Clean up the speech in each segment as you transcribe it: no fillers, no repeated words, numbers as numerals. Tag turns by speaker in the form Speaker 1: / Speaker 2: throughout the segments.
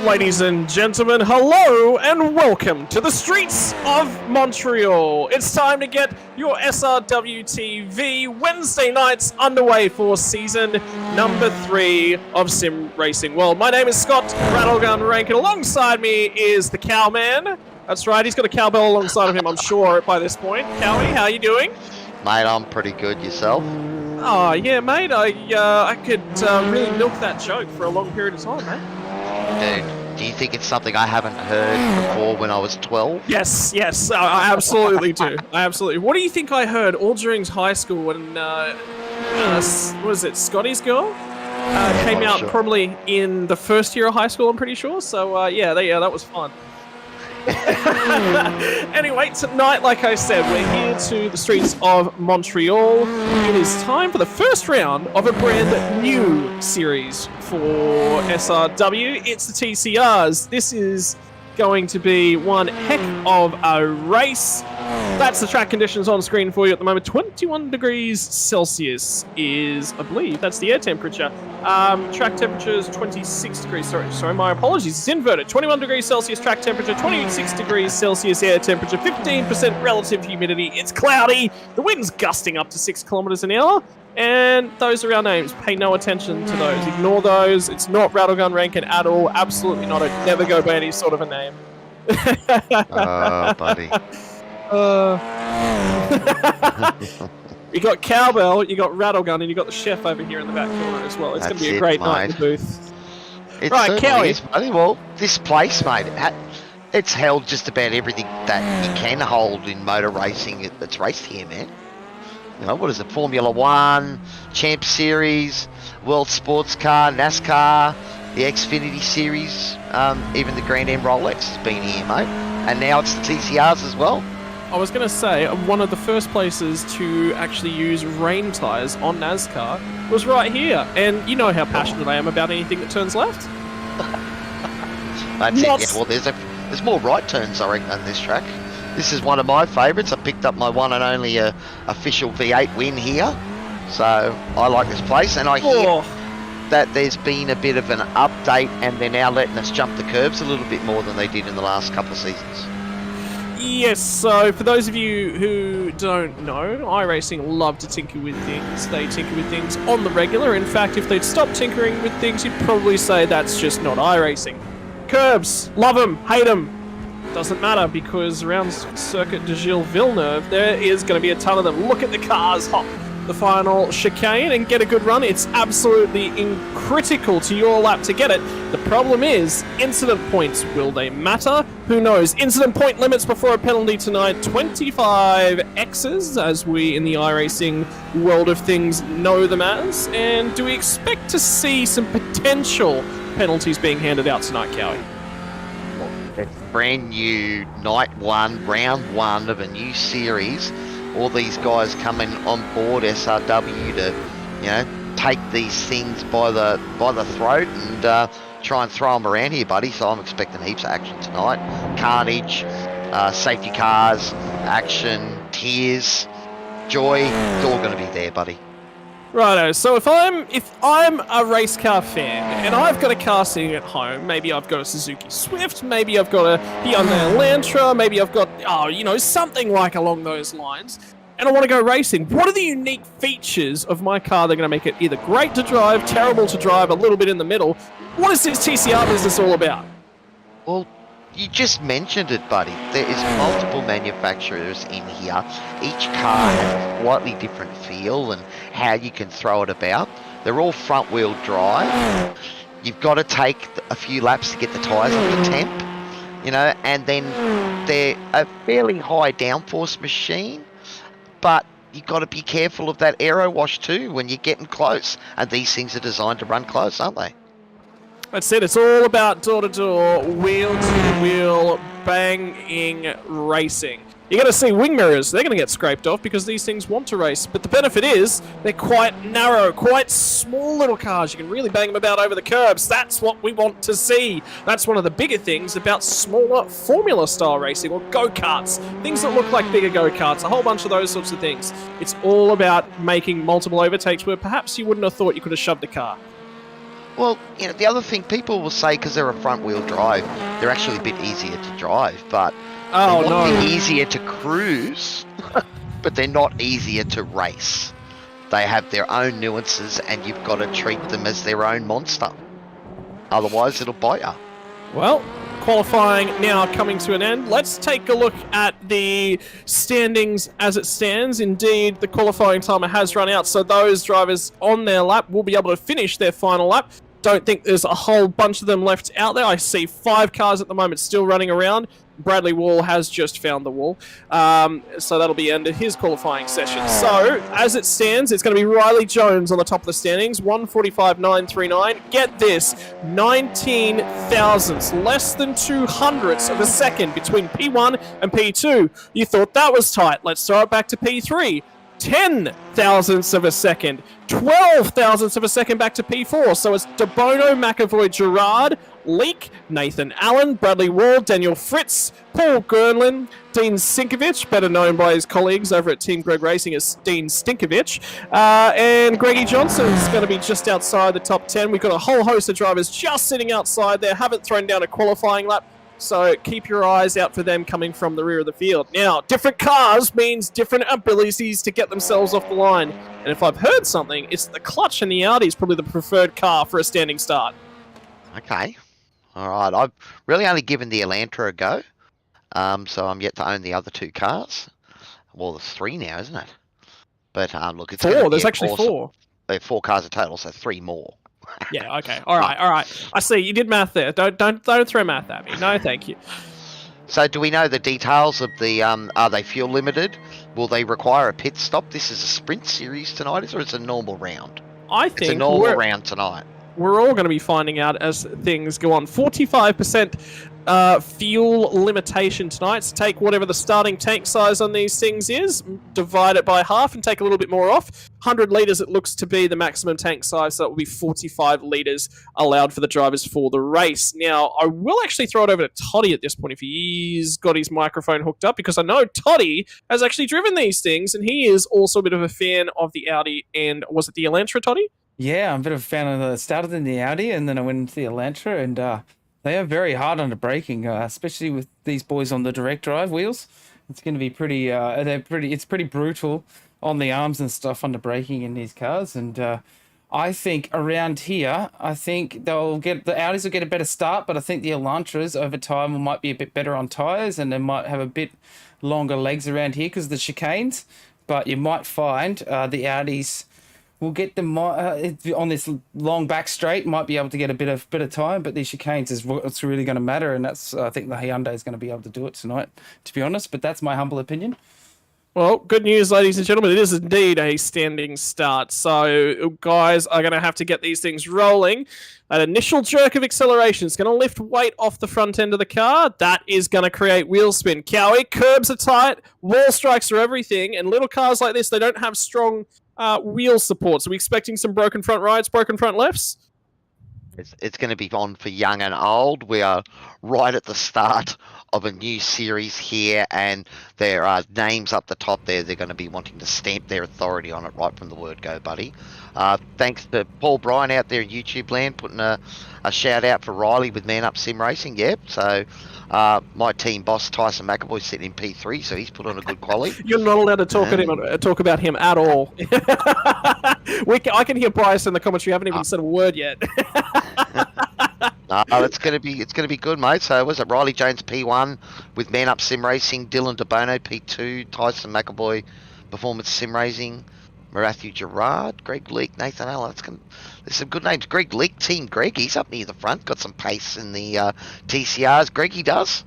Speaker 1: Ladies and gentlemen, hello and welcome to the streets of Montreal. It's time to get your SRW TV Wednesday nights underway for season number 3 of Sim Racing World. My name is Scott Rattlegun Rankin. Alongside me is the Cowman. That's right, he's got a cowbell alongside of him, I'm sure, by this point. Cowie, how you doing?
Speaker 2: Mate, I'm pretty good. Yourself?
Speaker 1: Oh, yeah, mate. I could really milk that joke for a long period of time, mate.
Speaker 2: Dude, do you think it's something I haven't heard before when I was 12?
Speaker 1: Yes, I absolutely do. I absolutely. What do you think I heard all during high school when, what was it, Scotty's Girl? Came out sure. Probably in the first year of high school, I'm pretty sure. So, yeah, that was fun. Anyway, tonight, like I said, we're here to the streets of Montreal. It is time for the first round of a brand new series for SRW. It's the TCRs. This is going to be one heck of a race. That's the track conditions on screen for you at the moment. 21 degrees Celsius is, I believe, that's the air temperature. Track temperature is 26 degrees. Sorry, my apologies. It's inverted. 21 degrees Celsius track temperature, 26 degrees Celsius air temperature, 15% relative humidity. It's cloudy. The wind's gusting up to 6 kilometers an hour. And those are our names. Pay no attention to those. Ignore those. It's not Rattlegun Rankin at all. Absolutely not. I'd never go by any sort of a name.
Speaker 2: Oh, buddy.
Speaker 1: You got Cowbell, you got Rattlegun, and you got the chef over here in the back corner as well. It's going to be a great night in the booth.
Speaker 2: It right, Cowie. Is, buddy. Well, this place, mate, it's held just about everything that you can hold in motor racing that's raced here, man. You know, what is it? Formula 1, Champ Series, World Sports Car, NASCAR, the Xfinity Series, even the Grand Am Rolex has been here, mate. And now it's the TCRs as well.
Speaker 1: I was going to say, one of the first places to actually use rain tyres on NASCAR was right here. And you know how passionate I am about anything that turns left.
Speaker 2: That's it, yeah. Well, there's more right turns, I reckon, on this track. This is one of my favourites. I picked up my one and only official V8 win here. So I like this place. And I hear that there's been a bit of an update and they're now letting us jump the curbs a little bit more than they did in the last couple of seasons.
Speaker 1: Yes, so for those of you who don't know, iRacing love to tinker with things. They tinker with things on the regular. In fact, if they'd stop tinkering with things, you'd probably say that's just not iRacing. Curbs, love them, hate them. Doesn't matter, because around Circuit Gilles Villeneuve, there is going to be a ton of them. Look at the cars hop the final chicane and get a good run. It's absolutely critical to your lap to get it. The problem is, incident points. Will they matter? Who knows? Incident point limits before a penalty tonight. 25 X's, as we in the iRacing world of things know them as. And do we expect to see some potential penalties being handed out tonight, Cowie?
Speaker 2: It's brand new night 1, round 1 of a new series. All these guys coming on board SRW to, you know, take these things by the throat and try and throw them around here, buddy. So I'm expecting heaps of action tonight. Carnage, safety cars, action, tears, joy. It's all going to be there, buddy.
Speaker 1: Righto, so if I'm a race car fan and I've got a car sitting at home, maybe I've got a Suzuki Swift, maybe I've got a Hyundai Elantra, maybe I've got, something like along those lines, and I want to go racing, what are the unique features of my car that are going to make it either great to drive, terrible to drive, a little bit in the middle? What is this TCR business all about?
Speaker 2: Well, you just mentioned it, buddy. There is multiple manufacturers in here. Each car has a slightly different feel and how you can throw it about. They're all front-wheel drive. You've got to take a few laps to get the tyres up to temp, and then they're a fairly high downforce machine, but you've got to be careful of that aero wash too when you're getting close. And these things are designed to run close, aren't they?
Speaker 1: That's it. It's all about door-to-door, wheel-to-wheel, banging racing. You're going to see wing mirrors. They're going to get scraped off because these things want to race. But the benefit is they're quite narrow, quite small little cars. You can really bang them about over the curbs. That's what we want to see. That's one of the bigger things about smaller Formula-style racing or go-karts. Things that look like bigger go-karts, a whole bunch of those sorts of things. It's all about making multiple overtakes where perhaps you wouldn't have thought you could have shoved a car.
Speaker 2: Well, the other thing people will say, because they're a front-wheel drive, they're actually a bit easier to drive, but
Speaker 1: Oh,
Speaker 2: they
Speaker 1: no.
Speaker 2: want to be easier to cruise, but they're not easier to race. They have their own nuances, and you've got to treat them as their own monster. Otherwise, it'll bite you.
Speaker 1: Well, qualifying now coming to an end. Let's take a look at the standings as it stands. Indeed, the qualifying timer has run out, so those drivers on their lap will be able to finish their final lap. Don't think there's a whole bunch of them left out there. I see 5 cars at the moment still running around. Bradley Wall has just found the wall. So that'll be the end of his qualifying session. So, as it stands, it's going to be Riley Jones on the top of the standings, 1:45.939. Get this, 19 thousandths, less than 200ths of a second between P1 and P2. You thought that was tight. Let's throw it back to P3. 10 thousandths of a second, 12 thousandths of a second back to P4. So it's DeBono, McAvoy, Gerard, Leak, Nathan Allen, Bradley Ward, Daniel Fritz, Paul Gernlin, Dean Sinkovich, better known by his colleagues over at Team Greg Racing as Dean Stinkovich, and Greggy Johnson is going to be just outside the top 10. We've got a whole host of drivers just sitting outside there, haven't thrown down a qualifying lap. So keep your eyes out for them coming from the rear of the field. Now, different cars means different abilities to get themselves off the line. And if I've heard something, it's the clutch and the Audi is probably the preferred car for a standing start.
Speaker 2: Okay. All right. I've really only given the Elantra a go. So I'm yet to own the other 2 cars. Well, there's 3 now, isn't it? But look, it's
Speaker 1: 4. There's actually
Speaker 2: awesome.
Speaker 1: 4.
Speaker 2: There are 4 cars in total, so 3 more.
Speaker 1: Yeah, okay. All right. I see. You did math there. Don't throw math at me. No, thank you.
Speaker 2: So do we know the details of the, are they fuel limited? Will they require a pit stop? This is a sprint series tonight, or it's a normal round?
Speaker 1: I think
Speaker 2: it's a normal round tonight.
Speaker 1: We're all going to be finding out as things go on. 45% fuel limitation tonight. So take whatever the starting tank size on these things is, divide it by half and take a little bit more off. 100 litres it looks to be the maximum tank size, so that will be 45 litres allowed for the drivers for the race. Now, I will actually throw it over to Toddy at this point if he's got his microphone hooked up, because I know Toddy has actually driven these things, and he is also a bit of a fan of the Audi, and was it the Elantra, Toddy?
Speaker 3: Yeah, I'm a bit of a fan of started in the Audi and then I went into the Elantra, and they are very hard on the braking, especially with these boys on the direct drive wheels. It's going to be pretty, it's pretty brutal on the arms and stuff on the braking in these cars. And I think around here, I think the Audis will get a better start, but I think the Elantras over time might be a bit better on tyres, and they might have a bit longer legs around here because of the chicanes. But you might find the Audis will get them on this long back straight, might be able to get a bit of time, but these chicanes is what's really going to matter, and that's I think the Hyundai is going to be able to do it tonight, to be honest. But that's my humble opinion.
Speaker 1: Well, good news, ladies and gentlemen. It is indeed a standing start. So, guys are going to have to get these things rolling. That initial jerk of acceleration is going to lift weight off the front end of the car. That is going to create wheel spin. Cowie, curbs are tight, wall strikes are everything, and little cars like this, they don't have strong wheel support. So, we expecting some broken front rights, broken front lefts?
Speaker 2: It's going to be on for young and old. We are right at the start of a new series here, and there are names up the top there. They're going to be wanting to stamp their authority on it right from the word go, buddy. Thanks to Paul Bryan out there in YouTube land putting a shout out for Riley with Man Up Sim Racing. Yep. So my team boss Tyson McAvoy sitting in P3, so he's put on a good quality.
Speaker 1: You're not allowed to talk about him at all. I can hear Bryce in the comments. You haven't even said a word yet.
Speaker 2: No, it's gonna be good, mate. So was it Riley Jones P1 with Man Up Sim Racing, Dylan DeBono P2, Tyson McAvoy Performance Sim Racing, Matthew Gerard, Greg Leak, Nathan Allen. There's some good names. Greg Leak, Team Greg, he's up near the front, got some pace in the TCRs. Greg, he does.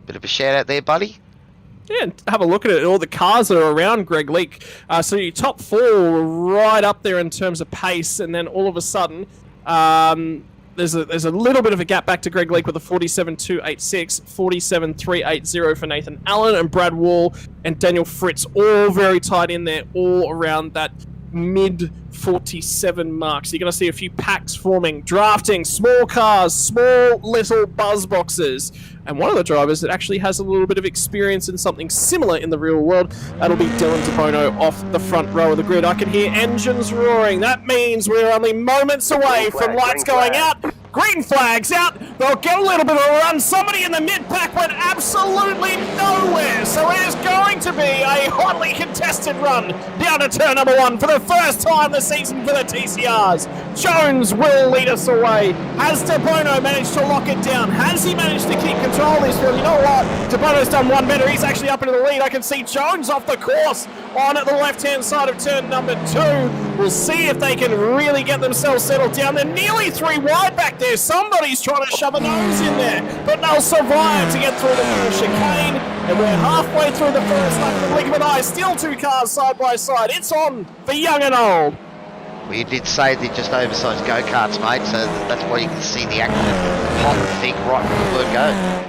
Speaker 2: Bit of a shout out there, buddy.
Speaker 1: Yeah, and have a look at it. All the cars that are around Greg Leak. So your top 4 were right up there in terms of pace, and then all of a sudden, there's a little bit of a gap back to Greg Leak with a 47.286, 47.380 for Nathan Allen and Brad Wall and Daniel Fritz, all very tight in there, all around that mid 47 marks. You're going to see a few packs forming, drafting, small cars, small little buzz boxes. And one of the drivers that actually has a little bit of experience in something similar in the real world, that'll be Dylan DeBono off the front row of the grid. I can hear engines roaring. That means we're only moments away from lights going out. Green flag's out. They'll get a little bit of a run. Somebody in the mid-pack went absolutely nowhere. So it is going to be a hotly contested run down to turn number 1 for the first time this season for the TCRs. Jones will lead us away. Has DeBono managed to lock it down? Has he managed to keep control of this field? You know what? DeBono's done one better. He's actually up into the lead. I can see Jones off the course on the left-hand side of turn number 2. We'll see if they can really get themselves settled down. They're nearly 3 wide back there. Somebody's trying to shove a nose in there, but they'll survive to get through the first chicane. And we're halfway through the first lap of the blink of an eye. Still 2 cars side by side. It's on for young and old.
Speaker 2: We did say they're just oversized go-karts, mate, so that's why you can see the actual hot thing right from the word go.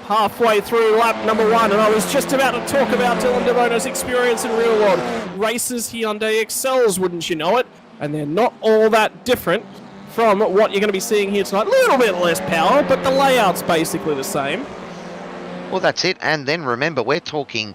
Speaker 1: Halfway through lap number 1, and I was just about to talk about Dylan DeBono's experience in real world races. Hyundai excels, wouldn't you know it? And they're not all that different from what you're going to be seeing here tonight. A little bit less power, but the layout's basically the same.
Speaker 2: Well, that's it. And then remember, we're talking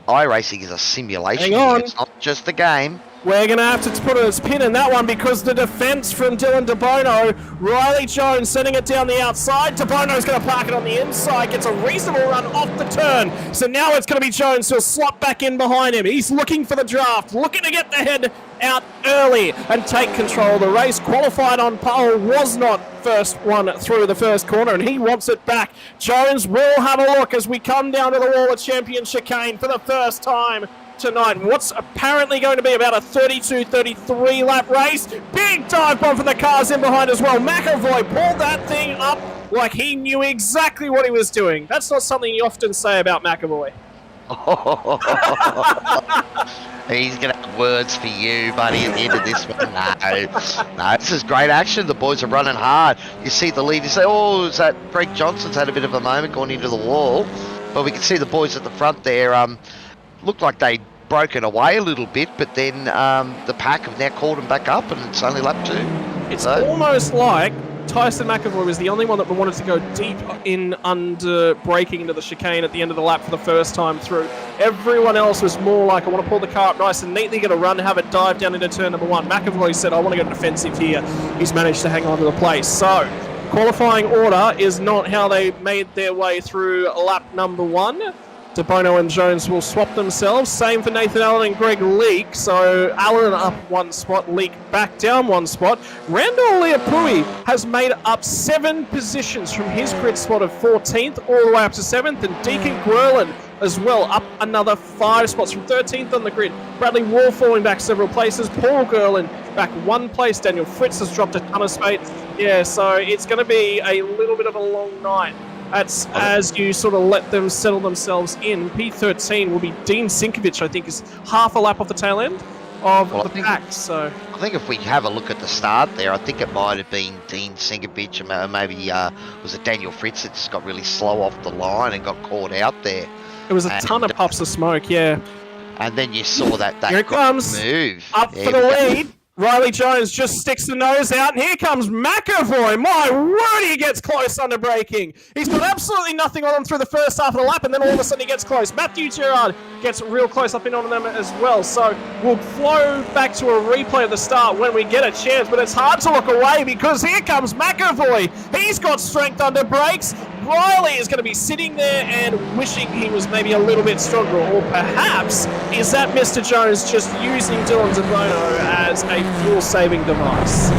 Speaker 2: iRacing is a simulation.
Speaker 1: Hang on.
Speaker 2: It's not just a game.
Speaker 1: We're going to have to put a pin in that one because the defense from Dylan DeBono, Riley Jones sending it down the outside. DeBono's going to park it on the inside, gets a reasonable run off the turn. So now it's going to be Jones who'll slot back in behind him. He's looking for the draft, looking to get the head out early and take control of the race. Qualified on pole, was not first one through the first corner, and he wants it back. Jones will have a look as we come down to the wall at Champion Chicane for the first time tonight. What's apparently going to be about a 32-33 lap race. Big dive bomb for the cars in behind as well. McAvoy pulled that thing up like he knew exactly what he was doing. That's not something you often say about McAvoy.
Speaker 2: He's going to have words for you, buddy, at the end of this one. No, this is great action. The boys are running hard. You see the lead. You say, oh, is that Greg Johnson's had a bit of a moment going into the wall. But we can see the boys at the front there looked like they'd broken away a little bit, but then the pack have now called them back up, and it's only lap 2.
Speaker 1: It's almost like Tyson McAvoy was the only one that wanted to go deep in under braking into the chicane at the end of the lap for the first time through. Everyone else was more like, I want to pull the car up nice and neatly, get a run, have it dive down into turn number 1. McAvoy said, I want to go defensive here. He's managed to hang on to the place. So, qualifying order is not how they made their way through lap number 1. DeBono and Jones will swap themselves. Same for Nathan Allen and Greg Leake. So Allen up 1 spot, Leake back down 1 spot. Randall Leapui has made up 7 positions from his grid spot of 14th all the way up to 7th. And Deacon Gwerlin as well, up another 5 spots from 13th on the grid. Bradley Wall falling back several places. Paul Gwerlin back 1 place. Daniel Fritz has dropped a ton of space. Yeah, so it's going to be a little bit of a long night. That's as you sort of let them settle themselves in. P13 will be Dean Sinkovich, I think, is half a lap off the tail end of the pack. So
Speaker 2: I think if we have a look at the start there, I think it might have been Dean Sinkovich, and maybe was it Daniel Fritz that just got really slow off the line and got caught out there.
Speaker 1: It was a ton of puffs of smoke, yeah.
Speaker 2: And then you saw that
Speaker 1: here it comes,
Speaker 2: move.
Speaker 1: Up for the lead. Riley Jones just sticks the nose out, and here comes McAvoy. My word, he gets close under braking. He's got absolutely nothing on him through the first half of the lap, and then all of a sudden he gets close. Matthew Gerard gets real close up in on them as well. So we'll flow back to a replay of the start when we get a chance, but it's hard to look away because here comes McAvoy. He's got strength under brakes. Riley is going to be sitting there and wishing he was maybe a little bit stronger, or perhaps is that Mr. Jones just using Dylan DeBono as a fuel-saving device?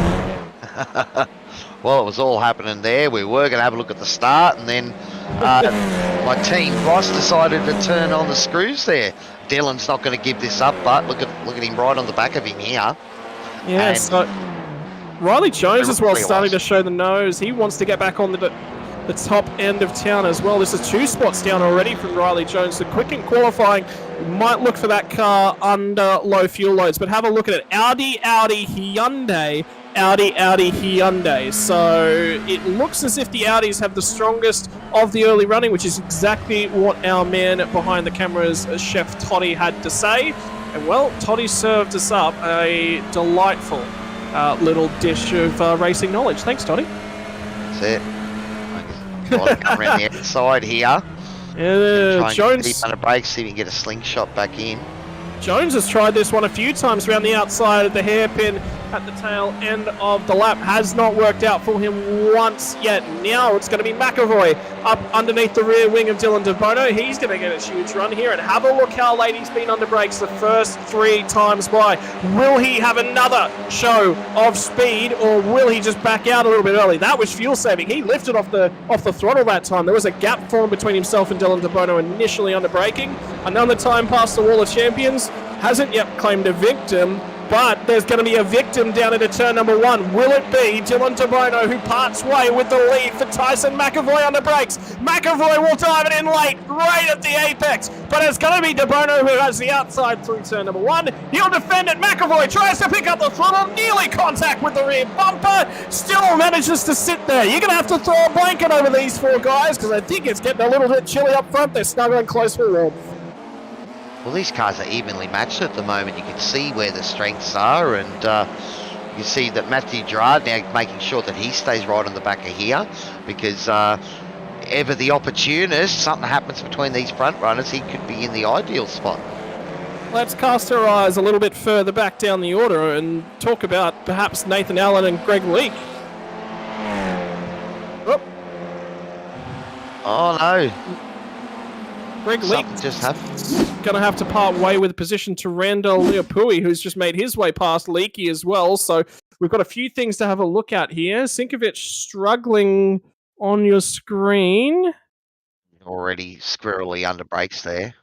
Speaker 2: Well, it was all happening there. We were going to have a look at the start, and then my team, Ross, decided to turn on the screws there. Dylan's not going to give this up, but look at him right on the back of him here.
Speaker 1: Yeah, and so Riley Jones as well starting to show the nose. He wants to get back on the top end of town as well. This is 2 spots down already from Riley Jones. So quick in qualifying, might look for that car under low fuel loads, but have a look at it. Audi, Hyundai, Audi, Hyundai. So it looks as if the Audis have the strongest of the early running, which is exactly what our man behind the cameras, Chef Toddy, had to say. And well, Toddy served us up a delightful little dish of racing knowledge. Thanks, Toddy.
Speaker 2: That's it. I'll come around the outside here.
Speaker 1: Yeah, Jones.
Speaker 2: Deep under brakes, see if we can get a slingshot back in.
Speaker 1: Jones has tried this one a few times around the outside of the hairpin at the tail end of the lap. Has not worked out for him once yet. Now it's going to be McAvoy up underneath the rear wing of Dylan De Bono. He's going to get a huge run here. And have a look how late he's been under brakes the first 3 times by. Will he have another show of speed, or will he just back out a little bit early? That was fuel saving. He lifted off the throttle that time. There was a gap formed between himself and Dylan De Bono initially under braking. Another time past the wall of champions. Hasn't yet claimed a victim, but there's going to be a victim down into turn number 1. Will it be Dylan De Bono who parts way with the lead for Tyson McAvoy on the brakes? McAvoy will dive it in late, right at the apex, but it's going to be De Bono who has the outside through turn number 1. He'll defend it. McAvoy tries to pick up the throttle, nearly contact with the rear bumper, still manages to sit there. You're going to have to throw a blanket over these 4 guys because I think it's getting a little bit chilly up front. They're snuggling close for warmth.
Speaker 2: Well, these cars are evenly matched at the moment. You can see where the strengths are, and you see that Matthew Gerard now making sure that he stays right on the back of here, because ever the opportunist, something happens between these front runners, he could be in the ideal spot.
Speaker 1: Let's cast our eyes a little bit further back down the order and talk about perhaps Nathan Allen and Greg Leake.
Speaker 2: Oh no.
Speaker 1: Greg Leake
Speaker 2: just happened.
Speaker 1: Going to have to part way with position to Randall Leopui, who's just made his way past Leakey as well. So we've got a few things to have a look at here. Sinkovic struggling on your screen.
Speaker 2: Already squirrely under brakes there.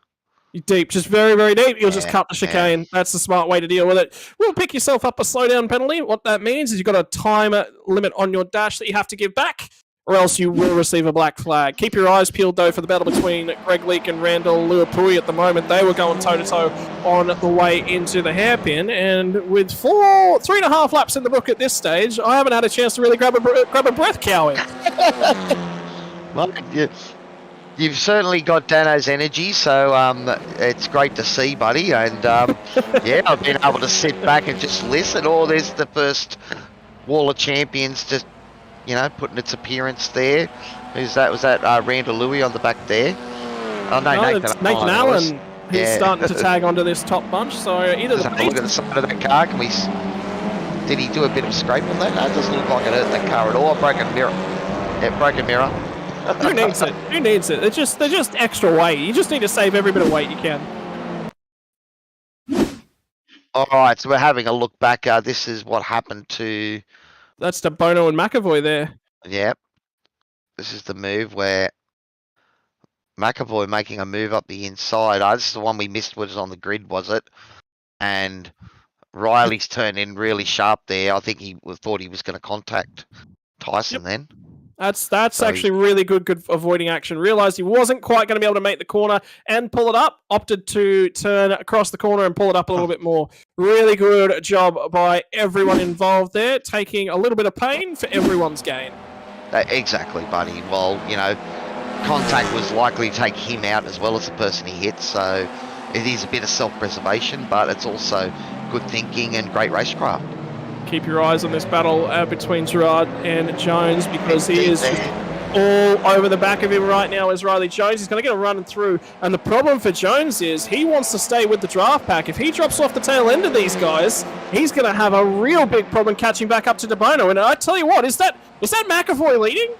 Speaker 1: Deep, just very, very deep. You'll just cut the chicane. That's the smart way to deal with it. We'll pick yourself up a slowdown penalty. What that means is you've got a time limit on your dash that you have to give back, or else you will receive a black flag. Keep your eyes peeled, though, for the battle between Greg Leake and Randall Leopui at the moment. They were going toe-to-toe on the way into the hairpin, and with 3.5 laps in the book at this stage, I haven't had a chance to really grab a breath, Cowie.
Speaker 2: Well, you've certainly got Dano's energy, so it's great to see, buddy. And yeah, I've been able to sit back and just listen. Oh, there's the first Wall of Champions just, you know, putting its appearance there. Who's that? Was that Randall Louis on the back there? Oh, no,
Speaker 1: it's Nathan Allen. He's starting to tag onto this top bunch. So either
Speaker 2: look at the side of that car. Did he do a bit of scrape on that? No, it doesn't look like it hurt that car at all. Broken mirror. Yeah, broken mirror.
Speaker 1: Who needs it? Who needs it? They're just extra weight. You just need to save every bit of weight you can.
Speaker 2: All right, so we're having a look back. This is what happened to...
Speaker 1: That's De Bono and McAvoy there.
Speaker 2: Yep. This is the move where McAvoy making a move up the inside. This is the one we missed, was on the grid, was it? And Riley's turned in really sharp there. I think he thought he was going to contact Tyson then.
Speaker 1: That's actually really good avoiding action. Realised he wasn't quite going to be able to make the corner and pull it up. Opted to turn across the corner and pull it up a little bit more. Really good job by everyone involved there, taking a little bit of pain for everyone's gain.
Speaker 2: Exactly, buddy. Well, you know, contact was likely to take him out as well as the person he hit, so it is a bit of self-preservation, but it's also good thinking and great racecraft.
Speaker 1: Keep your eyes on this battle between Gerard and Jones, because he is all over the back of him right now as Riley Jones. He's going to get a run through, and the problem for Jones is he wants to stay with the draft pack. If he drops off the tail end of these guys, he's going to have a real big problem catching back up to De Bono. And I tell you what, is that McAvoy leading?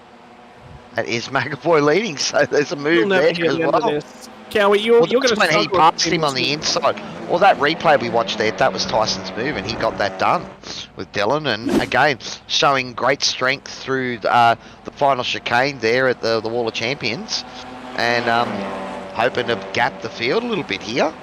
Speaker 2: That is McAvoy leading, so there's a move there as well.
Speaker 1: Cowie, you're going to
Speaker 2: when he passed him on the inside. Well, that replay we watched there, that was Tyson's move, and he got that done with Dylan. And again, showing great strength through the final chicane there at the Wall of Champions, and hoping to gap the field a little bit here.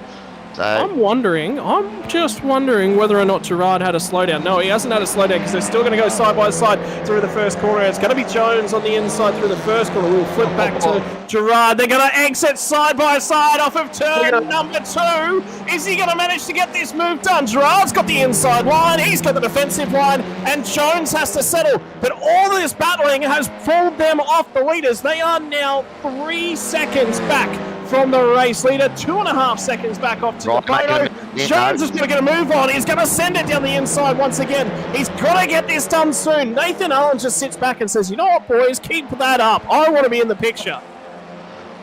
Speaker 2: So
Speaker 1: I'm just wondering whether or not Gerard had a slowdown. No, he hasn't had a slowdown, because they're still going to go side by side through the first corner. It's going to be Jones on the inside through the first corner. We'll flip back to Gerard. They're going to exit side by side off of turn number 2. Is he going to manage to get this move done? Gerard's got the inside line. He's got the defensive line, and Jones has to settle. But all this battling has pulled them off the leaders. They are now 3 seconds back from the race leader, 2.5 seconds back off to De Bono.
Speaker 2: Yeah,
Speaker 1: Jones is going to get a move on. He's going to send it down the inside once again. He's got to get this done soon. Nathan Allen just sits back and says, you know what, boys, keep that up. I want to be in the picture.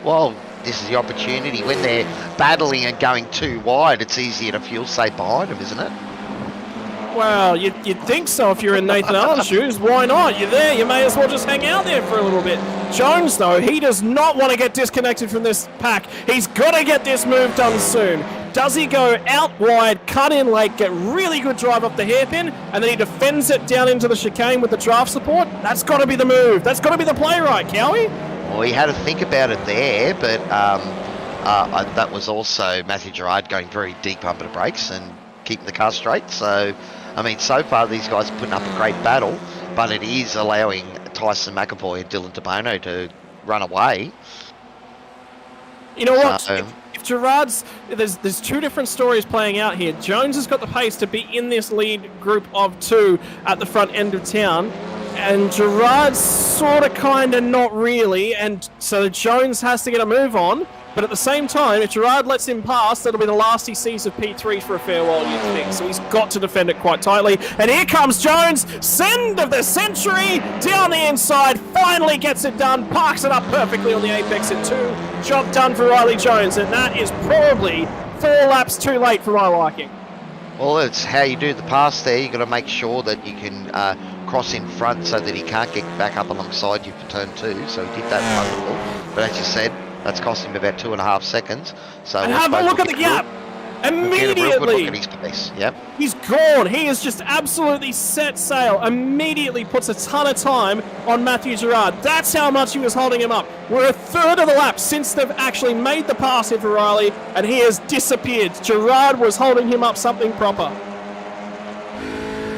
Speaker 2: Well, this is the opportunity. When they're battling and going too wide, it's easier to fuel save behind them, isn't it?
Speaker 1: Well, you'd think so if you're in Nathan Allen's shoes. Why not? You're there. You may as well just hang out there for a little bit. Jones, though, he does not want to get disconnected from this pack. He's got to get this move done soon. Does he go out wide, cut in late, get really good drive up the hairpin, and then he defends it down into the chicane with the draft support? That's got to be the move. That's got to be the play, right, Cowie?
Speaker 2: Well, he had to think about it there, but that was also Matthew Gerard going very deep under the brakes and keeping the car straight. So, I mean, so far these guys are putting up a great battle, but it is allowing Tyson McAvoy and Dylan DeBono to run away.
Speaker 1: You know what?
Speaker 2: So,
Speaker 1: if Gerard's... There's two different stories playing out here. Jones has got the pace to be in this lead group of two at the front end of town, and Gerard's sort of, kind of, not really, and so Jones has to get a move on. But at the same time, if Gerard lets him pass, that'll be the last he sees of P3 for a fair while, you'd think. So he's got to defend it quite tightly. And here comes Jones, send of the century, down the inside, finally gets it done, parks it up perfectly on the apex at 2. Job done for Riley Jones, and that is probably 4 laps too late for my liking.
Speaker 2: well, it's how you do the pass there. You've got to make sure that you can cross in front so that he can't get back up alongside you for turn 2. So he did that wonderful. But as you said, that's cost him about 2.5 seconds. So
Speaker 1: And have a look at the gap. Immediately.
Speaker 2: Get a real good look at his pace. Yep.
Speaker 1: He's gone. He has just absolutely set sail. Immediately puts a ton of time on Matthew Gerard. That's how much he was holding him up. We're a third of the lap since they've actually made the pass here for Riley, and he has disappeared. Gerard was holding him up something proper.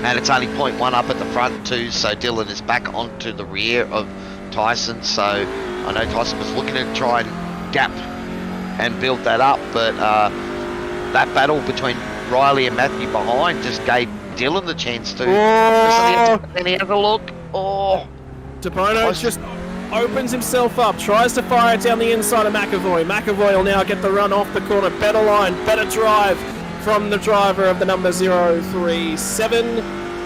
Speaker 2: And it's only 0.1 up at the front too, so Dylan is back onto the rear of Tyson. So I know Tyson was looking to try and gap and build that up, but that battle between Riley and Matthew behind just gave Dylan the chance to. Then he had a look. Oh,
Speaker 1: DeBono just opens himself up, tries to fire it down the inside of McAvoy. McAvoy will now get the run off the corner. Better line, better drive from the driver of the number 037.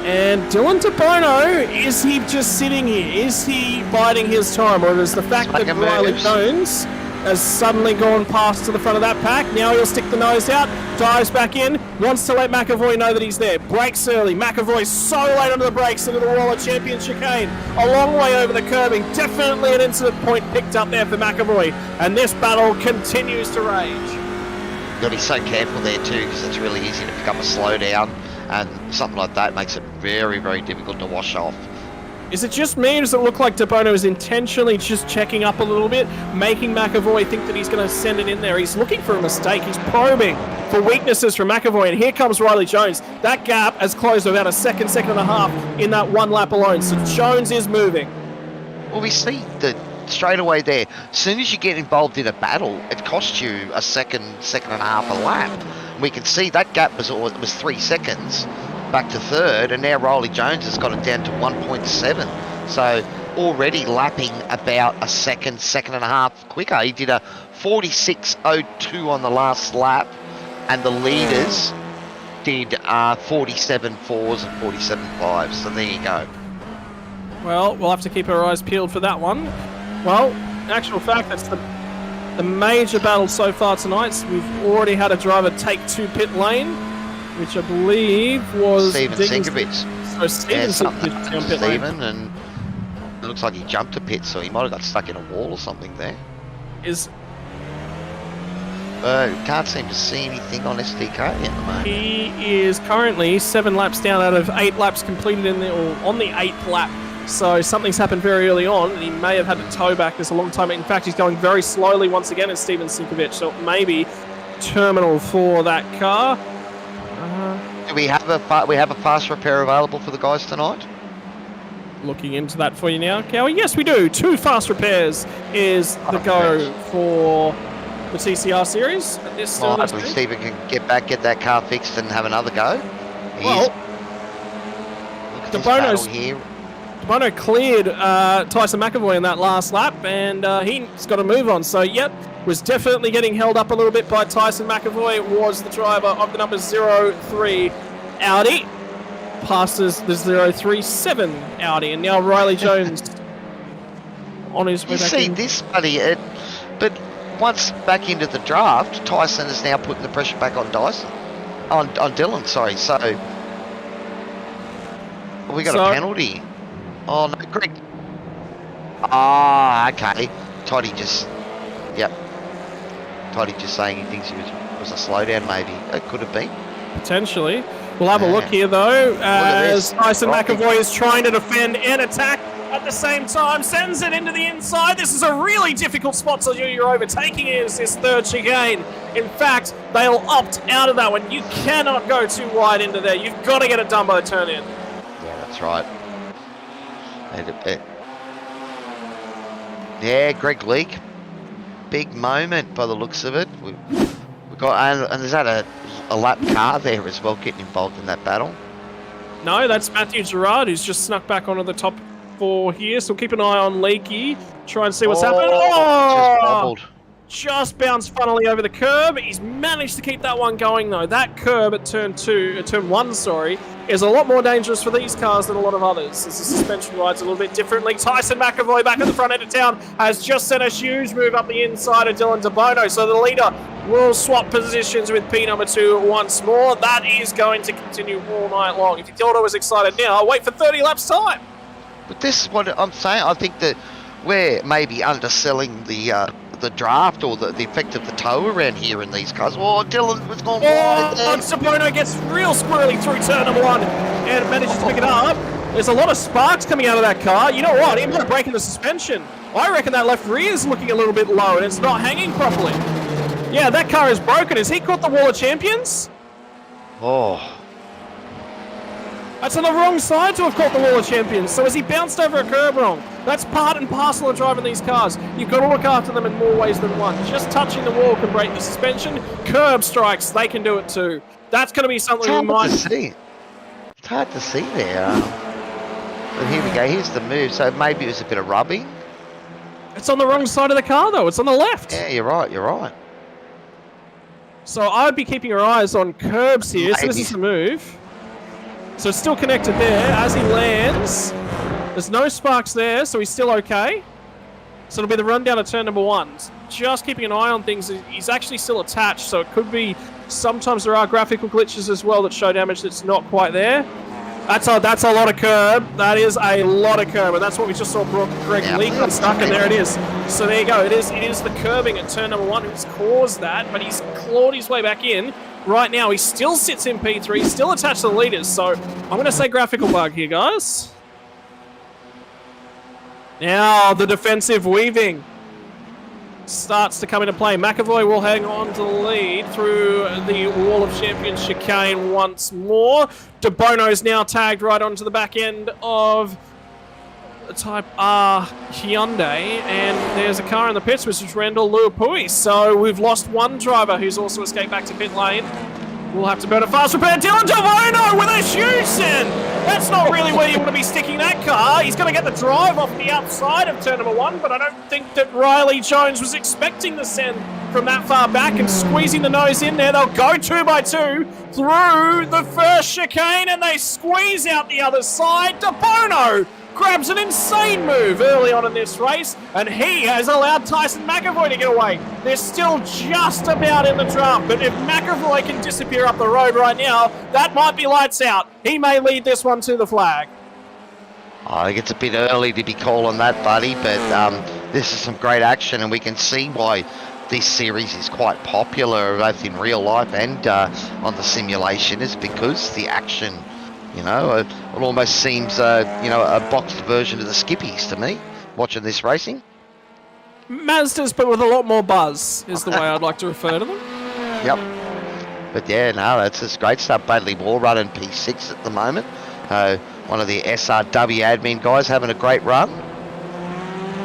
Speaker 1: And Dylan DeBono, is he just sitting here? Is he biding his time? Or is the fact that Riley Jones has suddenly gone past to the front of that pack? Now he'll stick the nose out, dives back in, wants to let McAvoy know that he's there. Brakes early. McAvoy so late onto the brakes into the wall of Champion Chicane. A long way over the curbing. Definitely an incident point picked up there for McAvoy. And this battle continues to rage.
Speaker 2: You've got to be so careful there too, because it's really easy to pick up a slowdown, and something like that makes it very, very difficult to wash off.
Speaker 1: Is it just me, or does it look like DeBono is intentionally just checking up a little bit, making McAvoy think that he's going to send it in there? He's looking for a mistake. He's probing for weaknesses from McAvoy, and here comes Riley Jones. That gap has closed about a second and a half in that one lap alone, so Jones is moving.
Speaker 2: Well, we see that straight away there. As soon as you get involved in a battle, it costs you a second and a half a lap. We can see that gap was 3 seconds back to third, and now Riley Jones has got it down to 1.7. So already lapping about a second and a half quicker. He did a 46.02 on the last lap, and the leaders did 47.4s and 47.5s. So there you go.
Speaker 1: Well, we'll have to keep our eyes peeled for that one. Well, in actual fact, that's the major battle so far tonight. We've already had a driver take to pit lane, which I believe was
Speaker 2: Steven Sinkovich.
Speaker 1: So Steven Sinkovich down pit lane.
Speaker 2: And it looks like he jumped a pit, so he might have got stuck in a wall or something there. Can't seem to see anything on SDK at the moment.
Speaker 1: He is currently 7 laps down out of 8 laps completed on the 8th lap. So something's happened very early on, and he may have had to tow back this a long time. In fact, he's going very slowly once again as Steven Sinkovich, so it may be terminal for that car.
Speaker 2: Do we have a fast repair available for the guys tonight?
Speaker 1: Looking into that for you now, Cowie. Yes, we do. 2 fast repairs is the go for the TCR series. At this
Speaker 2: hopefully Steven can get back, get that car fixed, and have another go. DeBono
Speaker 1: cleared Tyson McAvoy in that last lap, and he's got to move on. So, yep, was definitely getting held up a little bit by Tyson McAvoy, was the driver of the number 03 Audi. Passes the 037 Audi, and now Riley Jones on his way
Speaker 2: You
Speaker 1: back
Speaker 2: see
Speaker 1: in.
Speaker 2: this, buddy, but once back into the draft, Tyson is now putting the pressure back on Dylan, sorry, so we got a penalty. Oh, no, Greg. Ah, okay. Toddy just saying he thinks he was a slowdown, maybe. It could have been.
Speaker 1: Potentially. We'll have a look here, though, as Tyson McAvoy is trying to defend and attack at the same time, sends it into the inside. This is a really difficult spot to do your overtaking is this third chicane. In fact, they'll opt out of that one. You cannot go too wide into there. You've got to get it done by the turn in.
Speaker 2: Yeah, that's right. Yeah, Greg Leake. Big moment by the looks of it. We got, and there's had a lap car there as well getting involved in that battle.
Speaker 1: No, that's Matthew Gerard, who's just snuck back onto the top four here. So keep an eye on Leakey. Try and see what's happening.
Speaker 2: Just wobbled.
Speaker 1: Just bounced funnily over the curb. He's managed to keep that one going, though. That curb at turn one, is a lot more dangerous for these cars than a lot of others, as the suspension rides a little bit differently. Tyson McAvoy back at the front end of town has just sent a huge move up the inside of Dylan DeBono, so the leader will swap positions with P number 2 once more. That is going to continue all night long. If you thought I was excited now, wait for 30 laps time.
Speaker 2: But this is what I'm saying. I think that we're maybe underselling the draft or the effect of the tow around here in these cars. Oh, Dylan was gone wide there.
Speaker 1: Sabono gets real squirrely through turn number 1 and manages to pick it up. There's a lot of sparks coming out of that car. You know what? Even breaking the suspension. I reckon that left rear is looking a little bit low and it's not hanging properly. Yeah, that car is broken. Has he caught the wall of champions?
Speaker 2: Oh.
Speaker 1: That's on the wrong side to have caught the wall of champions. So has he bounced over a curb wrong? That's part and parcel of driving these cars. You've got to look after them in more ways than one. Just touching the wall can break the suspension. Curb strikes, they can do it too. That's going to be something we might...
Speaker 2: It's hard to see there. But here we go. Here's the move. So maybe it was a bit of rubbing.
Speaker 1: It's on the wrong side of the car, though. It's on the left.
Speaker 2: Yeah, you're right. You're right.
Speaker 1: So I would be keeping your eyes on curbs here. So this is the move. So it's still connected there as he lands. There's no sparks there, so he's still okay. So it'll be the rundown of turn number 1. Just keeping an eye on things. He's actually still attached, so it could be... Sometimes there are graphical glitches as well that show damage that's not quite there. That's a lot of curb. That is a lot of curb, and that's what we just saw Greg Leake got stuck, and there it is. So there you go. It is the curbing at turn number 1 who's caused that, but he's clawed his way back in. Right now, he still sits in P3, still attached to the leaders, so I'm going to say graphical bug here, guys. Now, the defensive weaving starts to come into play. McAvoy will hang on to the lead through the Wall of Champions chicane once more. DeBono's now tagged right onto the back end of the Type R Hyundai, and there's a car in the pits, which is Randall Luapui. So we've lost one driver who's also escaped back to pit lane. We'll have to burn a fast repair. Dylan DeBono with a huge send. That's not really where you want to be sticking that car. He's going to get the drive off the outside of turn number 1, but I don't think that Riley Jones was expecting the send from that far back and squeezing the nose in there. They'll go 2x2 through the first chicane and they squeeze out the other side. DeBono grabs an insane move early on in this race, and he has allowed Tyson McAvoy to get away. They're still just about in the draft, but if McAvoy can disappear up the road right now, that might be lights out. He may lead this one to the flag.
Speaker 2: I think it's a bit early to be calling that, buddy, but this is some great action, and we can see why this series is quite popular, both in real life and on the simulation, is because the action... You know, it almost seems, a boxed version of the Skippies to me, watching this racing.
Speaker 1: Mazdas, but with a lot more buzz, is the way I'd like to refer to them.
Speaker 2: Yep. But yeah, no, that's just great stuff. Badley Moore running P6 at the moment. One of the SRW admin guys having a great run.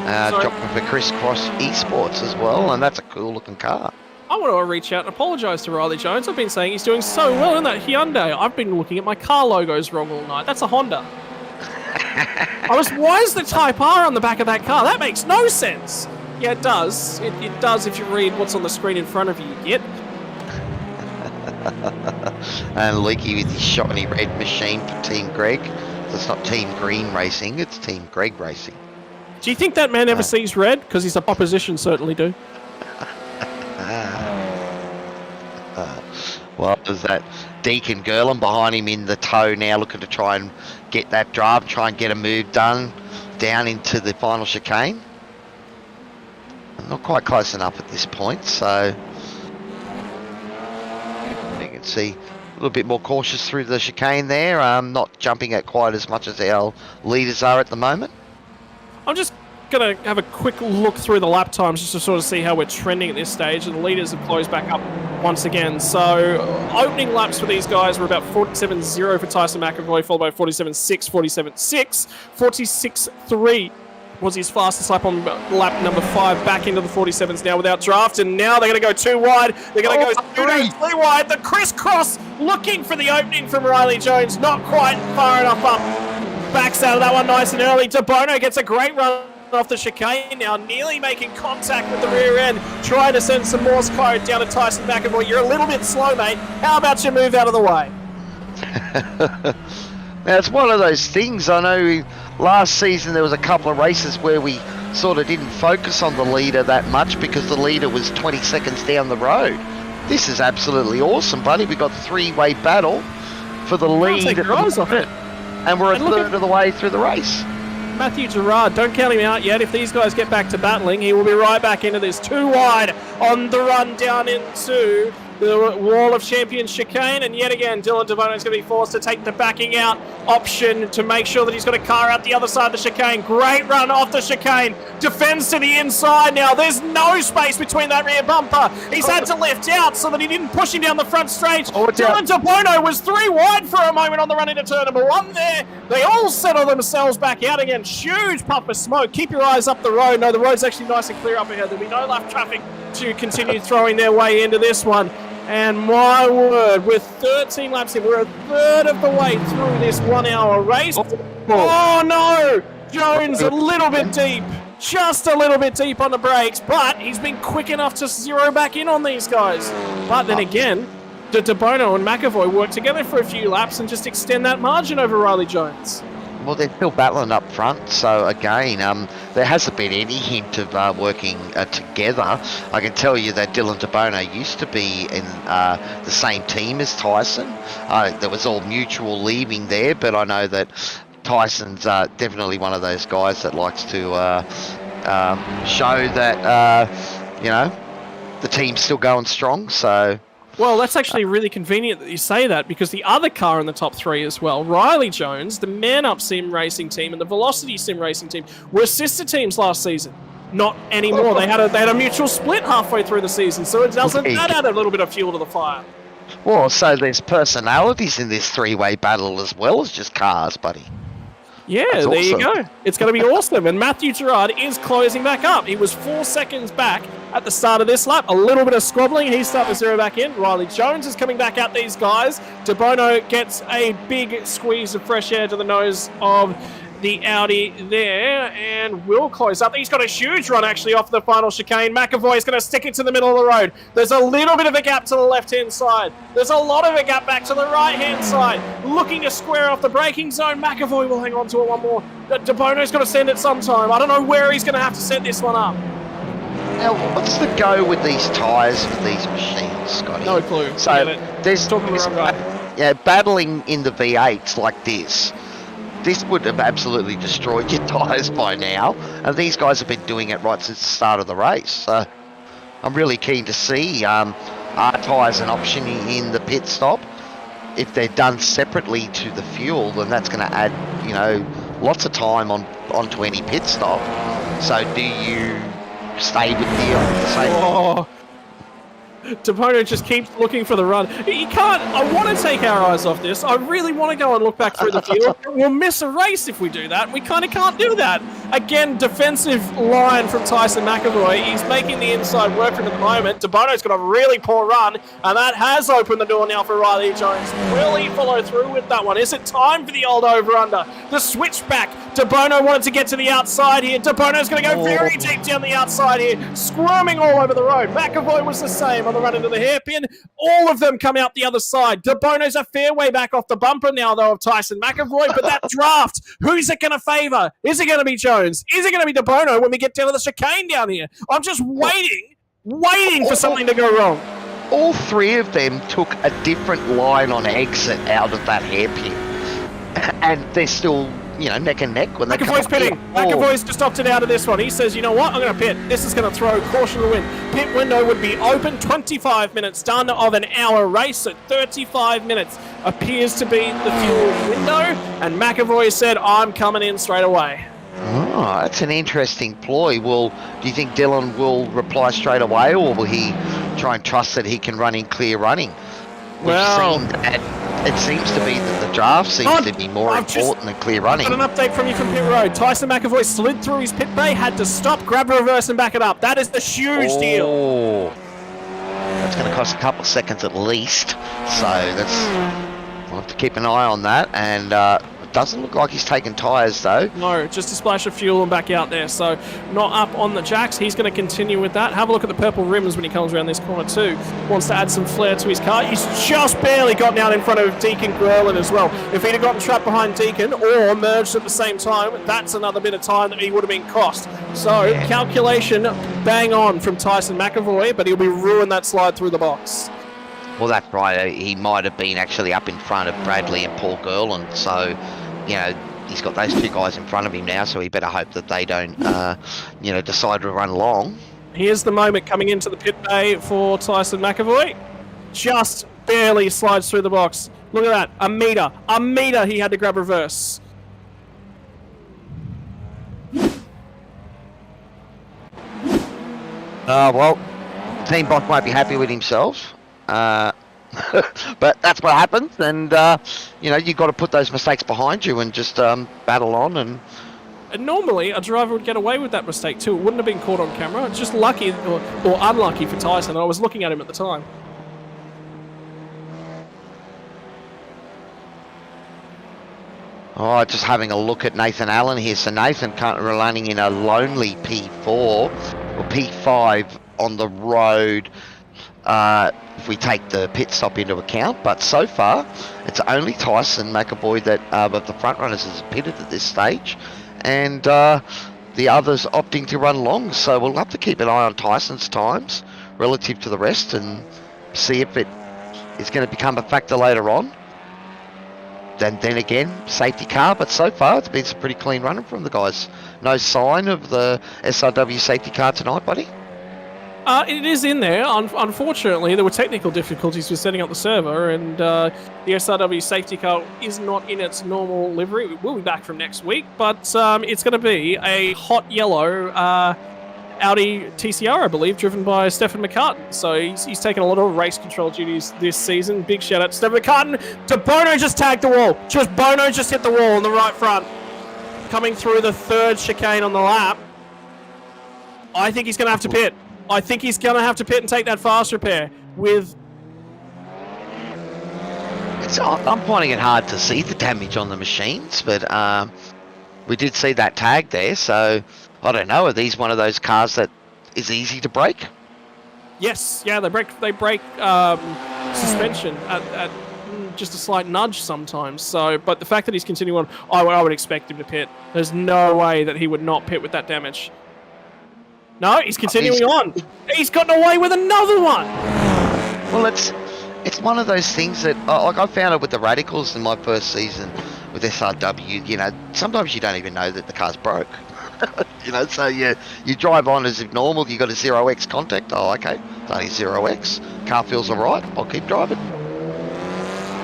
Speaker 2: Jockeying for Chris Cross Esports as well, and that's a cool looking car.
Speaker 1: I want to reach out and apologise to Riley Jones. I've been saying he's doing so well in that Hyundai. I've been looking at my car logos wrong all night. That's a Honda. Why is the Type R on the back of that car? That makes no sense. Yeah, it does. It does if you read what's on the screen in front of you. Yep.
Speaker 2: And Leaky with his shiny red machine for Team Greg. So it's not Team Green Racing, it's Team Greg Racing.
Speaker 1: Do you think that man ever sees red? Because his opposition certainly do.
Speaker 2: Well, there's that Deacon Gerlin behind him in the tow now, looking to try and get that drive, try and get a move done down into the final chicane. Not quite close enough at this point, so you can see a little bit more cautious through the chicane there, not jumping at quite as much as our leaders are at the moment.
Speaker 1: I'm just going to have a quick look through the lap times just to sort of see how we're trending at this stage. And the leaders have closed back up once again. So opening laps for these guys were about 47.0 for Tyson McAvoy, followed by 47.6, 47.6, 46.3 was his fastest lap on lap number 5, back into the 47s now without draft, and now they're going to go too wide. They're going to go three wide. The crisscross looking for the opening from Riley Jones, not quite far enough up. Backs out of that one nice and early. De Bono gets a great run off the chicane now, nearly making contact with the rear end, trying to send some Morse code down to Tyson McAvoy. You're a little bit slow, mate. How about you move out of the way?
Speaker 2: Now, it's one of those things. I know last season there was a couple of races where we sort of didn't focus on the leader that much because the leader was 20 seconds down the road. This is absolutely awesome, buddy. We got three-way battle for the lead.
Speaker 1: Take your eyes off it.
Speaker 2: And we're a third of the way through the race.
Speaker 1: Matthew Gerard, don't count him out yet. If these guys get back to battling, he will be right back into this. Too wide on the run down into the Wall of Champions chicane, and yet again Dylan DeVono is going to be forced to take the backing out option to make sure that he's got a car out the other side of the chicane. Great run off the chicane, defends to the inside now. There's no space between that rear bumper. He's had to lift out so that he didn't push him down the front straight. Dylan DeVono was 3 wide for a moment on the run into turn number 1 there. They all settle themselves back out again. Huge puff of smoke. Keep your eyes up the road. No, the road's actually nice and clear up ahead. There'll be no lap traffic to continue throwing their way into this one. And my word, with 13 laps in, we're a third of the way through this 1 hour race. Oh no! Jones a little bit deep. Just a little bit deep on the brakes, but he's been quick enough to zero back in on these guys. But then again, De Bono and McAvoy work together for a few laps and just extend that margin over Riley Jones.
Speaker 2: Well, they're still battling up front, so again, there hasn't been any hint of working together. I can tell you that Dylan DeBono used to be in the same team as Tyson. There was all mutual leaving there, but I know that Tyson's definitely one of those guys that likes to show that, you know, the team's still going strong, so...
Speaker 1: Well, that's actually really convenient that you say that, because the other car in the top 3 as well, Riley Jones, the Man Up Sim Racing team and the Velocity Sim Racing team, were sister teams last season. Not anymore. They had a mutual split halfway through the season, so it doesn't that add a little bit of fuel to the fire.
Speaker 2: Well, so there's personalities in this three-way battle as well as just cars, buddy.
Speaker 1: Yeah,
Speaker 2: That's
Speaker 1: there
Speaker 2: awesome.
Speaker 1: you go. It's going to be awesome. And Matthew Gerard is closing back up. He was 4 seconds back at the start of this lap. A little bit of squabbling. He's starting to zero back in. Riley Jones is coming back at these guys. De Bono gets a big squeeze of fresh air to the nose of the Audi there, and will close up. He's got a huge run actually off the final chicane. McAvoy is going to stick it to the middle of the road. There's a little bit of a gap to the left-hand side. There's a lot of a gap back to the right-hand side. Looking to square off the braking zone. McAvoy will hang on to it one more. De Bono's got to send it sometime. I don't know where he's going to have to set this one up.
Speaker 2: Now, what's the go with these tyres for these machines, Scotty?
Speaker 1: No clue.
Speaker 2: So there's battling in the V8s like this. This would have absolutely destroyed your tyres by now, and these guys have been doing it right since the start of the race. So I'm really keen to see are tyres an option in the pit stop. If they're done separately to the fuel, then that's going to add, you know, lots of time onto any pit stop. So do you stay with the same?
Speaker 1: Oh. De Bono just keeps looking for the run. He can't. I want to take our eyes off this. I really want to go and look back through the field. We'll miss a race if we do that. We kind of can't do that. Again, defensive line from Tyson McAvoy. He's making the inside work for him at the moment. DeBono's got a really poor run, and that has opened the door now for Riley Jones. Will he follow through with that one? Is it time for the old over-under? The switchback. DeBono wanted to get to the outside here. DeBono's going to go very deep down the outside here, squirming all over the road. McAvoy was the same on the run into the hairpin. All of them come out the other side. DeBono's a fair way back off the bumper now, though, of Tyson McAvoy, but that draft, who's it going to favour? Is it going to be Jones? Is it going to be DeBono when we get down to the chicane down here? I'm just waiting for something to go wrong.
Speaker 2: All three of them took a different line on exit out of that hairpin, and they're still, you know, neck and neck when they come
Speaker 1: McAvoy's
Speaker 2: up
Speaker 1: pitting.
Speaker 2: here.
Speaker 1: McAvoy's just opted out of this one. He says, you know what, I'm going to pit. This is going to throw caution to the wind. Pit window would be open. 25 minutes done of an hour race, so 35 minutes appears to be the fuel window, and McAvoy said, I'm coming in straight away.
Speaker 2: Oh, that's an interesting ploy. Well, do you think Dylan will reply straight away, or will he try and trust that he can run in clear running?
Speaker 1: Well,
Speaker 2: It seems to be that the draft seems to be more important than clear running.
Speaker 1: Got an update from you from pit road. Tyson McAvoy slid through his pit bay, had to stop, grab reverse and back it up. That is the huge deal.
Speaker 2: That's going to cost a couple of seconds at least. So we'll have to keep an eye on that. And it doesn't look like he's taken tyres though.
Speaker 1: No, just a splash of fuel and back out there. So not up on the jacks. He's going to continue with that. Have a look at the purple rims when he comes around this corner too. Wants to add some flair to his car. He's just barely gotten out in front of Deacon Gerlin as well. If he'd have gotten trapped behind Deacon or merged at the same time, that's another bit of time that he would have been cost. So calculation bang on from Tyson McAvoy, but he'll be ruined that slide through the box.
Speaker 2: Well, that's right. He might have been actually up in front of Bradley and Paul Gerlin. So, you know, he's got those two guys in front of him now, so he better hope that they don't, you know, decide to run long.
Speaker 1: Here's the moment coming into the pit bay for Tyson McAvoy. Just barely slides through the box. Look at that. A meter he had to grab reverse.
Speaker 2: Well, Team Boss won't be happy with himself. But that's what happens, and you know, you've got to put those mistakes behind you and just battle on. And
Speaker 1: normally a driver would get away with that mistake too. It wouldn't have been caught on camera. It's just lucky or unlucky for Tyson. I was looking at him at the time.
Speaker 2: oh, just having a look at Nathan Allen here. So Nathan currently running in a lonely P4 or P5 on the road. If we take the pit stop into account, but so far it's only Tyson McAvoy that of the front runners has pitted at this stage, and the others opting to run long. So we'll have to keep an eye on Tyson's times relative to the rest and see if it is going to become a factor later on. Then again, safety car, but so far it's been some pretty clean running from the guys. No sign of the SRW safety car tonight, buddy?
Speaker 1: It is in there. Unfortunately, there were technical difficulties with setting up the server, and the SRW safety car is not in its normal livery. It will be back from next week, but it's going to be a hot yellow Audi TCR, I believe, driven by Stefan McCartan. So he's taken a lot of race control duties this season. Big shout out to Stefan McCartan. Bono just tagged the wall. Bono just hit the wall on the right front. Coming through the third chicane on the lap. I think he's going to have to pit. I think he's going to have to pit and take that fast repair with...
Speaker 2: I'm finding it hard to see the damage on the machines, but we did see that tag there, so I don't know. Are these one of those cars that is easy to break?
Speaker 1: Yes, yeah, they break suspension at just a slight nudge sometimes. So, but the fact that he's continuing on, I would expect him to pit. There's no way that he would not pit with that damage. No, he's continuing on. He's gotten away with another one.
Speaker 2: Well, it's one of those things that, like I found it with the Radicals in my first season with SRW, you know, sometimes you don't even know that the car's broke. You know, so you drive on as if normal, you got a 0x contact. Oh, okay, it's only 0x. Car feels alright, I'll keep driving.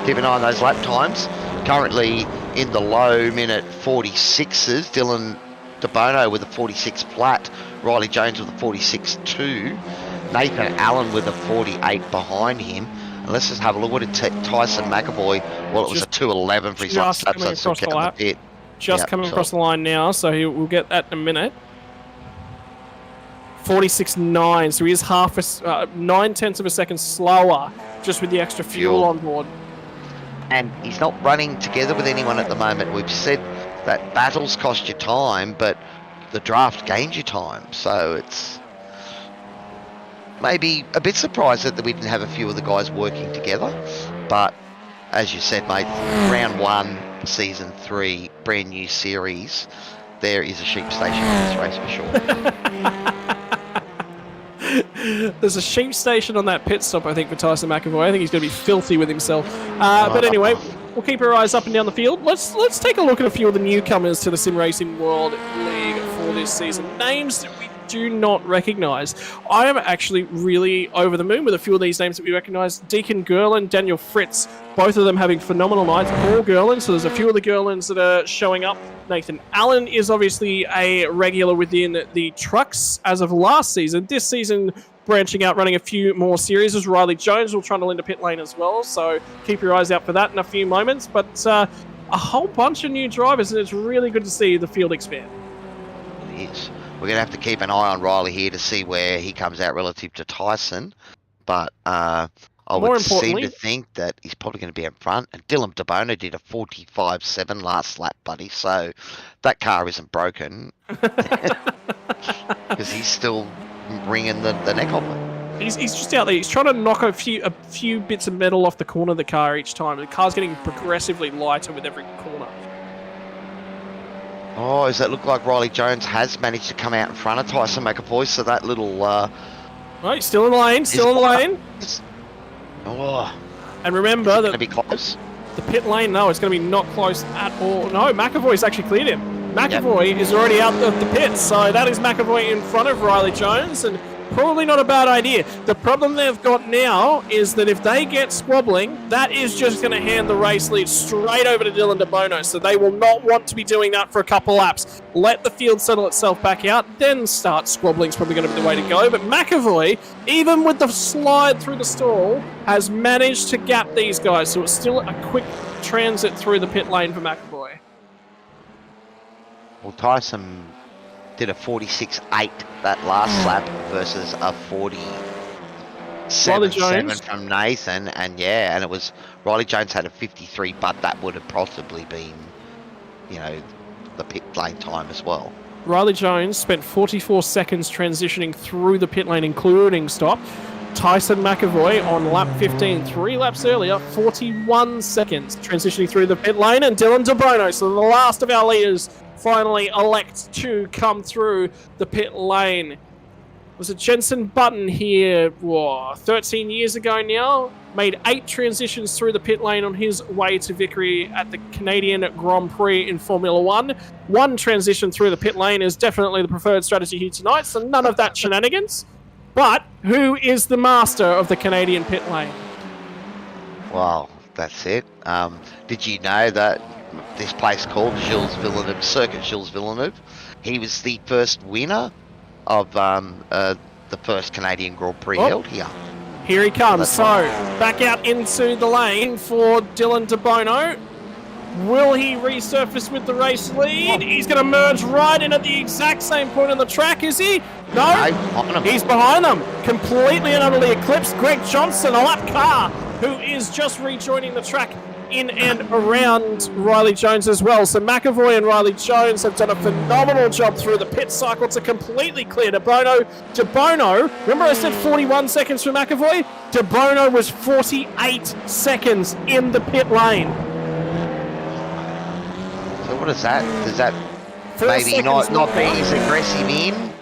Speaker 2: Keep an eye on those lap times. Currently in the low minute 46s, Dylan DeBono with a 46 flat, Riley Jones with a 46.2, Nathan Allen with a 48 behind him. And let's just have a look. What did Tyson McAvoy? Well, it was a 2:11 for his last lap, so still kept the pit.
Speaker 1: just coming across the line now, so we'll get that in a minute. 46.9, so he is 9/10 of a second slower, just with the extra fuel on board.
Speaker 2: And he's not running together with anyone at the moment. We've said that battles cost you time, but the draft gains you time. So it's maybe a bit surprised that we didn't have a few of the guys working together. But as you said, mate, round 1, season 3, brand new series, there is a sheep station on this race for sure.
Speaker 1: There's a sheep station on that pit stop, I think, for Tyson McAvoy. I think he's going to be filthy with himself. But anyway, we'll keep our eyes up and down the field. Let's take a look at a few of the newcomers to the Sim Racing World League for this season. Names that we do not recognise. I am actually really over the moon with a few of these names that we recognise. Deacon Gerlin, Daniel Fritz, both of them having phenomenal nights. Paul Gerlin, so there's a few of the Gerlins that are showing up. Nathan Allen is obviously a regular within the trucks as of last season. This season, branching out, running a few more series, as Riley Jones will trundle into pit lane as well, so keep your eyes out for that in a few moments. But a whole bunch of new drivers, and it's really good to see the field expand.
Speaker 2: It is. We're going to have to keep an eye on Riley here to see where he comes out relative to Tyson. But I would seem to think that he's probably going to be in front. And Dylan DeBono did a 45.7 last lap, buddy. So that car isn't broken. Because he's still ringing the neck off it.
Speaker 1: He's just out there. He's trying to knock a few bits of metal off the corner of the car each time. The car's getting progressively lighter with every corner.
Speaker 2: Oh, does that look like Riley Jones has managed to come out in front of Tyson McAvoy? So that little...
Speaker 1: Right, still in the lane,
Speaker 2: Oh.
Speaker 1: And remember
Speaker 2: that...
Speaker 1: that...
Speaker 2: going to be close?
Speaker 1: The pit lane, no, it's going to be not close at all. No, McAvoy's actually cleared him. McAvoy is already out of the pits, so that is McAvoy in front of Riley Jones, and probably not a bad idea. The problem they've got now is that if they get squabbling, that is just going to hand the race lead straight over to Dylan DeBono, so they will not want to be doing that for a couple laps. Let the field settle itself back out, then start squabbling is probably going to be the way to go. But McAvoy, even with the slide through the stall, has managed to gap these guys, so it's still a quick transit through the pit lane for McAvoy.
Speaker 2: Well, Tyson did a 46.8 that last lap versus a 47.7 from Nathan, and it was Riley Jones had a 53, but that would have possibly been, the pit lane time as well.
Speaker 1: Riley Jones spent 44 seconds transitioning through the pit lane, including stop. Tyson McAvoy on lap 15, 3 laps earlier, 41 seconds transitioning through the pit lane, and Dylan DeBono, so the last of our leaders, finally elect to come through the pit lane. Was it Jensen Button here, 13 years ago now? Made 8 transitions through the pit lane on his way to victory at the Canadian Grand Prix in Formula 1. 1 transition through the pit lane is definitely the preferred strategy here tonight, so none of that shenanigans. But who is the master of the Canadian pit lane?
Speaker 2: Well, that's it. Did you know that this place called Gilles Villeneuve, Circuit Gilles Villeneuve, he was the first winner of the first Canadian Grand Prix held here.
Speaker 1: Here he comes. So, back out into the lane for Dylan DeBono. Will he resurface with the race lead? He's going to merge right in at the exact same point on the track, is he? No, he's behind them. Completely and utterly eclipsed. Greg Johnson, a lap car, who is just rejoining the track in and around Riley Jones as well. So McAvoy and Riley Jones have done a phenomenal job through the pit cycle to completely clear DeBono. Remember I said 41 seconds for McAvoy? DeBono was 48 seconds in the pit lane.
Speaker 2: So what is that? Does that maybe not being as aggressive in?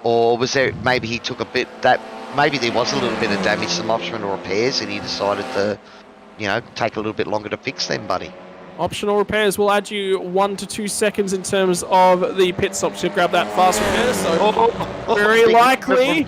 Speaker 2: Or was there, maybe he took a bit, maybe there was a little bit of damage, some optional repairs, and he decided to, take a little bit longer to fix them, buddy.
Speaker 1: Optional repairs will add you 1 to 2 seconds in terms of the pit stop to grab that fast repair, so very likely.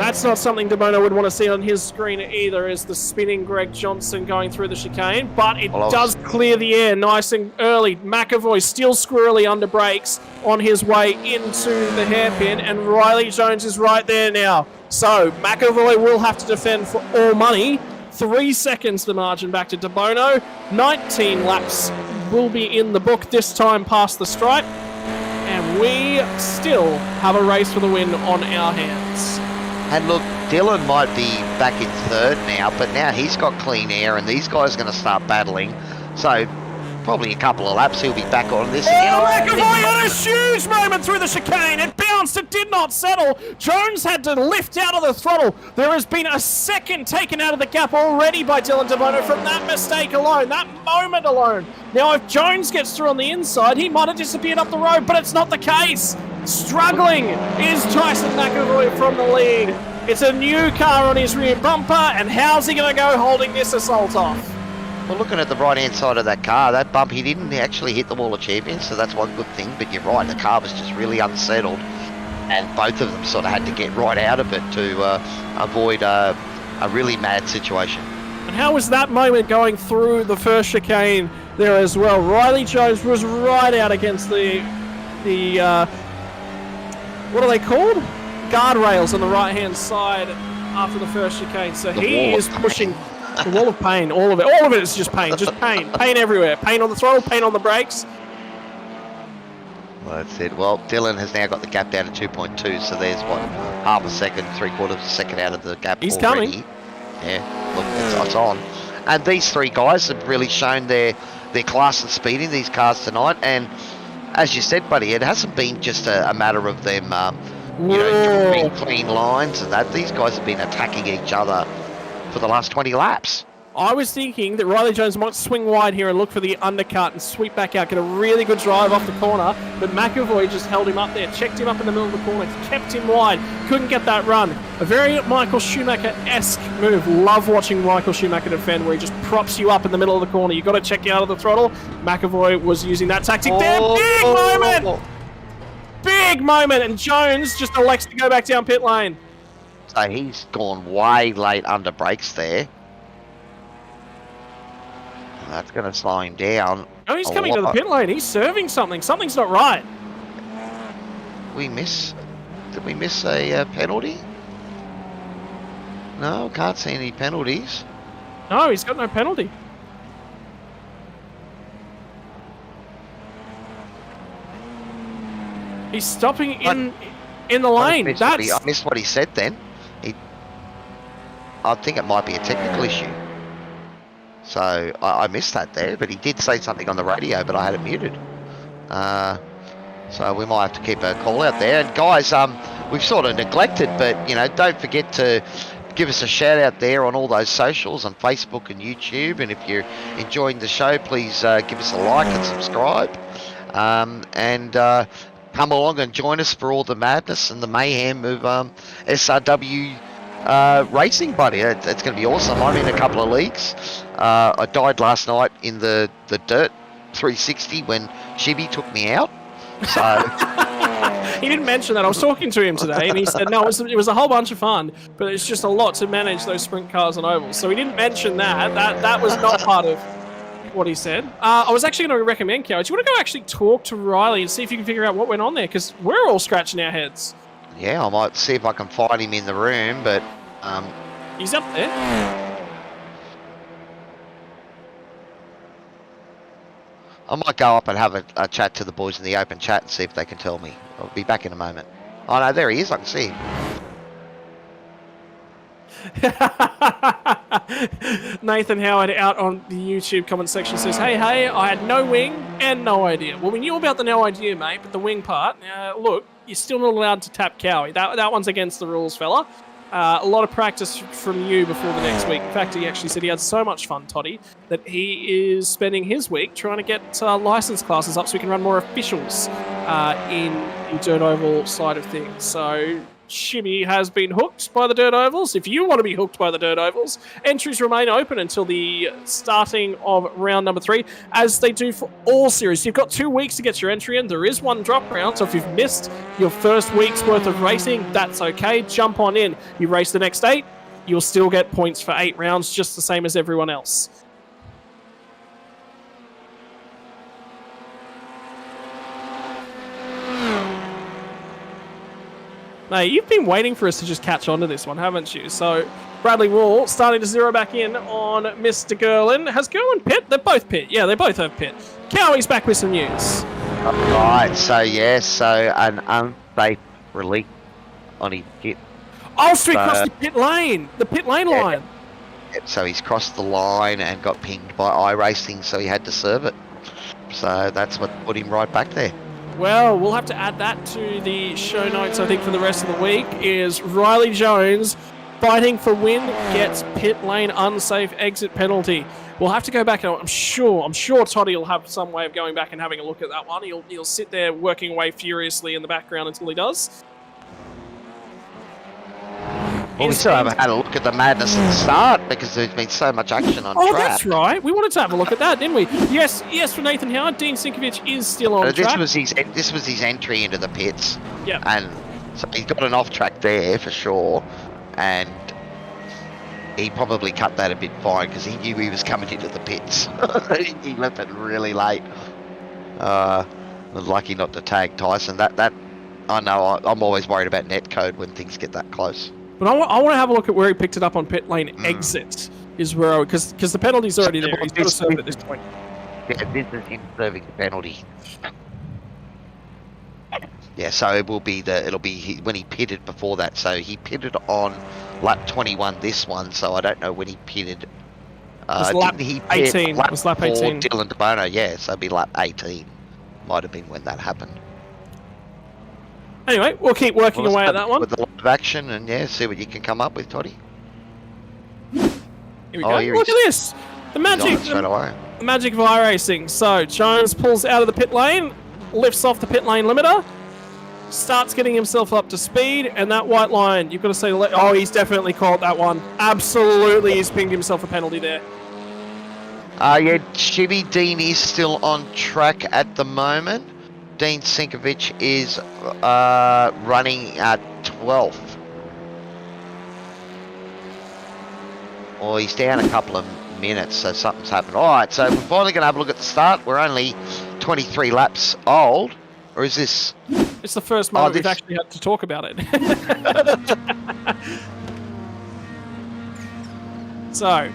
Speaker 1: That's not something DeBono would want to see on his screen either, is the spinning Greg Johnson going through the chicane, but it does clear the air nice and early. McAvoy still squirrely under brakes on his way into the hairpin, and Riley Jones is right there now. So McAvoy will have to defend for all money. 3 seconds the margin back to DeBono. 19 laps will be in the book this time past the stripe. And we still have a race for the win on our hands.
Speaker 2: And look, Dylan might be back in third now, but now he's got clean air and these guys are going to start battling. So probably a couple of laps he'll be back on this.
Speaker 1: McAvoy had a huge moment through the chicane. It bounced, it did not settle. Jones had to lift out of the throttle. There has been a second taken out of the gap already by Dylan DeBono from that mistake alone, that moment alone. Now, if Jones gets through on the inside, he might have disappeared up the road, but it's not the case. Struggling is Tyson McAvoy from the lead. It's a new car on his rear bumper, and how's he going to go holding this assault off?
Speaker 2: Well, looking at the right-hand side of that car, that bump, he didn't actually hit the wall of champions, so that's one good thing. But you're right, the car was just really unsettled, and both of them sort of had to get right out of it to avoid a really mad situation.
Speaker 1: And how was that moment going through the first chicane there as well? Riley Jones was right out against the what are they called? Guardrails on the right-hand side after the first chicane. So he is pushing... The wall of pain, all of it. All of it is just pain. Just pain. Pain everywhere. Pain on the throttle, pain on the brakes.
Speaker 2: Well, that's it. Well, Dylan has now got the gap down to 2.2, so there's, what, half a second, three-quarters of a second out of the gap
Speaker 1: He's
Speaker 2: already.
Speaker 1: coming.
Speaker 2: Yeah, look, it's on. And these three guys have really shown their class and speed in these cars tonight. And as you said, buddy, it hasn't been just a matter of them, drawing clean lines and that. These guys have been attacking each other for the last 20 laps.
Speaker 1: I was thinking that Riley Jones might swing wide here and look for the undercut and sweep back out, get a really good drive off the corner, but McAvoy just held him up there, checked him up in the middle of the corner, kept him wide, couldn't get that run. A very Michael Schumacher-esque move. Love watching Michael Schumacher defend, where he just props you up in the middle of the corner. You've got to check you out of the throttle. McAvoy was using that tactic there. Big moment! Big moment, and Jones just elects to go back down pit lane.
Speaker 2: So he's gone way late under brakes there. That's going to slow him down.
Speaker 1: Oh, he's coming to the pit lane. He's serving something. Something's not right.
Speaker 2: Did we miss a penalty? No, can't see any penalties.
Speaker 1: No, he's got no penalty. He's stopping in the lane.
Speaker 2: I missed what he said then. I think it might be a technical issue. So I missed that there, but he did say something on the radio, but I had it muted. So we might have to keep a call out there. And guys, we've sort of neglected, but don't forget to give us a shout out there on all those socials on Facebook and YouTube. And if you're enjoying the show, please give us a like and subscribe. And come along and join us for all the madness and the mayhem of SRW racing, buddy. It's going to be awesome. I'm in a couple of leagues. I died last night in the Dirt 360 when Shibby took me out. So
Speaker 1: he didn't mention that. I was talking to him today, and he said, no, it was a whole bunch of fun, but it's just a lot to manage those sprint cars and ovals. So he didn't mention that. That was not part of what he said. I was actually going to recommend, Cow, do you want to go actually talk to Riley and see if you can figure out what went on there? Because we're all scratching our heads.
Speaker 2: Yeah, I might see if I can find him in the room, but
Speaker 1: he's up there.
Speaker 2: I might go up and have a chat to the boys in the open chat and see if they can tell me. I'll be back in a moment. Oh no, there he is. I can see him.
Speaker 1: Nathan Howard out on the YouTube comment section says, hey, I had no wing and no idea. Well, we knew about the no idea, mate, but the wing part, look, you're still not allowed to tap Cowie. That one's against the rules, fella. A lot of practice from you before the next week. In fact, he actually said he had so much fun, Toddy, that he is spending his week trying to get license classes up so he can run more officials in the Dirt Oval side of things. So Shimmy has been hooked by the Dirt Ovals. If you want to be hooked by the Dirt Ovals, entries remain open until the starting of round number 3, as they do for all series. You've got 2 weeks to get your entry in. There is one drop round, so if you've missed your first week's worth of racing, that's okay. Jump on in. You race the next 8, you'll still get points for 8 rounds, just the same as everyone else. Mate, you've been waiting for us to just catch on to this one, haven't you? So, Bradley Wall starting to zero back in on Mr. Gerlin. Has Gerlin pit? They're both pit. Yeah, they both have pit. Cowie's back with some news.
Speaker 2: Right, so an unsafe release on his kit.
Speaker 1: Oh, so he crossed the pit lane. The pit lane line.
Speaker 2: So he's crossed the line and got pinged by iRacing, so he had to serve it. So that's what put him right back there.
Speaker 1: Well, we'll have to add that to the show notes, I think, for the rest of the week, is Riley Jones fighting for win, gets pit lane unsafe exit penalty. We'll have to go back. I'm sure Toddy will have some way of going back and having a look at that one. He'll sit there working away furiously in the background until he does.
Speaker 2: Well, we still haven't had a look at the madness at the start because there's been so much action on track.
Speaker 1: Oh, that's right. We wanted to have a look at that, didn't we? Yes, for Nathan Howard, Dean Sinkovich is still on track.
Speaker 2: This was his entry into the pits.
Speaker 1: Yeah.
Speaker 2: And so he's got an off track there for sure. And he probably cut that a bit fine because he knew he was coming into the pits. He left it really late. Was lucky not to tag Tyson. That I know. I'm always worried about netcode when things get that close.
Speaker 1: But I want to have a look at where he picked it up on pit lane exit. Is where because the penalty's already there. He's got to serve at this point.
Speaker 2: Yeah, this is him serving the penalty. Yeah, so it'll be when he pitted before that. So he pitted on lap 21 this one. So I don't know when he pitted.
Speaker 1: Lap 18.
Speaker 2: Lap
Speaker 1: was lap 18.
Speaker 2: Dylan DeBono, yeah. So it'd be lap 18. Might have been when that happened.
Speaker 1: Anyway, we'll keep working away at that one.
Speaker 2: With a lot of action and see what you can come up with, Toddy.
Speaker 1: Here we go. Look at this. The magic of iRacing. So Jones pulls out of the pit lane, lifts off the pit lane limiter, starts getting himself up to speed, and that white line, you've got to say, oh, he's definitely caught that one. Absolutely, he's pinged himself a penalty there.
Speaker 2: Chivy Dean is still on track at the moment. Dean Sinkovich is running at 12th. Well, he's down a couple of minutes, so something's happened. All right, so we're finally going to have a look at the start. We're only 23 laps old. Or is this...
Speaker 1: It's the first moment we've actually had to talk about it. So...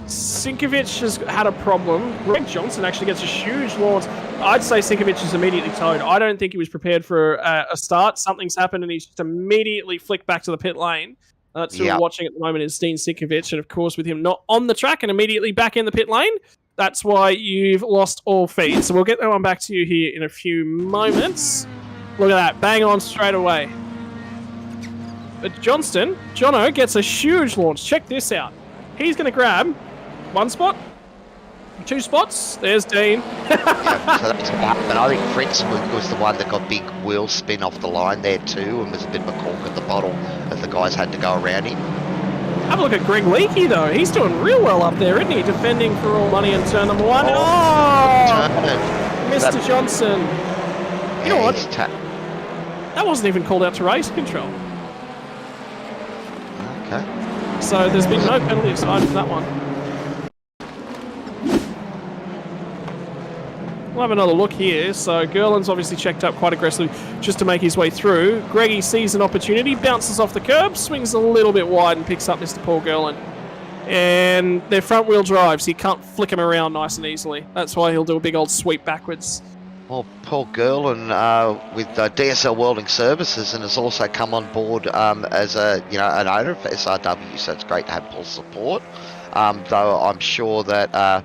Speaker 1: Sinkovich has had a problem. Greg Johnson actually gets a huge launch. I'd say Sinkovich is immediately towed. I don't think he was prepared for a start. Something's happened and he's just immediately flicked back to the pit lane. That's who we're watching at the moment is Dean Sinkovich. And of course, with him not on the track and immediately back in the pit lane, that's why you've lost all feed. So we'll get that one back to you here in a few moments. Look at that. Bang on straight away. But Jono gets a huge launch. Check this out. He's going to grab... one spot, 2 spots. There's Dean.
Speaker 2: So that's what happened. I think Fritz was the one that got big wheel spin off the line there too, and was a bit of a cork at the bottle as the guys had to go around him.
Speaker 1: Have a look at Greg Leakey though. He's doing real well up there, isn't he? Defending for all money in turn number 1. Mr. Johnson. You know what? That wasn't even called out to race control.
Speaker 2: Okay.
Speaker 1: So there's been no penalty aside from that one. We'll have another look here. So Gerlin's obviously checked up quite aggressively just to make his way through. Greggy sees an opportunity, bounces off the curb, swings a little bit wide and picks up Mr. Paul Gerlin. And they're front wheel drives. He can't flick him around nice and easily. That's why he'll do a big old sweep backwards.
Speaker 2: Well, Paul Gerlin with DSL Welding Services and has also come on board as an owner of SRW. So it's great to have Paul's support. Though I'm sure that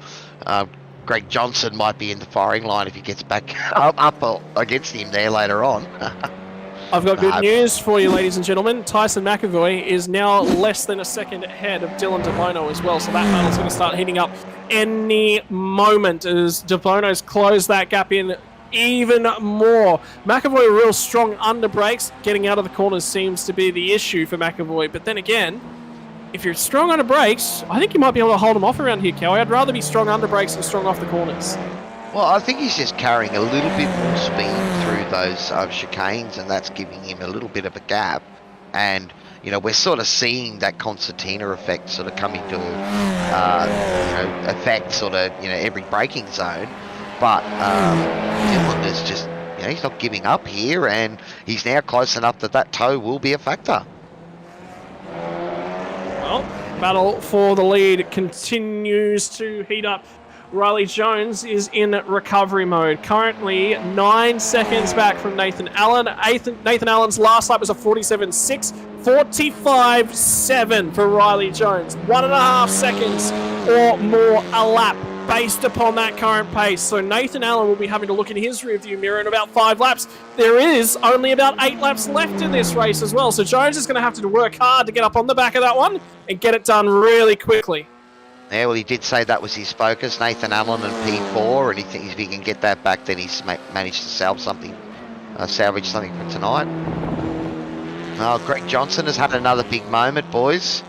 Speaker 2: Greg Johnson might be in the firing line if he gets back up against him there later on.
Speaker 1: I've got good news for you, ladies and gentlemen. Tyson McAvoy is now less than a second ahead of Dylan DeBono as well, so that battle's going to start heating up any moment as DeBono's closed that gap in even more. McAvoy real strong under brakes. Getting out of the corners seems to be the issue for McAvoy, but then again, if you're strong under brakes, I think you might be able to hold him off around here, Kelly. I'd rather be strong under brakes than strong off the corners.
Speaker 2: Well, I think he's just carrying a little bit more speed through those chicanes, and that's giving him a little bit of a gap. And, we're sort of seeing that concertina effect sort of coming to, affect sort of, every braking zone. But Dylan is just, he's not giving up here, and he's now close enough that that toe will be a factor.
Speaker 1: Well, battle for the lead continues to heat up. Riley Jones is in recovery mode. Currently 9 seconds back from Nathan Allen. Nathan Allen's last lap was a 47.6. 45.7 for Riley Jones. 1.5 seconds or more a lap based upon that current pace. So Nathan Allen will be having to look in his rearview mirror in about 5 laps. There is only about 8 laps left in this race as well. So Jones is going to have to work hard to get up on the back of that one and get it done really quickly.
Speaker 2: Yeah, well, he did say that was his focus, Nathan Allen and P4, and he thinks if he can get that back, then he's managed to salvage something for tonight. Oh, Greg Johnson has had another big moment, boys.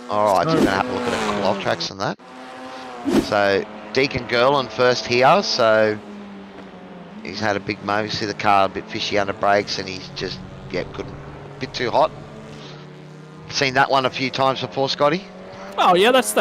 Speaker 2: All right, just going to have a look at a couple off tracks on that. So, Deacon Gerland first here, so he's had a big moment. You see the car a bit fishy under brakes, and he's just, a bit too hot. Seen that one a few times before, Scotty?
Speaker 1: Oh yeah, that's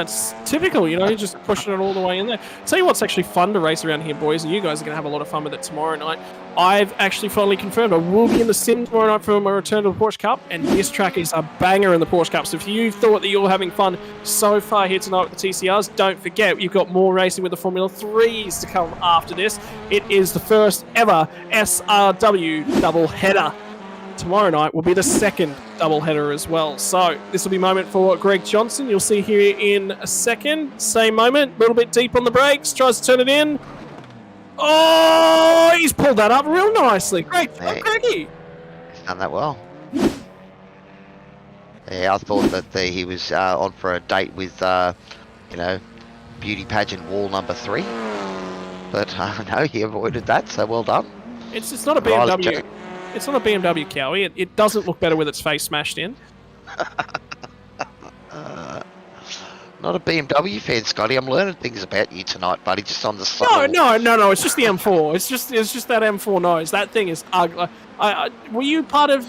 Speaker 1: typical, you're just pushing it all the way in there. Tell you what's actually fun to race around here, boys, and you guys are going to have a lot of fun with it tomorrow night. I've actually finally confirmed I will be in the sim tomorrow night for my return to the Porsche Cup, and this track is a banger in the Porsche Cup. So if you thought that you're having fun so far here tonight with the TCRs, don't forget, you've got more racing with the Formula 3s to come after this. It is the first ever SRW double header. Tomorrow night will be the second doubleheader as well. So this will be a moment for Greg Johnson. You'll see here in a second. Same moment, a little bit deep on the brakes, tries to turn it in. Oh, he's pulled that up real nicely. Great, Greggy.
Speaker 2: He's done that well. Yeah, I thought that he was on for a date with, beauty pageant wall number 3. But no, he avoided that, so well done.
Speaker 1: It's not a BMW. It's not a BMW, Cowie. It doesn't look better with its face smashed in.
Speaker 2: Not a BMW fan, Scotty. I'm learning things about you tonight, buddy. Just on the side.
Speaker 1: No. It's just the M4. It's just that M4 nose. That thing is ugly. Were you part of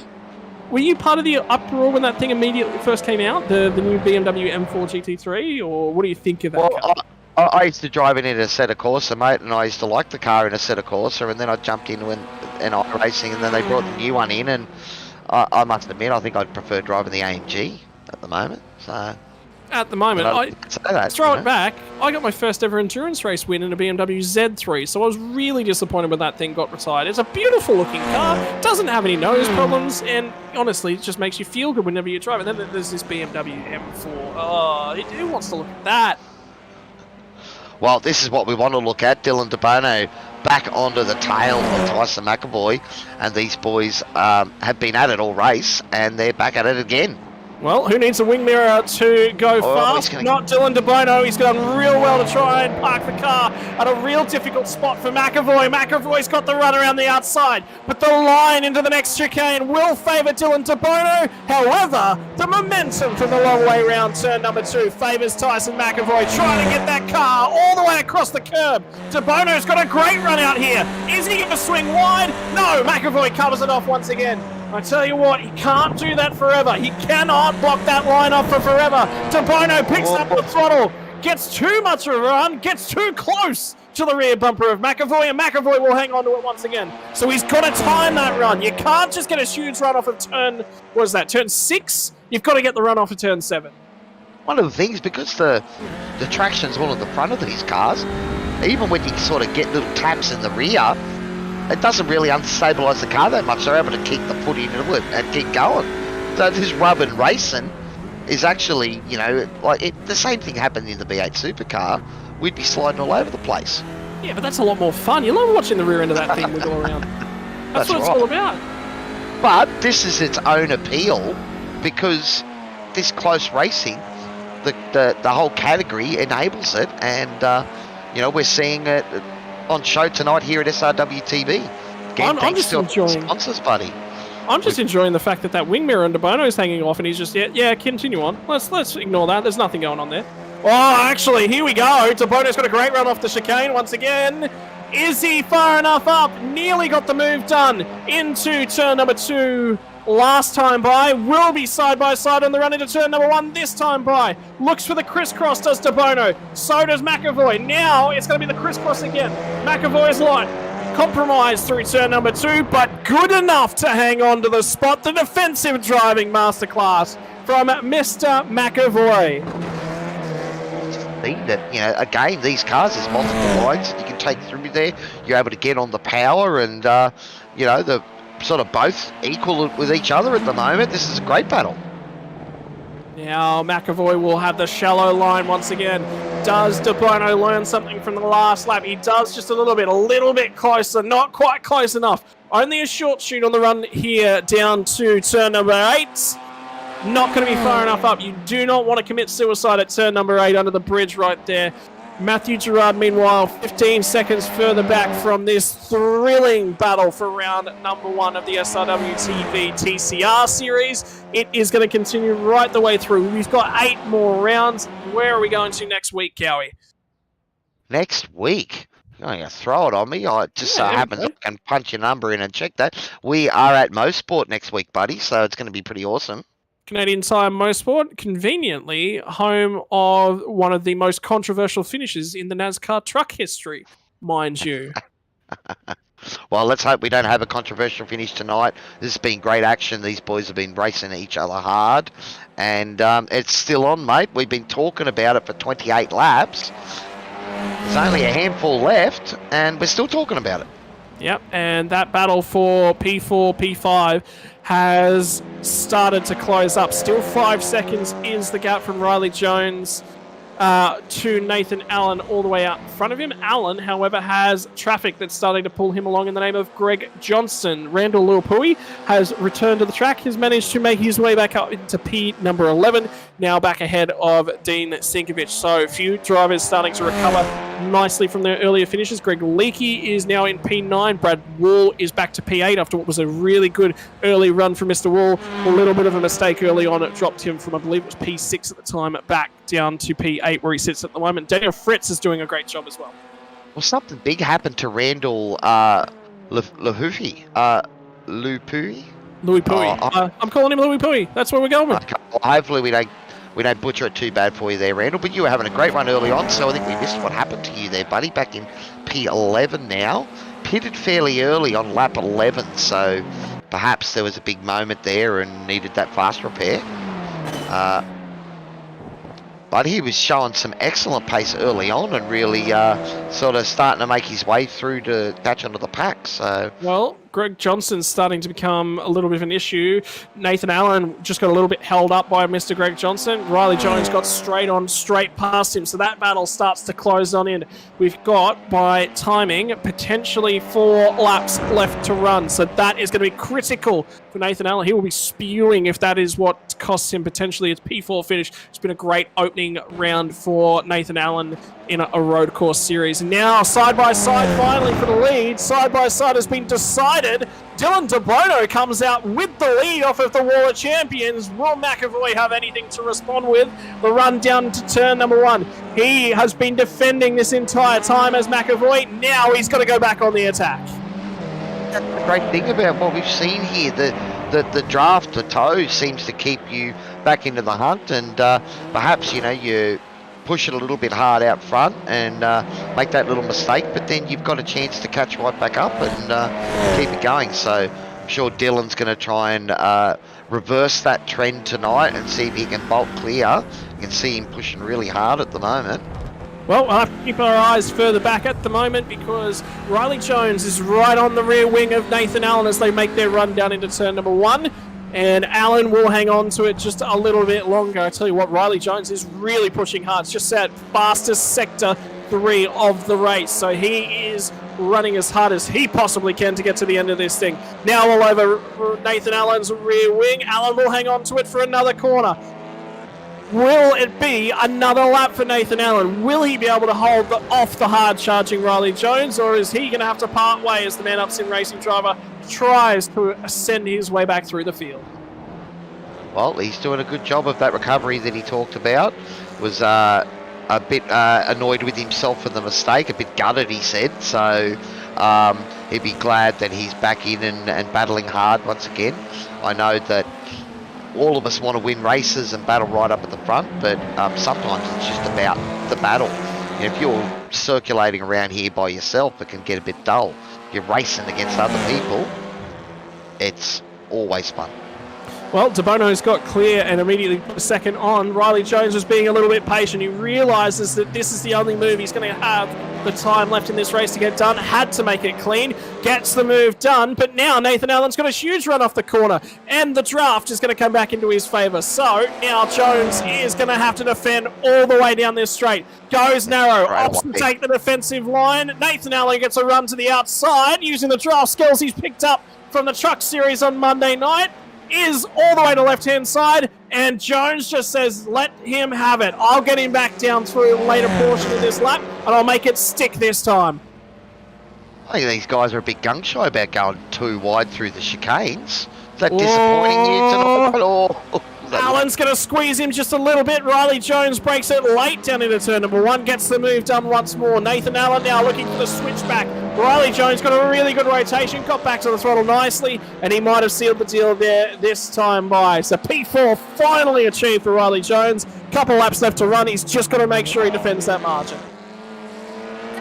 Speaker 1: the uproar when that thing immediately first came out? The new BMW M4 GT3, or what do you think of that car?
Speaker 2: I used to drive it in a Assetto Corsa, mate, and I used to like the car in a Assetto Corsa, and then I jumped into an iRacing, and then they brought the new one in, and I must admit, I think I'd prefer driving the AMG at the moment. So
Speaker 1: at the moment, throw it back. I got my first ever endurance race win in a BMW Z3, so I was really disappointed when that thing got retired. It's a beautiful looking car, doesn't have any nose problems, and honestly, it just makes you feel good whenever you drive it. And then there's this BMW M4. Oh, who wants to look at that?
Speaker 2: Well, this is what we want to look at. Dylan DeBono back onto the tail of Tyson McAvoy, and these boys have been at it all race, and they're back at it again.
Speaker 1: Well, who needs a wing mirror to go fast? Not Dylan DeBono. He's done real well to try and park the car at a real difficult spot for McAvoy. McAvoy's got the run around the outside, but the line into the next chicane will favour Dylan DeBono. However, the momentum from the long way round turn number 2 favours Tyson McAvoy, trying to get that car all the way across the curb. DeBono's got a great run out here. Is he going to swing wide? No, McAvoy covers it off once again. I tell you what, he can't do that forever. He cannot block that line off for forever. DeBono picks up the throttle, gets too much of a run, gets too close to the rear bumper of McAvoy, and McAvoy will hang on to it once again. So he's got to time that run. You can't just get a huge run off of turn 6? You've got to get the run off of turn 7.
Speaker 2: One of the things, because the traction's all at the front of these cars, even when you sort of get little taps in the rear, it doesn't really unstabilise the car that much. They're able to kick the foot into it and keep going. So this rubbing racing is actually, the same thing happened in the V8 supercar. We'd be sliding all over the place.
Speaker 1: Yeah, but that's a lot more fun. You love watching the rear end of that thing wiggle around. That's what it's all about.
Speaker 2: But this is its own appeal, because this close racing, the whole category enables it, and we're seeing it on show tonight here at SRW TV.
Speaker 1: I'm just enjoying
Speaker 2: sponsors, buddy.
Speaker 1: I'm just enjoying the fact that wing mirror and DeBono is hanging off, and he's just continue on. Let's ignore that. There's nothing going on there. Oh, actually, here we go. DeBono's got a great run off the chicane once again. Is he far enough up? Nearly got the move done into turn number 2. last time by, will be side by side on the run into turn number 1 this time by. Looks for the crisscross, does De Bono. So does McAvoy. Now it's going to be the crisscross again. McAvoy's line. Compromise through turn number 2, but good enough to hang on to the spot. The defensive driving masterclass from Mr. McAvoy.
Speaker 2: See that, you know, again, these cars, there's multiple lines that you can take through there. You're able to get on the power and, you know, the sort of both equal with each other at the moment. This is a great battle.
Speaker 1: Now McAvoy will have the shallow line once again. Does De Bono learn something from the last lap? He does, just a little bit closer, not quite close enough. Only a short shoot on the run here down to turn number 8. Not going to be far enough up. You do not want to commit suicide at turn number 8 under the bridge right there. Matthew Gerard, meanwhile, 15 seconds further back from this thrilling battle for round number 1 of the SRW TCR series. It is going to continue right the way through. We've got 8 more rounds. Where are we going to next week, Cowie?
Speaker 2: Next week? You're going to throw it on me. I just so happens I can punch your number in and check that. We are at Mosport next week, buddy, so it's going to be pretty awesome.
Speaker 1: Canadian Tire Mosport, conveniently home of one of the most controversial finishes in the NASCAR truck history, mind you.
Speaker 2: Well, let's hope we don't have a controversial finish tonight. This has been great action. These boys have been racing each other hard, and it's still on, mate. We've been talking about it for 28 laps. There's only a handful left, and we're still talking about it.
Speaker 1: Yep, and that battle for P4, P5 has started to close up. Still 5 seconds is the gap from Riley Jones to Nathan Allen all the way out in front of him. Allen, however, has traffic that's starting to pull him along in the name of Greg Johnson. Randall Luapui has returned to the track. He's managed to make his way back up into P number 11, now back ahead of Dean Sinkovich. So a few drivers starting to recover nicely from their earlier finishes. Greg Leakey is now in P9. Brad Wall is back to P8 after what was a really good early run from Mr. Wall. A little bit of a mistake early on. It dropped him from, I believe it was P6 at the time, back down to P8 where he sits at the moment. Daniel Fritz is doing a great job as well.
Speaker 2: Well, something big happened to Randall Luapui. Luapui?
Speaker 1: Louis Pui. I'm calling him Louis Pui. That's where we're going with.
Speaker 2: Okay. Well, hopefully we don't butcher it too bad for you there, Randall. But you were having a great run early on, so I think we missed what happened to you there, buddy. Back in P11 now. Pitted fairly early on lap 11, so perhaps there was a big moment there and needed that fast repair. But he was showing some excellent pace early on and really sort of starting to make his way through to catch onto the pack. So
Speaker 1: well, Greg Johnson's starting to become a little bit of an issue. Nathan Allen just got a little bit held up by Mr. Greg Johnson. Riley Jones got straight past him, so that battle starts to close on in. We've got, by timing, potentially 4 laps left to run, so that is going to be critical for Nathan Allen. He will be spewing if that is what costs him potentially its P4 finish. It's been a great opening round for Nathan Allen in a road course series. Now, side by side, finally for the lead. Side by side has been decided. Dylan De Bono comes out with the lead off of the Wall of Champions. Will McAvoy have anything to respond with? The run down to turn number 1. He has been defending this entire time as McAvoy. Now he's got to go back on the attack.
Speaker 2: That's the great thing about what we've seen here. The draft, the toe, seems to keep you back into the hunt, and perhaps, you know, you push it a little bit hard out front and make that little mistake, but then you've got a chance to catch right back up and keep it going. So I'm sure Dylan's going to try and reverse that trend tonight and see if he can bolt clear. You can see him pushing really hard at the moment.
Speaker 1: Well, we'll have to keep our eyes further back at the moment because Riley Jones is right on the rear wing of Nathan Allen as they make their run down into turn number 1. And Allen will hang on to it just a little bit longer. I tell you what, Riley Jones is really pushing hard. It's just that fastest sector 3 of the race. So he is running as hard as he possibly can to get to the end of this thing. Now all over Nathan Allen's rear wing. Allen will hang on to it for another corner. Will it be another lap for Nathan Allen? Will he be able to hold off the hard-charging Riley Jones, or is he going to have to part way as the Man Up Sim Racing driver tries to ascend his way back through the field?
Speaker 2: Well, he's doing a good job of that recovery that he talked about. Was a bit annoyed with himself for the mistake, a bit gutted, he said. So he'd be glad that he's back in and battling hard once again. I know that all of us want to win races and battle right up at the front, but sometimes it's just about the battle. If you're circulating around here by yourself, it can get a bit dull. You're racing against other people, it's always fun.
Speaker 1: Well, De Bono's got clear and immediately put a second on. Riley Jones was being a little bit patient. He realises that this is the only move he's going to have the time left in this race to get done. Had to make it clean. Gets the move done. But now Nathan Allen's got a huge run off the corner. And the draft is going to come back into his favour. So now Jones is going to have to defend all the way down this straight. Goes narrow. Opts to take the defensive line. Nathan Allen gets a run to the outside using the draft skills he's picked up from the Truck Series on Monday night. Is all the way to left-hand side, and Jones just says, let him have it. I'll get him back down through a later portion of this lap, and I'll make it stick this time.
Speaker 2: I think these guys are a bit gung-shy about going too wide through the chicanes. Is that disappointing you tonight? Or
Speaker 1: Allen's going to squeeze him just a little bit. Riley Jones breaks it late down into turn number 1, gets the move done once more. Nathan Allen now looking for the switchback. Riley Jones got a really good rotation, got back to the throttle nicely, and he might have sealed the deal there this time by. So P4 finally achieved for Riley Jones. Couple laps left to run. He's just got to make sure he defends that margin.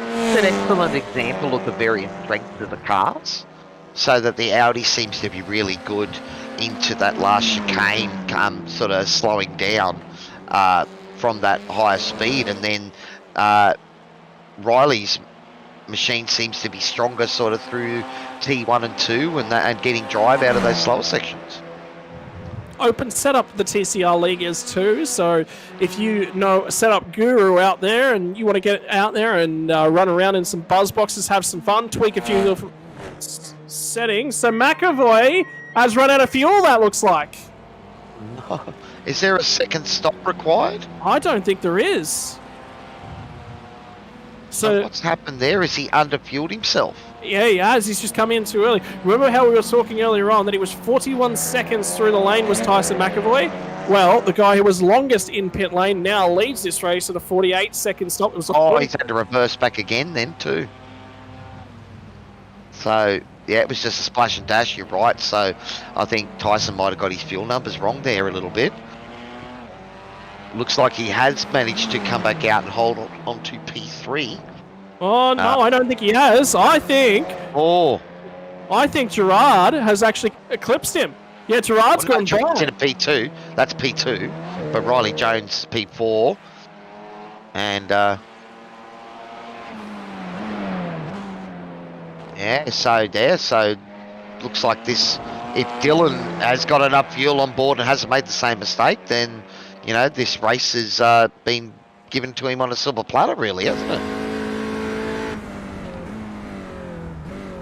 Speaker 2: It's an excellent example of the various strengths of the cars, so that the Audi seems to be really good into that last chicane, sort of slowing down from that higher speed, and then Riley's machine seems to be stronger sort of through T1 and 2 and getting drive out of those slower sections.
Speaker 1: Open setup the TCR League is too, so if you know a setup guru out there and you want to get out there and run around in some buzz boxes, have some fun, tweak a few little settings. So McAvoy has run out of fuel, that looks like.
Speaker 2: No. Is there a second stop required?
Speaker 1: I don't think there is. So
Speaker 2: what's happened there? Is he underfueled himself?
Speaker 1: Yeah, he has. He's just come in too early. Remember how we were talking earlier on that he was 41 seconds through the lane was Tyson McAvoy? Well, the guy who was longest in pit lane now leads this race at a 48-second stop. It was
Speaker 2: he's had to reverse back again then too. So, yeah, it was just a splash and dash, you're right. So, I think Tyson might have got his fuel numbers wrong there a little bit. Looks like he has managed to come back out and hold on to P3.
Speaker 1: Oh, no, I don't think he has. I think Gerard has actually eclipsed him. Yeah, Gerard's gone down.
Speaker 2: In a P2. That's P2. But Riley Jones, P4. And, yeah, so looks like this, if Dylan has got enough fuel on board and hasn't made the same mistake, then, you know, this race has been given to him on a silver platter, really, hasn't it?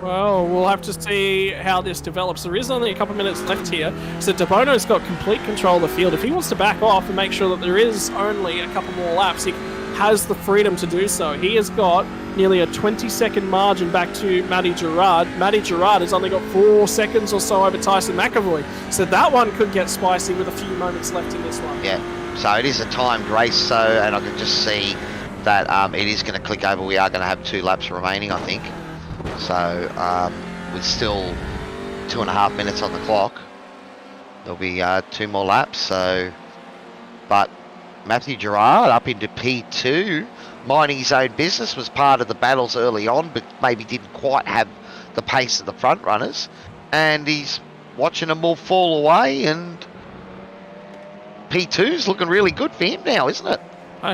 Speaker 1: Well, we'll have to see how this develops. There is only a couple of minutes left here, so De Bono's got complete control of the field. If he wants to back off and make sure that there is only a couple more laps, he has the freedom to do so. He has got nearly a 20-second margin back to Matty Gerard. Matty Gerard has only got 4 seconds or so over Tyson McAvoy, so that one could get spicy with a few moments left in this one.
Speaker 2: Yeah, so it is a timed race, so, and I can just see that it is going to click over. We are going to have 2 laps remaining, I think. So, with still 2.5 minutes on the clock, there'll be 2 more laps. So, but Matthew Gerard up into P2, minding his own business, was part of the battles early on, but maybe didn't quite have the pace of the front runners. And he's watching them all fall away, and P2's looking really good for him now, isn't it?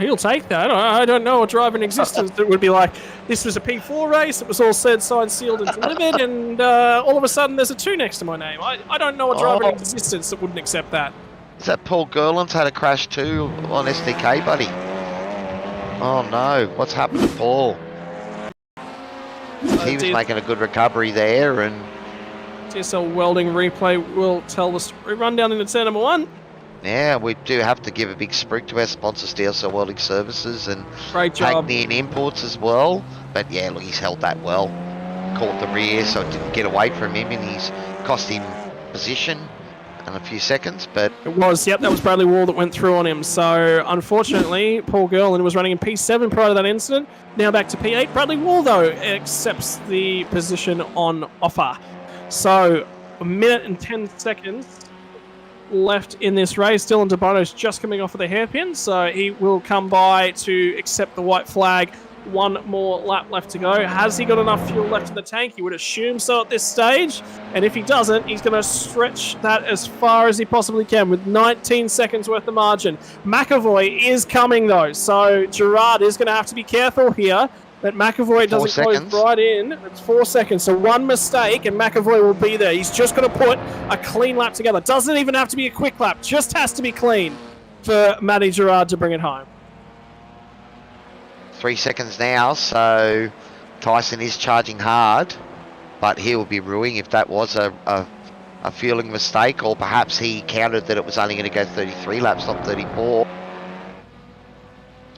Speaker 1: He'll take that. I don't know a driver in existence that would be like, this was a P4 race, it was all said, signed, sealed, and delivered, and all of a sudden there's a 2 next to my name. I don't know a driver in existence that wouldn't accept that.
Speaker 2: Is that Paul Gerland's had a crash too on SDK, buddy? Oh no, what's happened to Paul? He was making a good recovery there, and
Speaker 1: DSL Welding replay will tell the story. Run down into turn number 1.
Speaker 2: Yeah, we do have to give a big sprig to our sponsors, DSL Welding Services, and
Speaker 1: great job.
Speaker 2: Hackney Imports as well. But yeah, look, he's held that well. Caught the rear, so it didn't get away from him, and he's cost him position. and a few seconds, but
Speaker 1: It was, yep, that was Bradley Wall that went through on him. So, unfortunately, Paul Gerlin was running in P7 prior to that incident. Now back to P8. Bradley Wall, though, accepts the position on offer. So, 1 minute and 10 seconds left in this race. Dylan DeBono's just coming off of the hairpin, so he will come by to accept the white flag. One more lap left to go. Has he got enough fuel left in the tank? You would assume so at this stage. And if he doesn't, he's going to stretch that as far as he possibly can with 19 seconds worth of margin. McAvoy is coming, though. So Gerard is going to have to be careful here that McAvoy doesn't close right in. It's 4 seconds. So one mistake and McAvoy will be there. He's just going to put a clean lap together. Doesn't even have to be a quick lap. Just has to be clean for Matty Gerard to bring it home.
Speaker 2: 3 seconds now, so Tyson is charging hard, but he will be ruining if that was a fueling mistake, or perhaps he counted that it was only going to go 33 laps, not 34.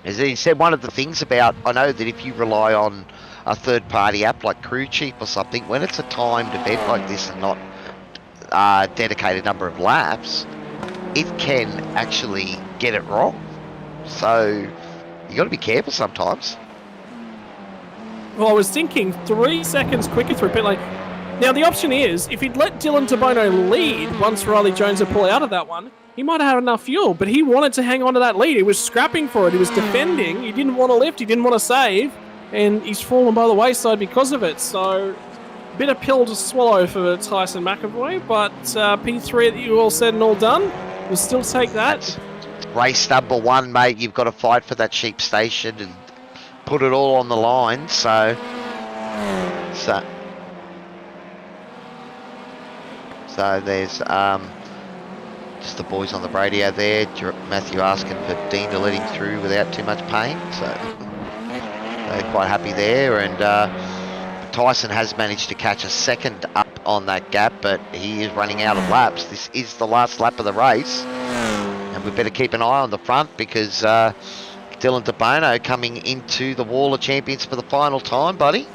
Speaker 2: As he said, one of the things about, I know that if you rely on a third-party app like Crew Chief or something, when it's a timed event like this and not a dedicated number of laps, it can actually get it wrong. So you got to be careful sometimes.
Speaker 1: Well, I was thinking 3 seconds quicker through pit lane. Now, the option is, if he'd let Dylan DeBono lead once Riley Jones had pulled out of that one, he might have had enough fuel, but he wanted to hang on to that lead. He was scrapping for it. He was defending. He didn't want to lift. He didn't want to save, and he's fallen by the wayside because of it. So, bit of pill to swallow for Tyson McAvoy, but P3 that you all said and all done, we'll still take that.
Speaker 2: That's race number one, mate. You've got to fight for that sheep station and put it all on the line. So there's just the boys on the radio there. Matthew asking for Dean to let him through without too much pain. So they're quite happy there. And Tyson has managed to catch a second up on that gap, but he is running out of laps. This is the last lap of the race. And we better keep an eye on the front because Dylan DeBono coming into the Wall of Champions for the final time, buddy.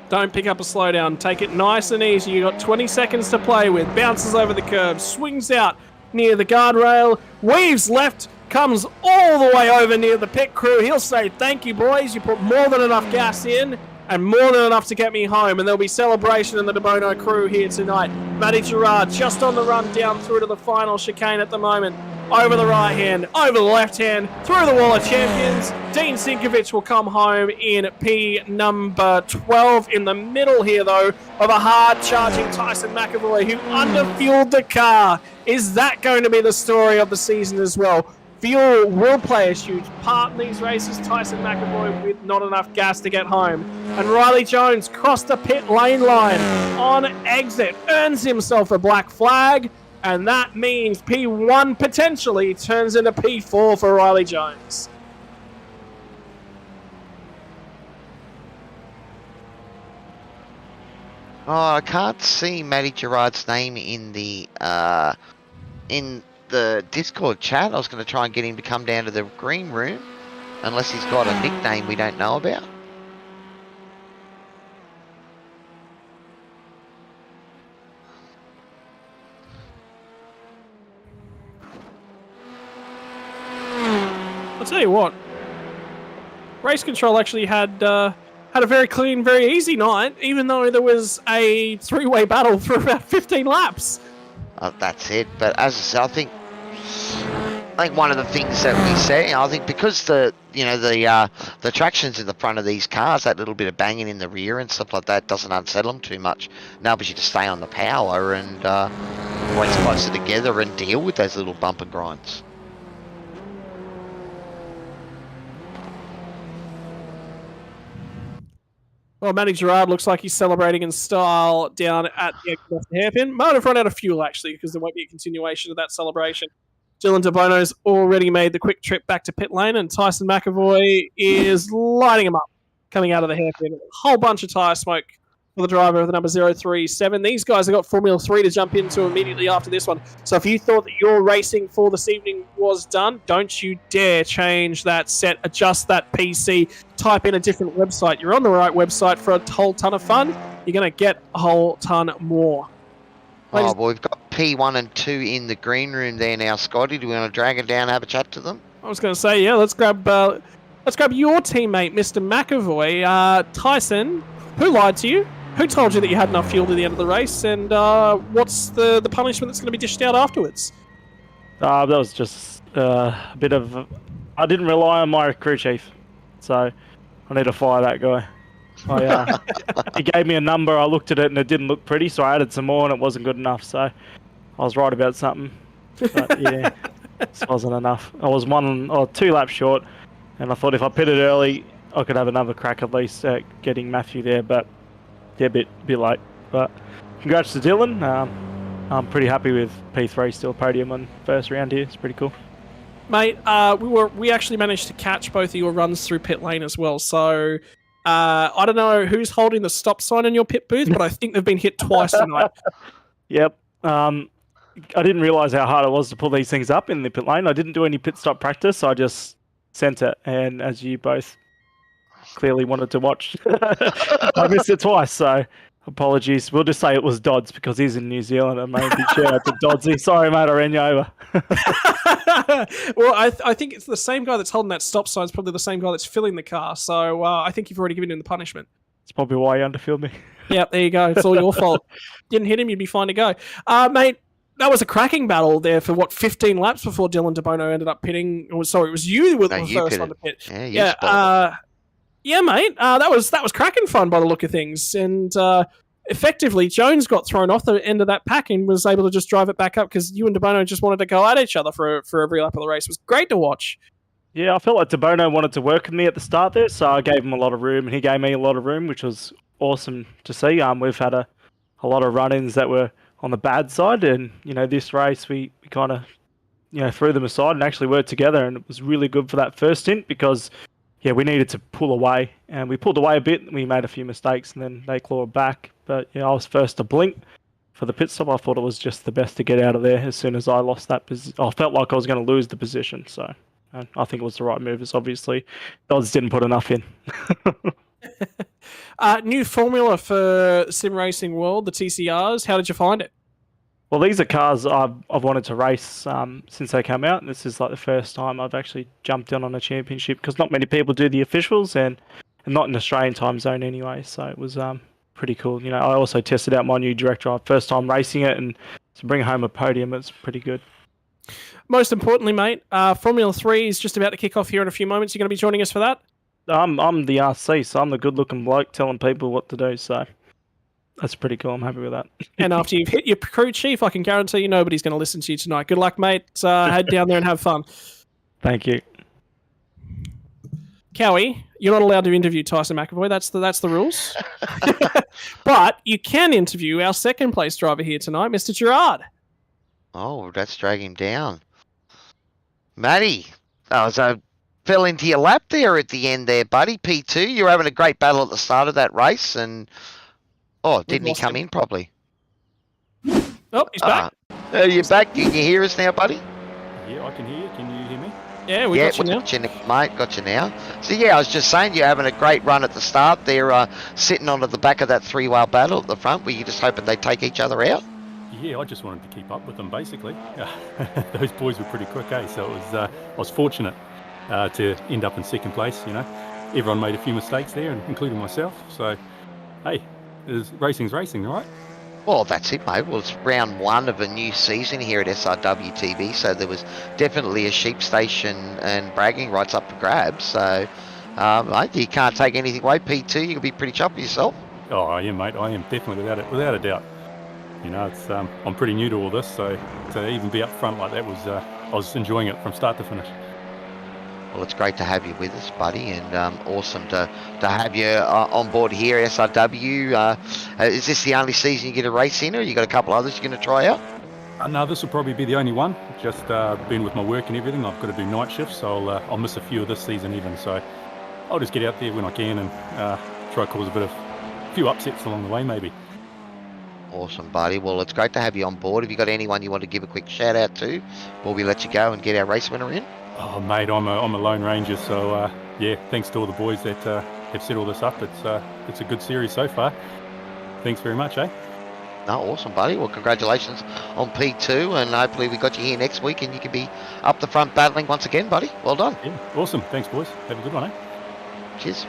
Speaker 1: Don't pick up a slowdown. Take it nice and easy. You've got 20 seconds to play with. Bounces over the curb. Swings out near the guardrail. Weaves left. Comes all the way over near the pit crew. He'll say, thank you, boys. You put more than enough gas in and more than enough to get me home. And there'll be celebration in the DeBono crew here tonight. Matty Gerard just on the run down through to the final chicane at the moment. Over the right hand, over the left hand, through the Wall of Champions. Dean Sinkovich will come home in P number 12. In the middle here, though, of a hard-charging Tyson McAvoy who underfueled the car. Is that going to be the story of the season as well? Fuel will play a huge part in these races. Tyson McAvoy with not enough gas to get home. And Riley Jones crossed the pit lane line on exit. Earns himself a black flag. And that means P1 potentially turns into P4 for Riley Jones.
Speaker 2: Oh, I can't see Matty Gerard's name in the Discord chat. I was going to try and get him to come down to the green room, unless he's got a nickname we don't know about.
Speaker 1: I'll tell you what, Race Control actually had a very clean, very easy night, even though there was a three-way battle for about 15 laps.
Speaker 2: That's it. But as I said, I think one of the things that we say, I think because the traction's in the front of these cars, that little bit of banging in the rear and stuff like that doesn't unsettle them too much. Enables you to stay on the power and race closer together and deal with those little bump and grinds.
Speaker 1: Well, Matty Gerard looks like he's celebrating in style down at the hairpin. Might have run out of fuel, actually, because there won't be a continuation of that celebration. Dylan DeBono's already made the quick trip back to pit lane, and Tyson McAvoy is lighting him up coming out of the hairpin. A whole bunch of tyre smoke for the driver of the number 037. These guys have got Formula 3 to jump into immediately after this one. So if you thought that your racing for this evening was done, don't you dare change that set, adjust that PC, type in a different website. You're on the right website for a whole ton of fun. You're going to get a whole ton more.
Speaker 2: Oh, well, we've got P1 and 2 in the green room there now, Scotty. Do we want to drag it down and have a chat to them?
Speaker 1: I was going to say, yeah, let's grab your teammate, Mr. McAvoy. Tyson, who lied to you? Who told you that you had enough fuel to the end of the race? And what's the punishment that's going to be dished out afterwards?
Speaker 4: That was just a bit of... I didn't rely on my crew chief, so I need to fire that guy. He gave me a number, I looked at it and it didn't look pretty, so I added some more and it wasn't good enough, so I was right about something. But yeah, this wasn't enough. I was 1 or 2 laps short, and I thought if I pitted early, I could have another crack at least at getting Matthew there, but yeah, a bit late. But congrats to Dylan. I'm pretty happy with P3 still podium on first round here. It's pretty cool.
Speaker 1: Mate, we actually managed to catch both of your runs through pit lane as well, so I don't know who's holding the stop sign in your pit booth, but I think they've been hit twice tonight.
Speaker 4: Yep. I didn't realise how hard it was to pull these things up in the pit lane. I didn't do any pit stop practice, so I just sent it, and as you both clearly wanted to watch, I missed it twice, so apologies. We'll just say it was Dodds because he's in New Zealand, and maybe shout out to Doddsy. Sorry, mate, I ran you over.
Speaker 1: Well, I think it's the same guy that's holding that stop sign is probably the same guy that's filling the car, so I think you've already given him the punishment.
Speaker 4: It's probably why you underfilled me.
Speaker 1: Yep, there you go. It's all your fault. Didn't hit him, you'd be fine to go. Mate, that was a cracking battle there for, 15 laps before Dylan DeBono ended up pitting. It was you were the first one to pit. Yeah, mate, that was cracking fun by the look of things. And effectively, Jones got thrown off the end of that pack and was able to just drive it back up because you and DeBono just wanted to go at each other for every lap of the race. It was great to watch.
Speaker 4: Yeah, I felt like DeBono wanted to work with me at the start there, so I gave him a lot of room, and he gave me a lot of room, which was awesome to see. We've had a lot of run-ins that were on the bad side, and this race we kind of threw them aside and actually worked together, and it was really good for that first stint because we needed to pull away, and we pulled away a bit. We made a few mistakes, and then they clawed back. But I was first to blink for the pit stop. I thought it was just the best to get out of there as soon as I lost that position. I felt like I was going to lose the position, so I think it was the right move. It's obviously Dodds didn't put enough in.
Speaker 1: New formula for Sim Racing World, the TCRs. How did you find it?
Speaker 4: Well, these are cars I've wanted to race since they came out, and this is like the first time I've actually jumped in on a championship because not many people do the officials, and not in Australian time zone anyway. So it was pretty cool. I also tested out my new direct drive, first time racing it, and to bring home a podium, it's pretty good.
Speaker 1: Most importantly, mate, Formula 3 is just about to kick off here in a few moments. You're going to be joining us for that?
Speaker 4: I'm the RC, so I'm the good-looking bloke telling people what to do, so that's pretty cool. I'm happy with that. And
Speaker 1: after you've hit your crew chief, I can guarantee you nobody's going to listen to you tonight. Good luck, mate. Head down there and have fun.
Speaker 4: Thank you.
Speaker 1: Cowie, you're not allowed to interview Tyson McAvoy. That's the rules. But you can interview our second place driver here tonight, Mr. Gerard.
Speaker 2: Oh, let's drag him down. Matty, so fell into your lap there at the end there, buddy. P2, you were having a great battle at the start of that race, and didn't he come in properly?
Speaker 1: Oh, he's back.
Speaker 2: Are you back? Can you hear us now, buddy?
Speaker 5: Yeah, I can hear you. Can you hear me?
Speaker 1: Yeah, we got you now.
Speaker 2: Mate, got you now. So I was just saying you're having a great run at the start there, sitting onto the back of that three-wheel battle at the front. Were you just hoping they'd take each other out?
Speaker 5: Yeah, I just wanted to keep up with them, basically. Those boys were pretty quick, So it was, I was fortunate to end up in second place. Everyone made a few mistakes there, including myself. So, hey, racing's racing, right?
Speaker 2: Well, that's it, mate. Well, it's round 1 of a new season here at SRW TV, so there was definitely a sheep station and bragging rights up for grabs. So, mate, you can't take anything away. P2, you can be pretty chuffed with yourself.
Speaker 5: Oh, I am, mate. I am definitely without a doubt. It's I'm pretty new to all this, so to even be up front like that was I was enjoying it from start to finish.
Speaker 2: Well, it's great to have you with us, buddy, and awesome to have you on board here at SRW. Is this the only season you get a race in, or you got a couple others you're going to try out?
Speaker 5: No, this will probably be the only one. Just been with my work and everything, I've got to do night shifts, so I'll miss a few of this season even. So I'll just get out there when I can and try to cause a few upsets along the way, maybe.
Speaker 2: Awesome, buddy. Well, it's great to have you on board. Have you got anyone you want to give a quick shout out to before we let you go and get our race winner in?
Speaker 5: Oh, mate, I'm a lone ranger, so thanks to all the boys that have set all this up. It's a good series so far. Thanks very much, eh?
Speaker 2: No, awesome, buddy. Well, congratulations on P2, and hopefully we got you here next week and you can be up the front battling once again, buddy. Well done.
Speaker 5: Yeah, awesome. Thanks, boys. Have a good one, eh?
Speaker 2: Cheers.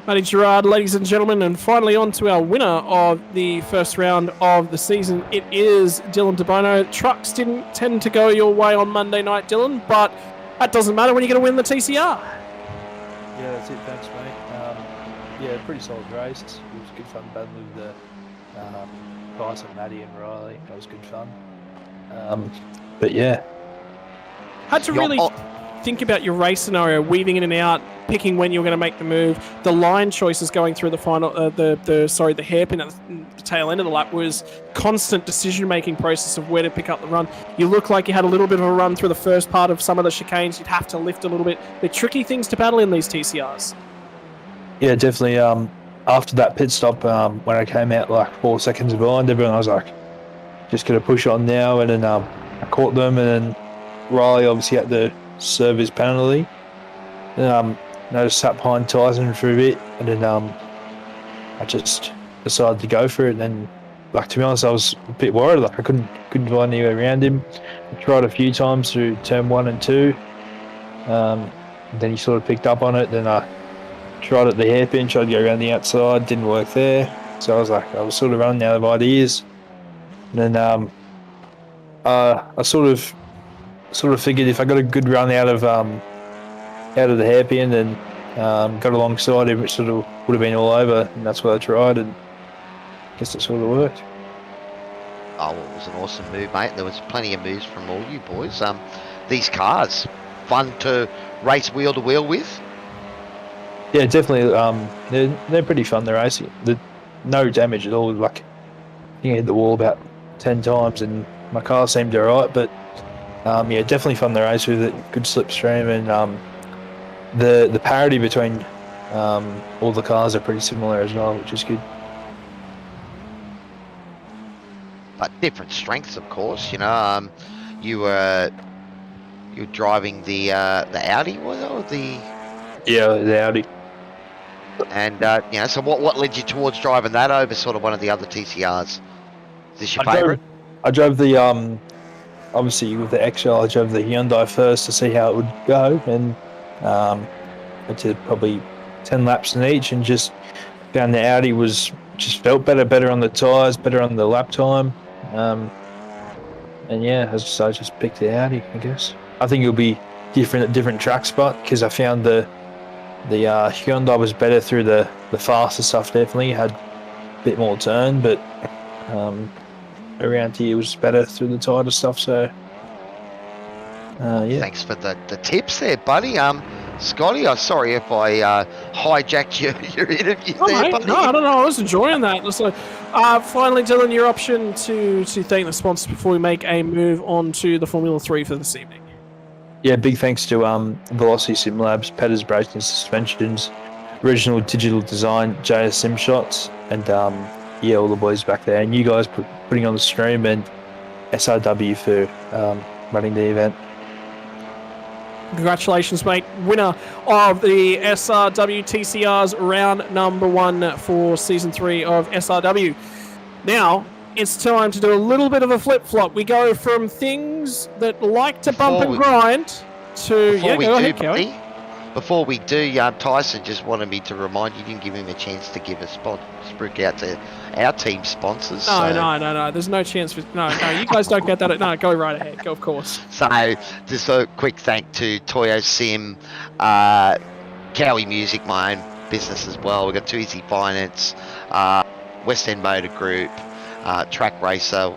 Speaker 1: Matty Gerard, ladies and gentlemen, and finally on to our winner of the first round of the season. It is Dylan DeBono. Trucks didn't tend to go your way on Monday night, Dylan, but that doesn't matter when you're going to win the TCR.
Speaker 6: Yeah, that's it. Thanks, mate. Yeah, pretty solid race. It was good fun battling with Tyson, Matty, and Riley. That was good fun. But yeah,
Speaker 1: Had to really think about your race scenario, weaving in and out, picking when you're going to make the move. The line choices going through the final, the hairpin at the tail end of the lap was constant decision-making process of where to pick up the run. You look like you had a little bit of a run through the first part of some of the chicanes. You'd have to lift a little bit. They're tricky things to battle in these TCRs.
Speaker 6: yeah, definitely. After that pit stop, when I came out like 4 seconds behind everyone, I was like, just going to push on now. And then I caught them, and then Riley obviously had to serve his penalty. And I just sat behind Tyson for a bit, and then I just decided to go for it. And then, like, to be honest, I was a bit worried. Like, I couldn't find any way around him. I tried a few times through turn 1 and 2. Then he sort of picked up on it. Then I tried at the hairpin, tried to go around the outside, didn't work there. So I was sort of running out of ideas. And then I sort of figured if I got a good run out of the hairpin and got alongside him, it sort of would have been all over. And that's what I tried, and I guess it sort of worked.
Speaker 2: Oh, well, it was an awesome move, mate. There was plenty of moves from all you boys. These cars, fun to race wheel to wheel with.
Speaker 6: Yeah, definitely. They're pretty fun. They're racing. No damage at all. Like, you can hit the wall about 10 times, and my car seemed alright. But yeah, definitely fun to race with. It good slipstream, and the parity between all the cars are pretty similar as well, which is good.
Speaker 2: But different strengths, of course. You know, you were driving the Audi, was it, or the?
Speaker 6: Yeah, the Audi.
Speaker 2: And you know, so what led you towards driving that over sort of one of the other TCRs? Is this your favourite?
Speaker 6: I drove the obviously with the XL, I drove the Hyundai first to see how it would go, and I did probably 10 laps in each, and just found the Audi just felt better on the tyres, better on the lap time, and yeah, I just picked the Audi, I guess. I think it'll be different at different track spot, because I found the Hyundai was better through the faster stuff. Definitely had a bit more turn, but around here was better through the tighter stuff. So yeah.
Speaker 2: Thanks for the tips there, buddy. Scotty, I'm sorry if I hijacked your interview
Speaker 1: Oh,
Speaker 2: there,
Speaker 1: mate.
Speaker 2: buddy.
Speaker 1: No, I don't know. I was enjoying that. So, finally, Dylan, your option to thank the sponsors before we make a move on to the Formula 3 for this evening.
Speaker 6: Yeah, big thanks to Velocity Sim Labs, Petters Brakes and Suspensions, Original Digital Design, JS Sim Shots, and yeah, all the boys back there, and you guys putting on the stream, and SRW for running the event.
Speaker 1: Congratulations, mate. Winner of the SRW TCR's round number 1 for season 3 of SRW. Now, it's time to do a little bit of a flip-flop. We go from things that like to bump and grind to...
Speaker 2: Before we
Speaker 1: go
Speaker 2: do,
Speaker 1: ahead, Kelly.
Speaker 2: buddy, before we do, Tyson just wanted me to remind you, didn't give him a chance to give a spruik out to our team sponsors.
Speaker 1: No. There's no chance for... No, you guys don't get that. No, go right ahead. Go, of course.
Speaker 2: So, just a quick thank to Toyo Sim, Cowie Music, my own business as well. We've got Too Easy Finance, West End Motor Group, Track Racer,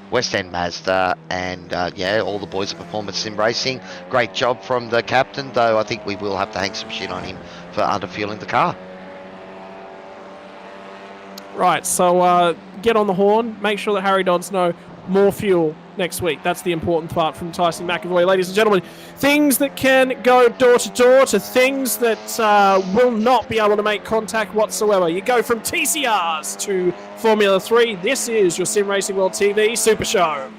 Speaker 2: West End Mazda, and yeah, all the boys at Performance Sim Racing. Great job from the captain, though I think we will have to hang some shit on him for underfueling the car.
Speaker 1: Right, so get on the horn. Make sure that Harry Dodds know more fuel next week. That's the important part from Tyson McAvoy. Ladies and gentlemen, things that can go door to door to things that will not be able to make contact whatsoever. You go from TCRs to Formula 3. This is your Sim Racing World TV Super Show.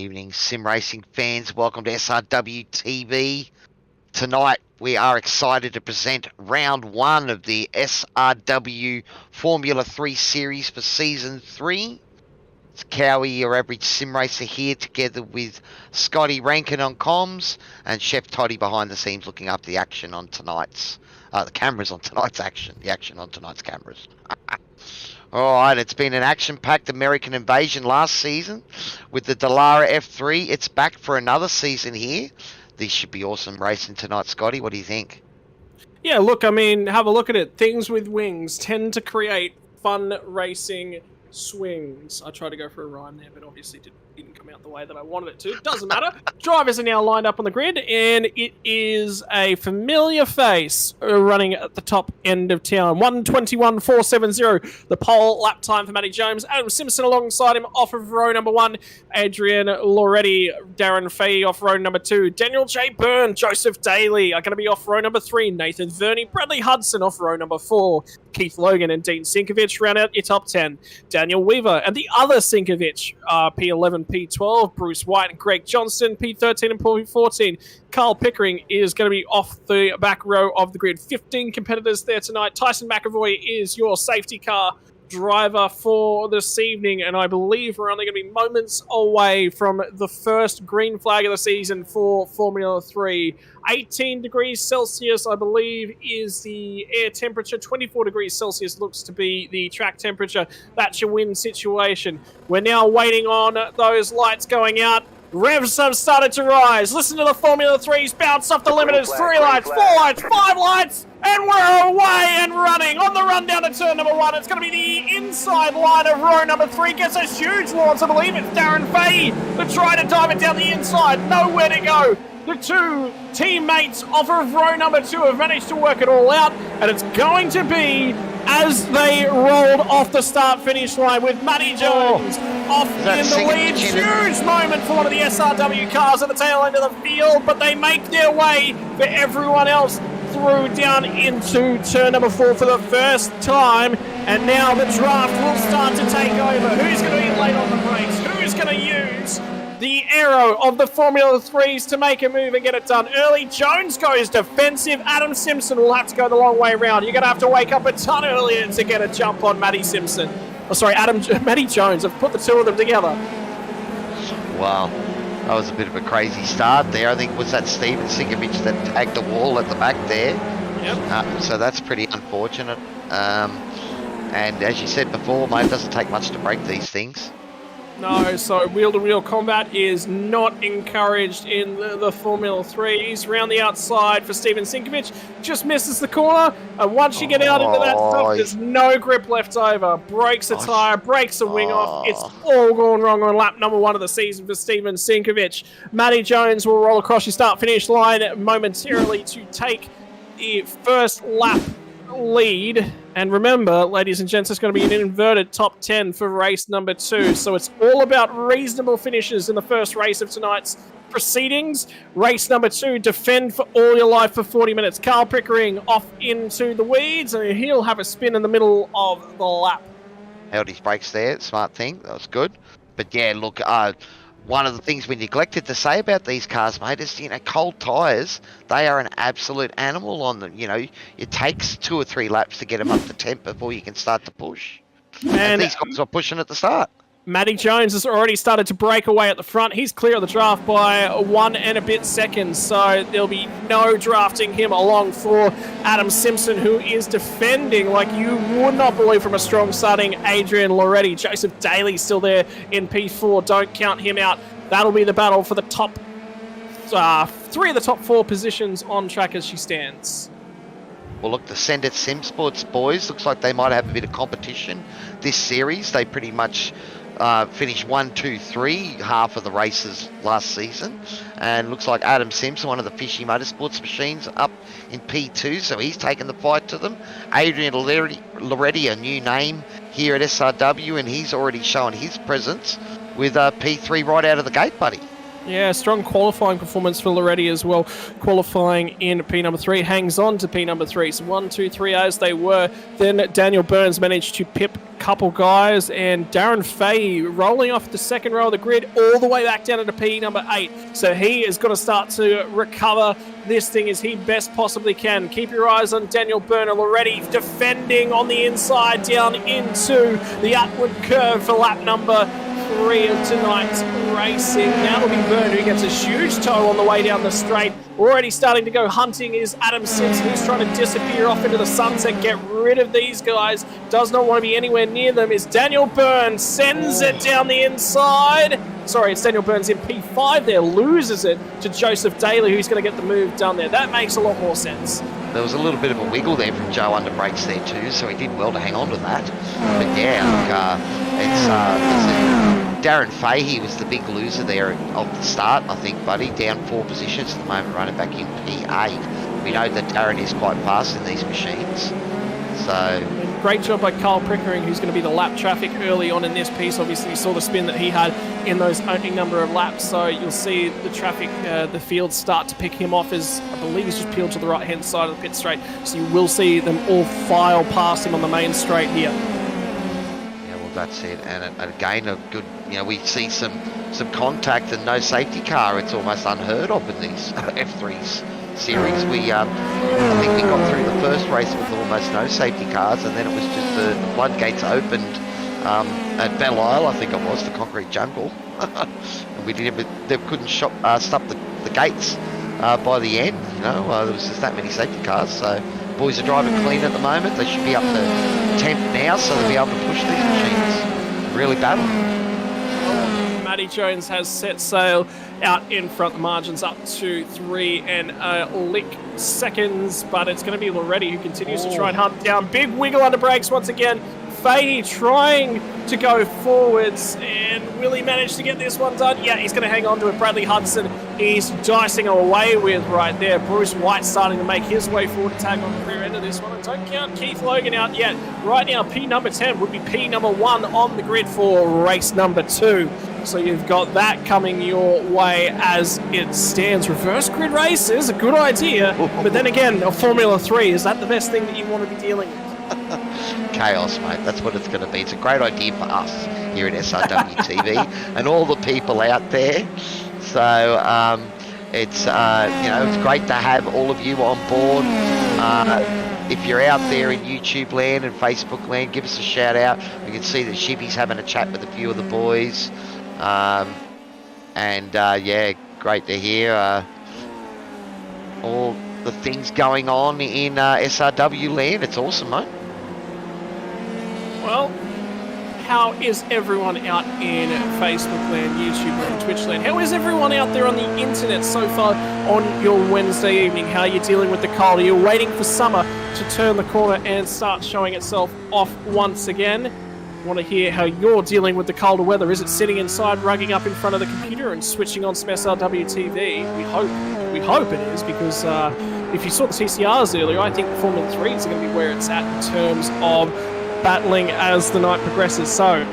Speaker 2: evening, sim racing fans. Welcome to SRW TV. Tonight, we are excited to present round 1 of the SRW Formula 3 series for season 3. It's Cowie, your average sim racer, here together with Scotty Rankin on comms and Chef Toddy behind the scenes looking up the action on tonight's, the cameras on tonight's action, the action on tonight's cameras. Alright, it's been an action-packed American invasion last season with the Dallara F3. It's back for another season here. This should be awesome racing tonight, Scotty. What do you think?
Speaker 1: Yeah, look, I mean, have a look at it. Things with wings tend to create fun racing swings. I tried to go for a rhyme there, but obviously didn't come out the way that I wanted it to. Doesn't matter. Drivers are now lined up on the grid, and it is a familiar face running at the top end of town. 1:21.470, the pole lap time for Matty Jones. Adam Simpson alongside him off of row number 1. Adrian Loretti, Darren Fahey off row number 2. Daniel J. Byrne, Joseph Daly are going to be off row number 3. Nathan Verney, Bradley Hudson off row number 4. Keith Logan and Dean Sinkovich round out your top 10. Daniel Weaver and the other Sinkovich, P11, P12, Bruce White and Greg Johnston, P13 and P14. Carl Pickering is going to be off the back row of the grid. 15 competitors there tonight. Tyson McAvoy is your safety car driver for this evening, and I believe we're only going to be moments away from the first green flag of the season for Formula 3. 18 degrees Celsius, I believe, is the air temperature. 24 degrees Celsius looks to be the track temperature. That's your win situation. We're now waiting on those lights going out. Revs have started to rise. Listen to the Formula 3s bounce off the limiters. 3 lights, 4 lights, 5 lights, and we're away and running. On the run down to turn number 1, it's going to be the inside line of row number 3. Gets a huge launch, I believe it's Darren Fahey to try to dive it down the inside. Nowhere to go. The 2 teammates off of row number 2 have managed to work it all out, and it's going to be as they rolled off the start-finish line with Matty Jones off in the lead. Huge moment for one of the SRW cars at the tail end of the field, but they make their way for everyone else through down into turn number 4 for the first time, and now the draft will start to take over. Who's going to be late on the brakes? Who's going to use the arrow of the Formula 3s to make a move and get it done early? Jones goes defensive. Adam Simpson will have to go the long way around. You're going to have to wake up a ton earlier to get a jump on Matty Simpson. Oh, sorry, Matty Jones. I've put the 2 of them together.
Speaker 2: Wow, that was a bit of a crazy start there. I think it was that Steven Sinkovich that tagged the wall at the back there.
Speaker 1: Yep.
Speaker 2: So that's pretty unfortunate. And as you said before, mate, it doesn't take much to break these things.
Speaker 1: No, so wheel-to-wheel combat is not encouraged in the Formula 3s. Round the outside for Steven Sinkovich. Just misses the corner. And once you get out into that stuff, there's no grip left over. Breaks a tyre, breaks a wing off. It's all gone wrong on lap number 1 of the season for Steven Sinkovich. Matty Jones will roll across your start-finish line momentarily to take the first lap lead. And remember, ladies and gents, it's going to be an inverted top 10 for race number 2. So it's all about reasonable finishes in the first race of tonight's proceedings. Race number 2, defend for all your life for 40 minutes. Carl Pickering off into the weeds, and he'll have a spin in the middle of the lap.
Speaker 2: Held his brakes there, smart thing, that was good. But yeah, look, one of the things we neglected to say about these cars, mate, is, cold tyres, they are an absolute animal on them. It takes 2 or 3 laps to get them up to temp before you can start to push. And these guys are pushing at the start.
Speaker 1: Matty Jones has already started to break away at the front. He's clear of the draft by 1 and a bit seconds, so there'll be no drafting him along for Adam Simpson, who is defending like you would not believe from a strong starting Adrian Loretti. Joseph Daly still there in P4. Don't count him out. That'll be the battle for the top 3 of the top 4 positions on track as she stands.
Speaker 2: Well, look, the Send It Sim Sports boys looks like they might have a bit of competition this series. They pretty much finished 1, 2, 3 half of the races last season, and looks like Adam Simpson, one of the Fishy Motorsports machines, up in P2, so he's taken the fight to them. Adrian Loretti, a new name here at SRW, and he's already shown his presence with P3 right out of the gate, buddy.
Speaker 1: Yeah, strong qualifying performance for Loretti as well. Qualifying in P number 3, hangs on to P number 3. So 1, 2, 3 as they were. Then Daniel Burns managed to pip a couple guys, and Darren Fahey rolling off the second row of the grid all the way back down into P number 8. So he is going to start to recover this thing as he best possibly can. Keep your eyes on Daniel Byrne. Loretti defending on the inside down into the upward curve for lap number 3 of tonight's racing. Now it'll be Byrne who gets a huge tow on the way down the straight. Already starting to go hunting is Adam Simpson, who's trying to disappear off into the sunset, get rid of these guys. Does not want to be anywhere near them. Is Daniel Byrne, sends it down the inside. Sorry, it's Daniel Burns in P5 there, loses it to Joseph Daly, who's going to get the move done there. That makes a lot more sense.
Speaker 2: There was a little bit of a wiggle there from Joe under brakes there too, so he did well to hang on to that. But yeah, Darren Fahey was the big loser there of the start, I think, buddy. Down 4 positions at the moment, running back in P8. We know that Darren is quite fast in these machines. So
Speaker 1: great job by Carl Pickering, who's going to be the lap traffic early on in this piece. Obviously, you saw the spin that he had in those opening number of laps, so you'll see the traffic, the field start to pick him off as I believe he's just peeled to the right-hand side of the pit straight. So you will see them all file past him on the main straight here.
Speaker 2: Yeah, well, that's it. And again, a good, we see some contact and no safety car. It's almost unheard of in these F3s. Series. I think we got through the first race with almost no safety cars, and then it was just the floodgates opened at Belle Isle, I think it was, the concrete jungle. And they couldn't stop the gates by the end. There was just that many safety cars. So boys are driving clean at the moment. They should be up to 10th now, so they'll be able to push these machines. Really battle.
Speaker 1: Matty Jones has set sail out in front. The margin's up to 3 and a lick seconds, but it's going to be Loretti who continues to try and hunt down. Big wiggle under brakes once again. Fahey trying to go forwards, and will he manage to get this one done? Yeah, he's going to hang on to it. Bradley Hudson he's dicing away with right there. Bruce White starting to make his way forward to tag on the rear end of this one. And don't count Keith Logan out yet. Right now, P number 10 would be P number 1 on the grid for race number 2. So you've got that coming your way as it stands. Reverse grid race is a good idea, but then again, a Formula 3, is that the best thing that you want to be dealing with?
Speaker 2: Chaos, mate. That's what it's going to be. It's a great idea for us here at SRW TV and all the people out there. So it's great to have all of you on board. If you're out there in YouTube land and Facebook land, give us a shout out. We can see that Shibby's having a chat with a few of the boys. Great to hear all the things going on in SRW land. It's awesome, mate.
Speaker 1: Well, how is everyone out in Facebook land, YouTube land, Twitch land? How is everyone out there on the internet so far on your Wednesday evening? How are you dealing with the cold? Are you waiting for summer to turn the corner and start showing itself off once again? Want to hear how you're dealing with the colder weather. Is it sitting inside, rugging up in front of the computer and switching on some SRW TV? We hope it is, because if you saw the TCRs earlier, I think Formula 3 is going to be where it's at in terms of battling as the night progresses. So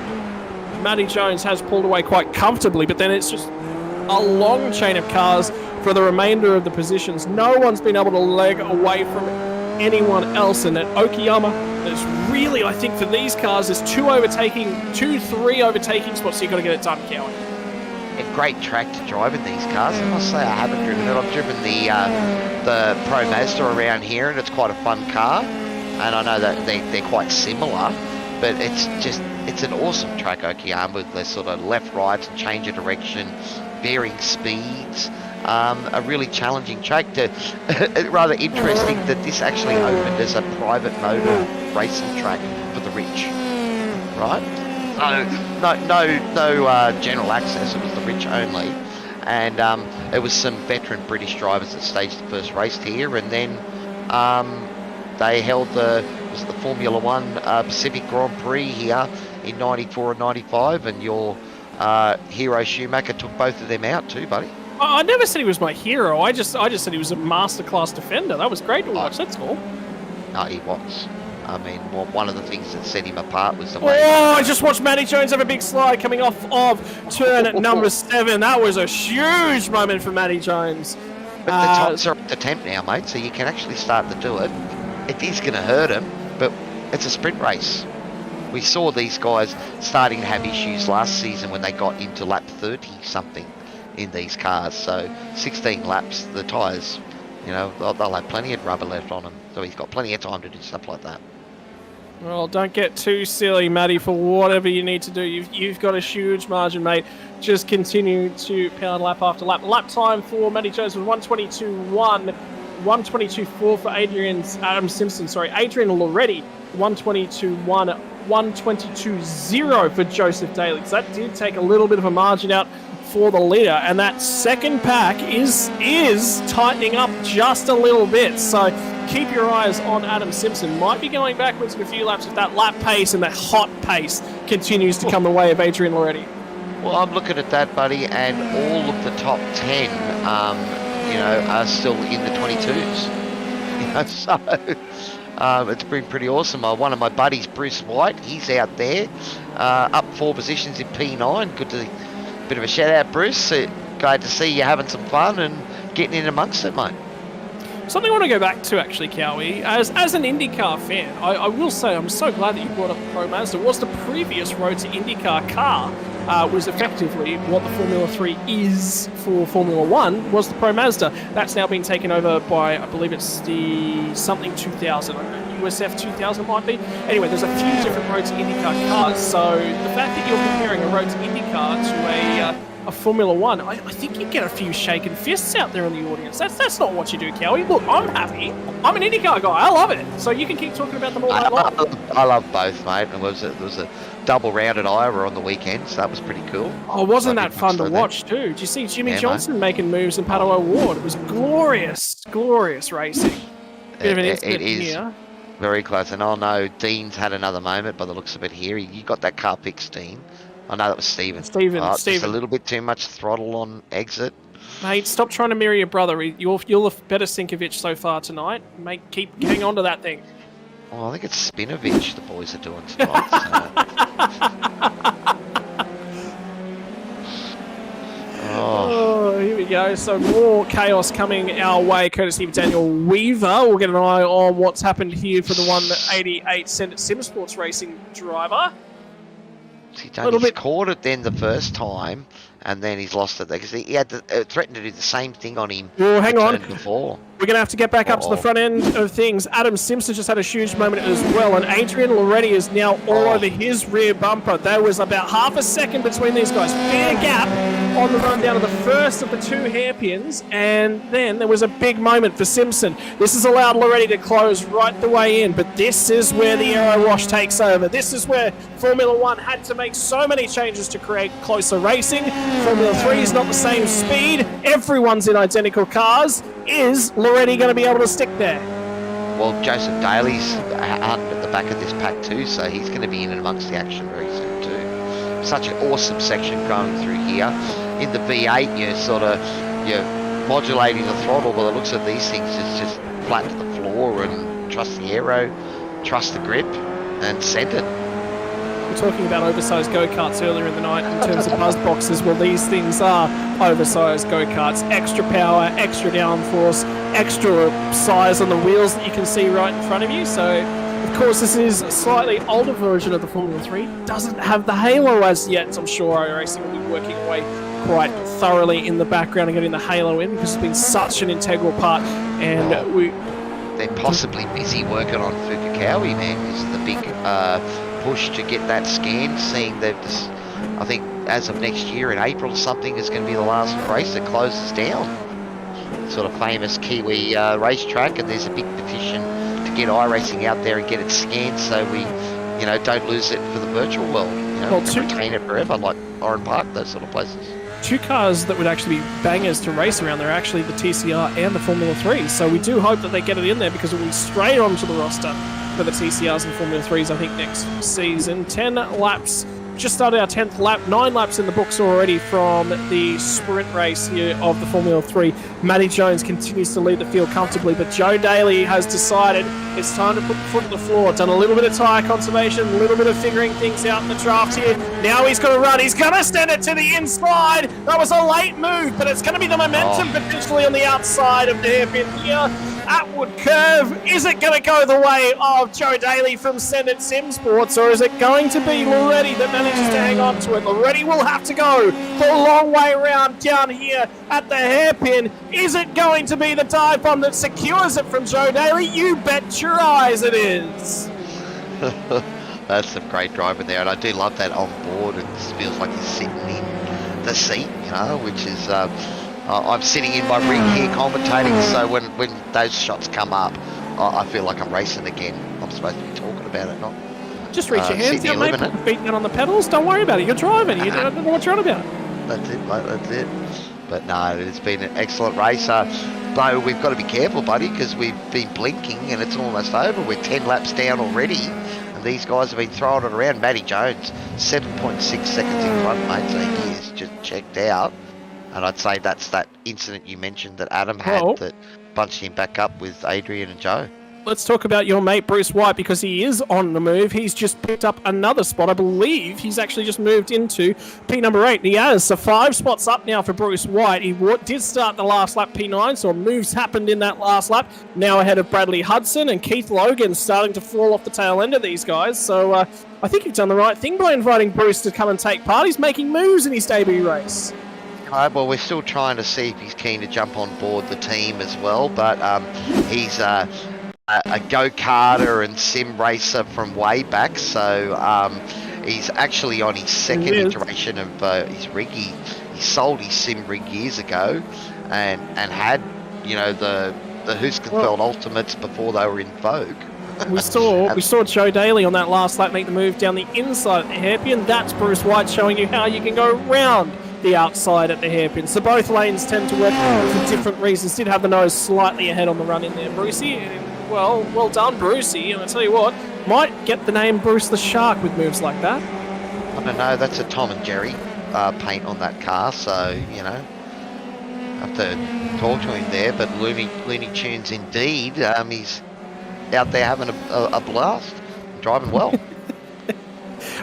Speaker 1: Matty Jones has pulled away quite comfortably, but then it's just a long chain of cars for the remainder of the positions. No one's been able to leg away from anyone else, and at Okayama, there's really, I think for these cars, there's 3 overtaking spots, so you've got to get it done, Cowie.
Speaker 2: A great track to drive in these cars. I must say I haven't driven it. I've driven the Pro Mazda around here, and it's quite a fun car. And I know that they're quite similar, but it's an awesome track, Okayama, with the sort of left, right, and change of direction, varying speeds. A really challenging track. Rather interesting that this actually opened as a private motor racing track for the rich, right? No general access. It was the rich only, and it was some veteran British drivers that staged the first race here, and then they held the Formula 1 Pacific Grand Prix here in '94 and '95, and your hero Schumacher took both of them out too, buddy.
Speaker 1: I never said he was my hero. I just said he was a masterclass defender. That was great to watch. That's all.
Speaker 2: No, he was. I mean, one of the things that set him apart was the way.
Speaker 1: Oh, I just watched Matty Jones have a big slide coming off of turn number 7. That was a huge moment for Matty Jones.
Speaker 2: But the tops are at the temp now, mate, so you can actually start to do it. It is going to hurt him, but it's a sprint race. We saw these guys starting to have issues last season when they got into lap 30-something in these cars. So 16 laps, the tyres, you know, they'll have plenty of rubber left on them. So he's got plenty of time to do stuff like that.
Speaker 1: Well, don't get too silly, Matty, for whatever you need to do. You've got a huge margin, mate. Just continue to pound lap after lap. Lap time for Matty Jones was 122.1, 122.4 for Adam Simpson. Adrian Loretti, 122.1, 122.0 for Joseph Daly. So that did take a little bit of a margin out for the leader, and that second pack is tightening up just a little bit. So keep your eyes on Adam Simpson. Might be going backwards in a few laps if that lap pace and that hot pace continues to come the way of Adrian Loretti.
Speaker 2: Well, I'm looking at that, buddy, and all of the top 10, you know, are still in the 22s. You know, so it's been pretty awesome. One of my buddies, Bruce White, he's out there, up 4 positions in P9. Bit of a shout out, Bruce. Glad to see you having some fun and getting in amongst it, mate.
Speaker 1: Something I want to go back to, actually, Cowie. As an IndyCar fan, I will say I'm so glad that you brought up the Pro Mazda. Was the previous Road to IndyCar car was effectively what the Formula 3 is for Formula 1, was the Pro Mazda. That's now been taken over by, I believe it's the something 2000. USF 2000 might be. Anyway, there's a few different Road to IndyCar cars, so the fact that you're comparing a Road to IndyCar to a Formula 1, I think you get a few shaken fists out there in the audience. That's not what you do, Cowie. Look, I'm happy. I'm an IndyCar guy. I love it. So you can keep talking about them all night long.
Speaker 2: I love both, mate. There was a double round at Iowa on the weekend, so that was pretty cool.
Speaker 1: Oh, wasn't that fun to watch too? Did you see Jimmy Johnson making moves in Pato O'Ward? It was glorious racing. Bit of an incident here.
Speaker 2: Very close. And I know Dean's had another moment by the looks of it here. You got that car fixed, Dean. I know that was Stephen. Stephen. Just a little bit too much throttle on exit.
Speaker 1: Mate, stop trying to mirror your brother. You're a better Sinkovic so far tonight. Mate, hang on to that thing.
Speaker 2: Oh, I think it's Spinovich the boys are doing tonight.
Speaker 1: Oh, here we go. So more chaos coming our way, courtesy of Daniel Weaver. We'll get an eye on what's happened here for the 188 Senate Sim Sports Racing driver.
Speaker 2: He's caught it then the first time, and then he's lost it there because he had threatened to do the same thing on him.
Speaker 1: Well, hang on.
Speaker 2: Before.
Speaker 1: We're going to have to get back up to the front end of things. Adam Simpson just had a huge moment as well, and Adrian Loretti is now all over his rear bumper. There was about half a second between these guys. Fair gap on the run down to the first of the 2 hairpins, and then there was a big moment for Simpson. This has allowed Loretti to close right the way in, but this is where the aero wash takes over. This is where Formula 1 had to make so many changes to create closer racing. Formula 3 is not the same speed. Everyone's in identical cars. Is Loretti going to be able to stick there?
Speaker 2: Well, Joseph Daly's at the back of this pack too, so he's going to be in and amongst the action very soon too. Such an awesome section going through here. In the V8, you're modulating the throttle, but it looks at these things, it's just flat to the floor and trust the aero, trust the grip, and send it.
Speaker 1: We were talking about oversized go-karts earlier in the night in terms of buzz boxes. Well, these things are oversized go-karts. Extra power, extra downforce, extra size on the wheels that you can see right in front of you. So, of course, this is a slightly older version of the Formula 3. Doesn't have the halo as yet. So I'm sure iRacing will be working away quite thoroughly in the background and getting the halo in because it's been such an integral part. And
Speaker 2: they're possibly busy working on Fukukawa, man. This is the big push to get that scanned, seeing that this, I think as of next year in April or something is going to be the last race that closes down. Sort of famous Kiwi racetrack, and there's a big petition to get iRacing out there and get it scanned so we, don't lose it for the virtual world. Retain it forever, like Oran Park, those sort of places.
Speaker 1: 2 cars that would actually be bangers to race around. They're actually the TCR and the Formula 3. So we do hope that they get it in there because it will be straight onto the roster for the TCRs and Formula 3s, I think, next season. 10 laps just started our 10th lap, 9 laps in the books already from the sprint race here of the Formula 3. Matty Jones continues to lead the field comfortably, but Joe Daly has decided it's time to put the foot on the floor. Done a little bit of tyre conservation, a little bit of figuring things out in the draft here. Now he's got to run. He's going to stand it to the inside. That was a late move, but it's going to be the momentum potentially on the outside of the hairpin here. Atwood curve. Is it going to go the way of Joe Daly from Sendit Sim Sports, or is it going to be Loretti that manages to hang on to it? Loretti will have to go the long way around down here at the hairpin. Is it going to be the dive bomb that secures it from Joe Daly? You bet your eyes it is.
Speaker 2: That's some great driving there, and I do love that on board. It feels like he's sitting in the seat, you know, which is... I'm sitting in my rig here commentating, so when those shots come up, I feel like I'm racing again. I'm supposed to be talking about it, not
Speaker 1: just reach your hands down, mate. Put your feet down on the pedals. Don't worry about it. You're driving. You don't know what you're on about.
Speaker 2: That's it, mate. That's it. But no, it's been an excellent race. Though we've got to be careful, buddy, because we've been blinking and it's almost over. We're 10 laps down already, and these guys have been throwing it around. Matty Jones, 7.6 seconds in front, mate, so he is just checked out. And I'd say that's that incident you mentioned that Adam had that bunched him back up with Adrian and Joe.
Speaker 1: Let's talk about your mate Bruce White, because he is on the move. He's just picked up another spot. I believe he's actually just moved into P number 8. He has, so 5 spots up now for Bruce White. He did start the last lap P9, so moves happened in that last lap. Now ahead of Bradley Hudson, and Keith Logan starting to fall off the tail end of these guys. So I think you've done the right thing by inviting Bruce to come and take part. He's making moves in his debut race.
Speaker 2: Well, we're still trying to see if he's keen to jump on board the team as well, but he's a go-karter and sim racer from way back, so he's actually on his second iteration of his rig. He sold his sim rig years ago and had, you know, the Huskenfeld Ultimates before they were in vogue.
Speaker 1: We saw Joe Daly on that last lap make the move down the inside of the hairpin. That's Bruce White showing you how you can go around the outside at the hairpin. So both lanes tend to work for different reasons. Did have the nose slightly ahead on the run in there, Brucey. Well done, Brucey. And I tell you what, might get the name Bruce the Shark with moves like that.
Speaker 2: I don't know. That's a Tom and Jerry paint on that car. So you know, have to talk to him there. But Looney Tunes indeed. He's out there having a blast, driving well.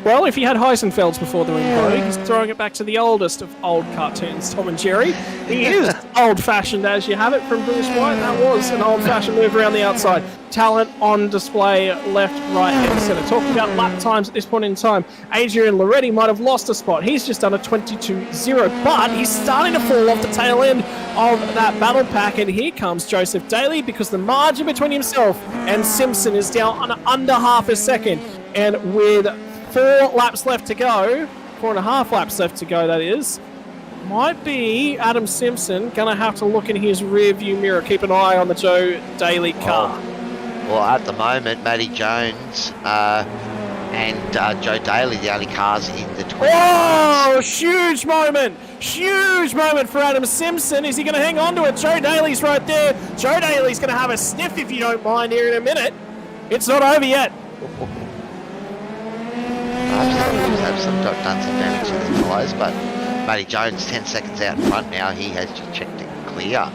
Speaker 1: Well, if he had Heisenfelds before the ring, he's throwing it back to the oldest of old cartoons, Tom and Jerry. He is old-fashioned as you have it from Bruce White. That was an old-fashioned move around the outside. Talent on display, left, right, and centre. Talking about lap times at this point in time, Adrian Loretti might have lost a spot. He's just done a 22.0, but he's starting to fall off the tail end of that battle pack, and here comes Joseph Daly, because the margin between himself and Simpson is down under half a second, and with 4 laps left to go, 4.5 laps left to go, that is, might be Adam Simpson going to have to look in his rear view mirror. Keep an eye on the Joe Daly car.
Speaker 2: Well, at the moment, Matty Jones and Joe Daly, the only cars in the 20.
Speaker 1: Oh, huge moment for Adam Simpson. Is he going to hang on to it? Joe Daly's right there. Joe Daly's going to have a sniff, if you don't mind, here in a minute. It's not over yet.
Speaker 2: Have done some damage to the tyres, but Matty Jones 10 seconds out in front now. He has just checked it clear.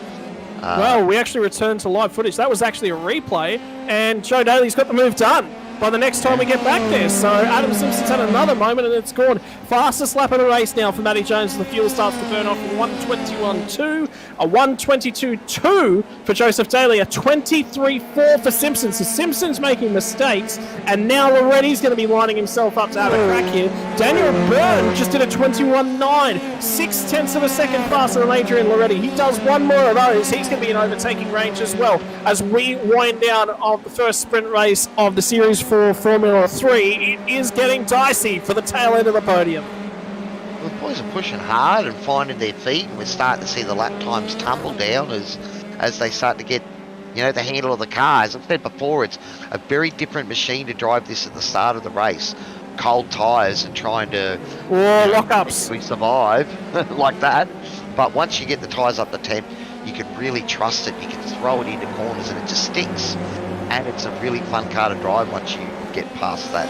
Speaker 1: Well, we actually returned to live footage. That was actually a replay, and Joe Daly's got the move done by the next time we get back there. So Adam Simpson's had another moment, and it's gone. Fastest lap of the race now for Matty Jones as the fuel starts to burn off. 1:21.2, a 1:22.2 for Joseph Daly, a 23.4 for Simpson. So Simpson's making mistakes, and now Loretti's going to be lining himself up to have a crack here. Daniel Byrne just did a 21.9, 0.6 of a second faster than Adrian Loretti. He does one more of those, he's going to be in overtaking range as well. As we wind down of the first sprint race of the series for Formula 3, it is getting dicey for the tail end of the podium.
Speaker 2: Well, the boys are pushing hard and finding their feet, and we're starting to see the lap times tumble down as they start to get, you know, the handle of the car. As I've said before, it's a very different machine to drive this at the start of the race. Cold tyres and trying to
Speaker 1: lock-ups.
Speaker 2: We survive like that. But once you get the tyres up to 10, you can really trust it. You can throw it into corners and it just sticks. and it's a really fun car to drive once you get past that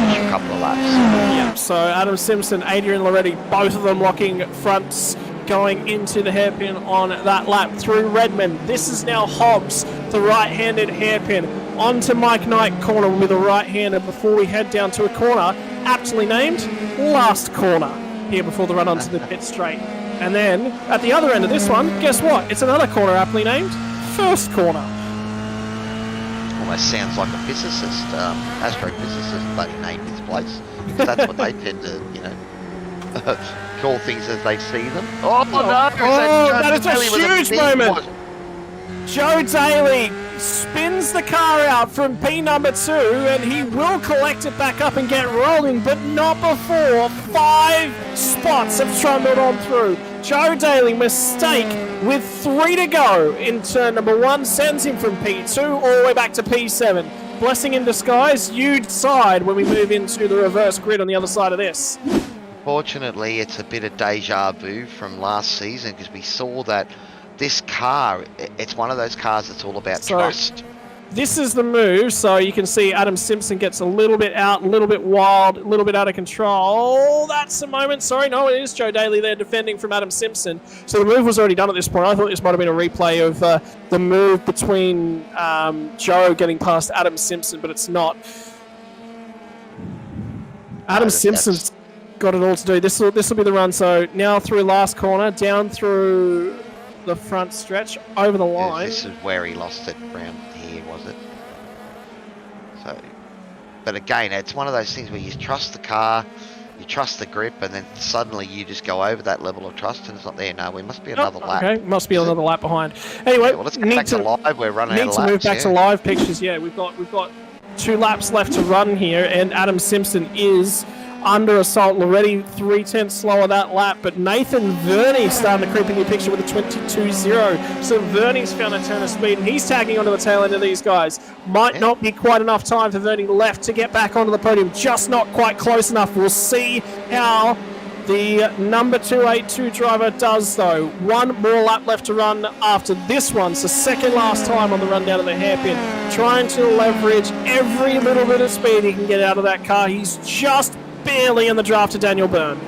Speaker 2: initial couple of laps.
Speaker 1: Yeah, so Adam Simpson, Adrian Loretti, both of them locking fronts going into the hairpin on that lap through Redmond. This is now Hobbs, the right-handed hairpin. Onto Mike Knight corner with a right-hander before we head down to a corner, aptly named Last Corner, here before the run onto the pit straight. And then, at the other end of this one, guess what? It's another corner aptly named First Corner.
Speaker 2: Almost sounds like a physicist, astrophysicist, but he named his place. That's what they tend to, call things as they see them. Oh, no!
Speaker 1: That is a huge moment! Joe Daly spins the car out from P number 2, and he will collect it back up and get rolling, but not before 5 spots have trundled on through. Joe Daly, mistake with 3 to go in turn number 1, sends him from P2 all the way back to P7. Blessing in disguise, you decide when we move into the reverse grid on the other side of this.
Speaker 2: Fortunately, it's a bit of deja vu from last season because we saw that this car, it's one of those cars that's all about trust.
Speaker 1: This is the move, so you can see Adam Simpson gets a little bit out, a little bit wild, a little bit out of control. That's a moment. Sorry, no, it is Joe Daly there defending from Adam Simpson. So the move was already done at this point. I thought this might have been a replay of the move between Joe getting past Adam Simpson, but it's not. Adam Simpson's got it all to do. This will be the run. So now through last corner, down through the front stretch, over the line.
Speaker 2: This is where he lost it around here, was it? So, but again, it's one of those things where you trust the car, you trust the grip, and then suddenly you just go over that level of trust and it's not there. No, we must be another lap.
Speaker 1: Okay, must be another lap behind. Anyway,
Speaker 2: well, let's get back to live. We're running out of laps.
Speaker 1: Need to move back to live pictures. Yeah, we've got 2 laps left to run here, and Adam Simpson is under assault. Loretti 3/10 slower that lap, but Nathan Verney starting to creep in the picture with a 22.0. So Verney's found a turn of speed, and he's tagging onto the tail end of these guys. Might not be quite enough time for Verney left to get back onto the podium. Just not quite close enough. We'll see how the number 282 driver does, though. 1 more lap left to run after this one. So second last time on the run down to the hairpin. Trying to leverage every little bit of speed he can get out of that car. He's just barely in the draft to Daniel Byrne.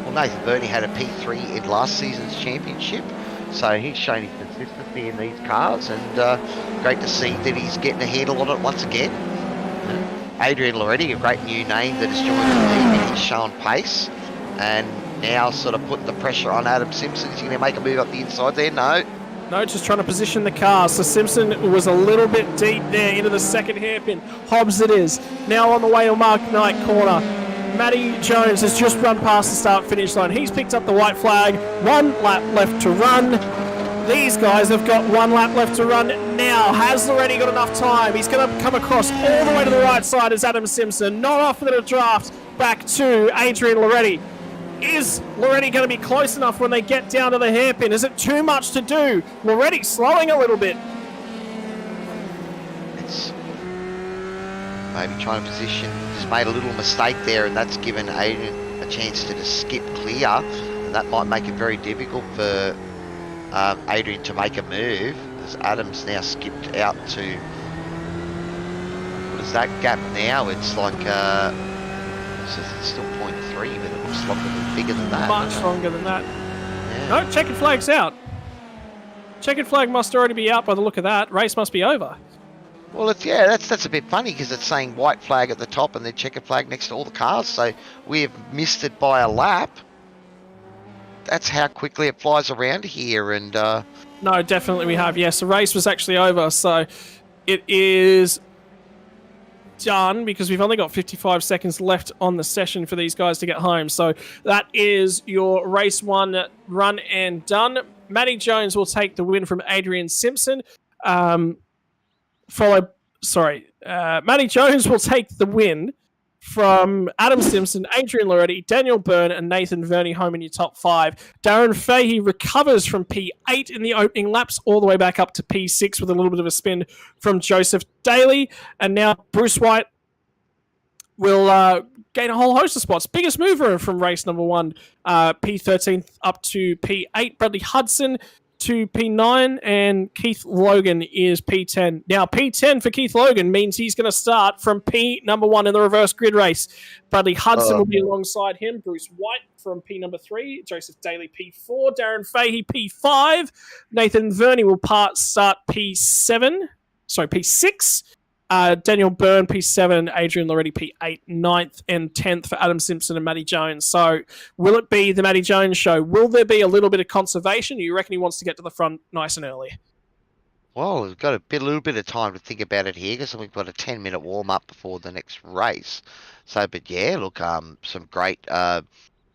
Speaker 2: Well, Nathan Verney had a P3 in last season's championship, so he's shown his consistency in these cars, and great to see that he's getting a handle on it once again. Adrian Loretti, a great new name that has joined the team, and he's shown pace, and now sort of putting the pressure on Adam Simpson. Is he going to make a move up the inside there? No,
Speaker 1: just trying to position the car. So Simpson was a little bit deep there into the second hairpin. Hobbs it is. Now on the way to Mark Knight corner. Matty Jones has just run past the start-finish line. He's picked up the white flag. 1 lap left to run. These guys have got 1 lap left to run now. Has already got enough time. He's going to come across all the way to the right side as Adam Simpson. Not off the draft back to Adrian Loretti. Is Loretti going to be close enough when they get down to the hairpin? Is it too much to do? Loretti slowing a little bit.
Speaker 2: It's maybe trying to position. Just made a little mistake there, and that's given Adrian a chance to just skip clear, and that might make it very difficult for Adrian to make a move, as Adam's now skipped out to, what is that gap now? It's like it's still 0.3, but it looks like a bit bigger than that.
Speaker 1: Much longer than that.
Speaker 2: Yeah.
Speaker 1: No, checkered flag's out. Checkered flag must already be out by the look of that. Race must be over.
Speaker 2: Well, that's a bit funny because it's saying white flag at the top and then checkered flag next to all the cars. So we have missed it by a lap. That's how quickly it flies around here. And
Speaker 1: no, definitely we have. Yes, the race was actually over, so it is done because we've only got 55 seconds left on the session for these guys to get home. So that is your race 1 run and done. Matty Jones will take the win from Adrian Simpson. Matty Jones will take the win from Adam Simpson, Adrian Loretti, Daniel Byrne, and Nathan Verney home in your top 5. Darren Fahey recovers from P8 in the opening laps all the way back up to P6 with a little bit of a spin from Joseph Daly. And now Bruce White will gain a whole host of spots. Biggest mover from race number 1, P13 up to P8. Bradley Hudson to P9, and Keith Logan is P10. Now, P10 for Keith Logan means he's going to start from P number 1 in the reverse grid race. Bradley Hudson will be alongside him. Bruce White from P number 3. Joseph Daly P4. Darren Fahey P5. Nathan Verney will start P7. Sorry, P6. Daniel Byrne, P7, Adrian Loretti, P8, 9th, and 10th for Adam Simpson and Matty Jones. So will it be the Matty Jones show? Will there be a little bit of conservation? You reckon he wants to get to the front nice and early?
Speaker 2: Well, we've got a little bit of time to think about it here because we've got a 10-minute warm-up before the next race. So, but yeah, look, some great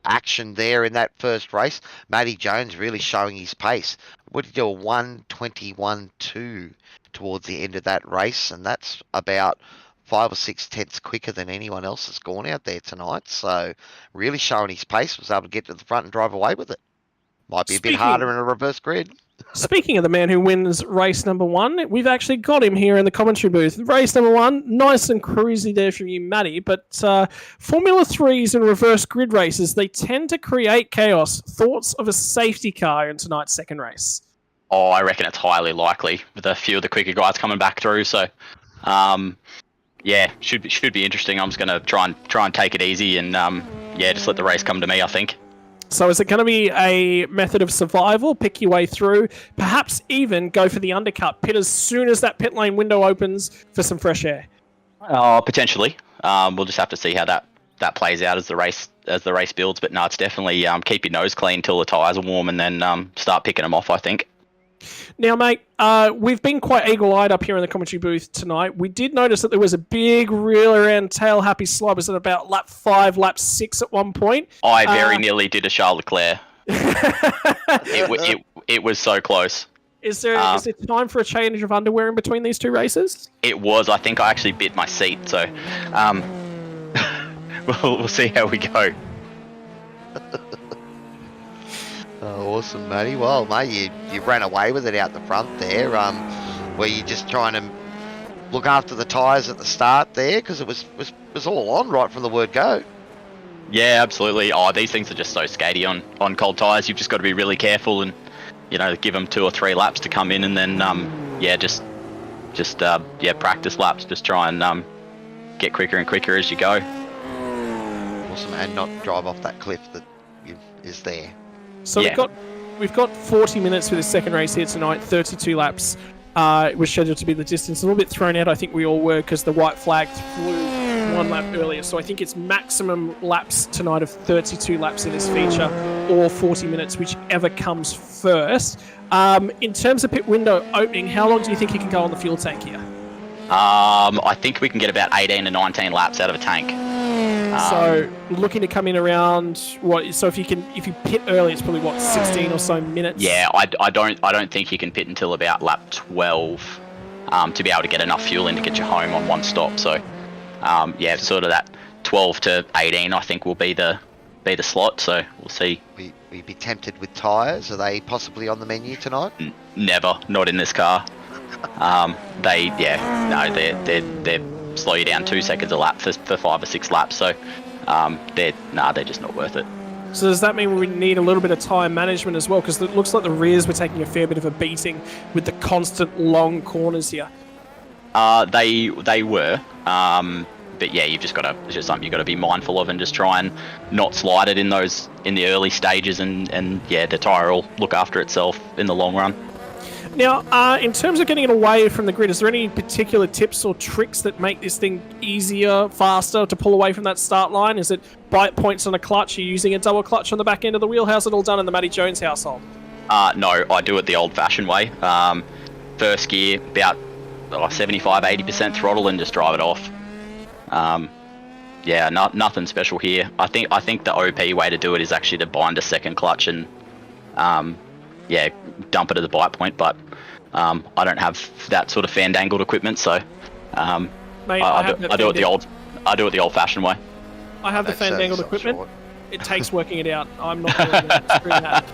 Speaker 2: action there in that first race. Matty Jones really showing his pace. What did he do? A 1:21.2 towards the end of that race, and that's about 5 or 6 tenths quicker than anyone else that's gone out there tonight. So really showing his pace, was able to get to the front and drive away with it. Might be a bit harder in a reverse grid.
Speaker 1: Speaking of the man who wins race number 1, we've actually got him here in the commentary booth. Race number 1, nice and cruisy there from you, Matty, but Formula 3s and reverse grid races, they tend to create chaos. Thoughts of a safety car in tonight's second race?
Speaker 7: Oh, I reckon it's highly likely with a few of the quicker guys coming back through. So, yeah, should be interesting. I'm just going to try and take it easy and just let the race come to me, I think.
Speaker 1: So is it going to be a method of survival, pick your way through, perhaps even go for the undercut, pit as soon as that pit lane window opens for some fresh air?
Speaker 7: Potentially. We'll just have to see how that plays out as the race builds. But no, it's definitely keep your nose clean till the tyres are warm and then start picking them off, I think.
Speaker 1: Now, mate, we've been quite eagle-eyed up here in the commentary booth tonight. We did notice that there was a big reel around tail happy slide. Was it about lap 5, lap 6 at one point?
Speaker 7: I very nearly did a Charles Leclerc. It was so close.
Speaker 1: Is there time for a change of underwear in between these two races?
Speaker 7: It was. I think I actually bit my seat. So we'll see how we go.
Speaker 2: Oh, awesome, Matty. Well, mate, you ran away with it out the front there. Were you just trying to look after the tyres at the start there? Because it was all on right from the word go.
Speaker 7: Yeah, absolutely. Oh, these things are just so skatey on cold tyres. You've just got to be really careful and, give them 2 or 3 laps to come in and then, just practice laps. Just try and get quicker and quicker as you go.
Speaker 2: Awesome, and not drive off that cliff that is there.
Speaker 1: So we've got 40 minutes for the second race here tonight, 32 laps. It was scheduled to be the distance. A little bit thrown out, I think we all were, because the white flag flew 1 lap earlier. So I think it's maximum laps tonight of 32 laps in this feature, or 40 minutes, whichever comes first. In terms of pit window opening, how long do you think you can go on the fuel tank here?
Speaker 7: I think we can get about 18 to 19 laps out of a tank.
Speaker 1: So looking to come in around what? So if you pit early, it's probably 16 or so minutes.
Speaker 7: Yeah, I don't think you can pit until about lap 12 to be able to get enough fuel in to get you home on one stop. So sort of that 12 to 18, I think will be the slot. So we'll see.
Speaker 2: We be tempted with tyres? Are they possibly on the menu tonight?
Speaker 7: Never, not in this car. They slow you down 2 seconds a lap for 5 or 6 laps. So they're just not worth it.
Speaker 1: So does that mean we need a little bit of tyre management as well? Because it looks like the rears were taking a fair bit of a beating with the constant long corners here.
Speaker 7: They were. But yeah, it's just something you've got to be mindful of and just try and not slide it in the early stages and the tyre will look after itself in the long run.
Speaker 1: Now, in terms of getting it away from the grid, is there any particular tips or tricks that make this thing easier, faster to pull away from that start line? Is it bite points on a clutch? Are you using a double clutch on the back end of the wheel? How's it all done in the Matty Jones household? No, I do it the old-fashioned way. First gear, about 75-80% throttle and just drive it off. Nothing special here. I think the OP way to do it is actually to bind a second clutch and dump it at the bite point, but I don't have that sort of fan-dangled equipment, so Mate,
Speaker 7: I do it the old-fashioned way.
Speaker 1: I have the fan-dangled equipment. Short. It takes working it out. I'm not doing that.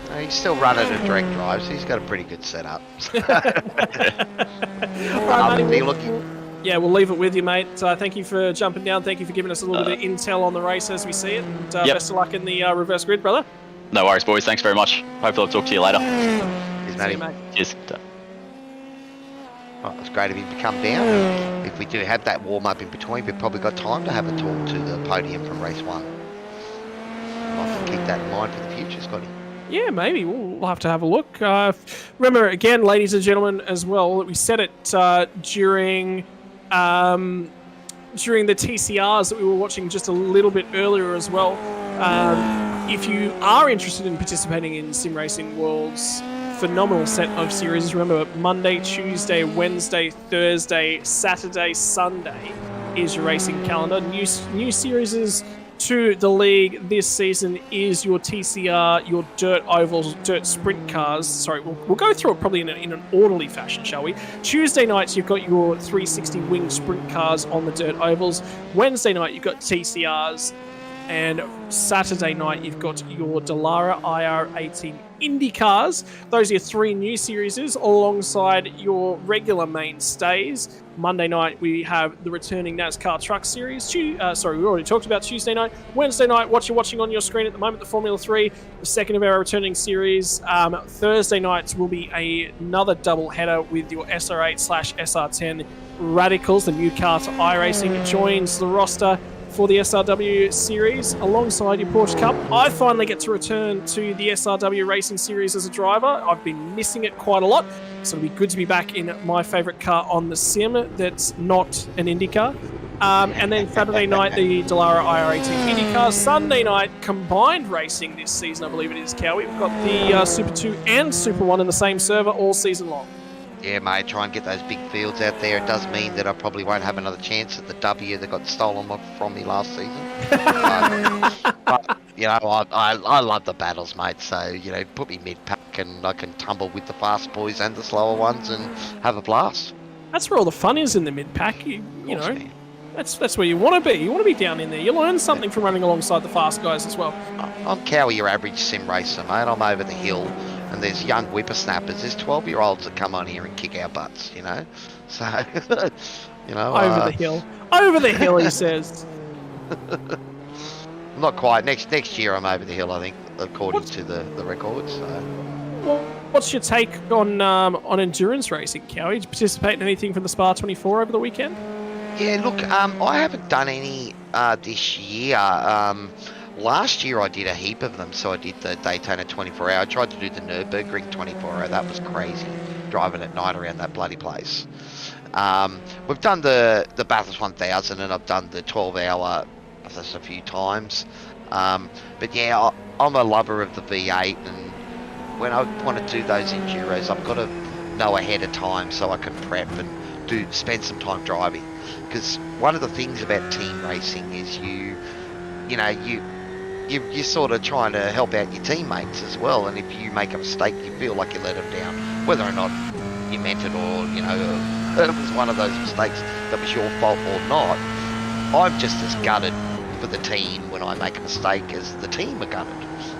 Speaker 2: No, he's still running a direct drive, so he's got a pretty good setup.
Speaker 1: Yeah, we'll leave it with you, mate. Thank you for jumping down. Thank you for giving us a little bit of intel on the race as we see it. And best of luck in the reverse grid, brother.
Speaker 7: No worries, boys. Thanks very much. Hopefully I'll talk to you later.
Speaker 2: Cheers,
Speaker 1: See you,
Speaker 2: Matty.
Speaker 1: mate.
Speaker 7: Just
Speaker 2: Oh, it's great of him to come down. If we do have that warm-up in between, we've probably got time to have a talk to the podium from race 1. I'll keep that in mind for the future, Scotty.
Speaker 1: Yeah, maybe. We'll have to have a look. Remember, again, ladies and gentlemen, as well, that we said it during the TCRs that we were watching just a little bit earlier as well. If you are interested in participating in Sim Racing World's phenomenal set of series, remember Monday, Tuesday, Wednesday, Thursday, Saturday, Sunday is your racing calendar. New series to the league this season is your TCR, your dirt ovals, dirt sprint cars. Sorry, we'll go through it probably in an orderly fashion, shall we? Tuesday nights, you've got your 360 wing sprint cars on the dirt ovals. Wednesday night, you've got TCRs. And Saturday night, you've got your Dallara IR18 Indycars. Those are your 3 new series alongside your regular mainstays. Monday night, we have the returning NASCAR Truck Series. We already talked about Tuesday night. Wednesday night, what you're watching on your screen at the moment, the Formula 3, the second of our returning series. Thursday nights will be another double header with your SR8/SR10 Radicals. The new car to iRacing joins the roster for the SRW series alongside your Porsche Cup. I finally get to return to the SRW Racing Series as a driver. I've been missing it quite a lot, so it'll be good to be back in my favourite car on the sim that's not an Indycar. And then Saturday night, the Dallara IR18 Indycar. Sunday night, combined racing this season, I believe it is, Cowie. We've got the Super 2 and Super 1 in the same server all season long.
Speaker 2: Yeah, mate, try and get those big fields out there. It does mean that I probably won't have another chance at the W that got stolen from me last season. but, you know, I love the battles, mate. So, you know, put me mid-pack and I can tumble with the fast boys and the slower ones and have a blast.
Speaker 1: That's where all the fun is in the mid-pack. You know, that's where you want to be. You want to be down in there. You learn something from running alongside the fast guys as well.
Speaker 2: I'm Cowie, your average sim racer, mate. I'm over the hill. And there's young whippersnappers. There's 12-year-olds that come on here and kick our butts, you know. So, you know.
Speaker 1: Over the hill. Over the hill, he says.
Speaker 2: Not quite. Next year I'm over the hill, I think, according to the records. So.
Speaker 1: Well, what's your take on endurance racing, Cowie? Did you participate in anything from the Spa 24 over the weekend?
Speaker 2: Yeah, look, I haven't done any this year. Last year I did a heap of them, so I did the Daytona 24-hour. I tried to do the Nürburgring 24-hour. That was crazy, driving at night around that bloody place. We've done the Bathurst 1000, and I've done the 12-hour Bathurst a few times. But yeah, I'm a lover of the V8, and when I want to do those enduros, I've got to know ahead of time so I can prep and spend some time driving. Because one of the things about team racing is you're sort of trying to help out your teammates as well, and if you make a mistake, you feel like you let them down, whether or not you meant it or, you know, it was one of those mistakes that was your fault or not. I'm just as gutted for the team when I make a mistake as the team are gutted.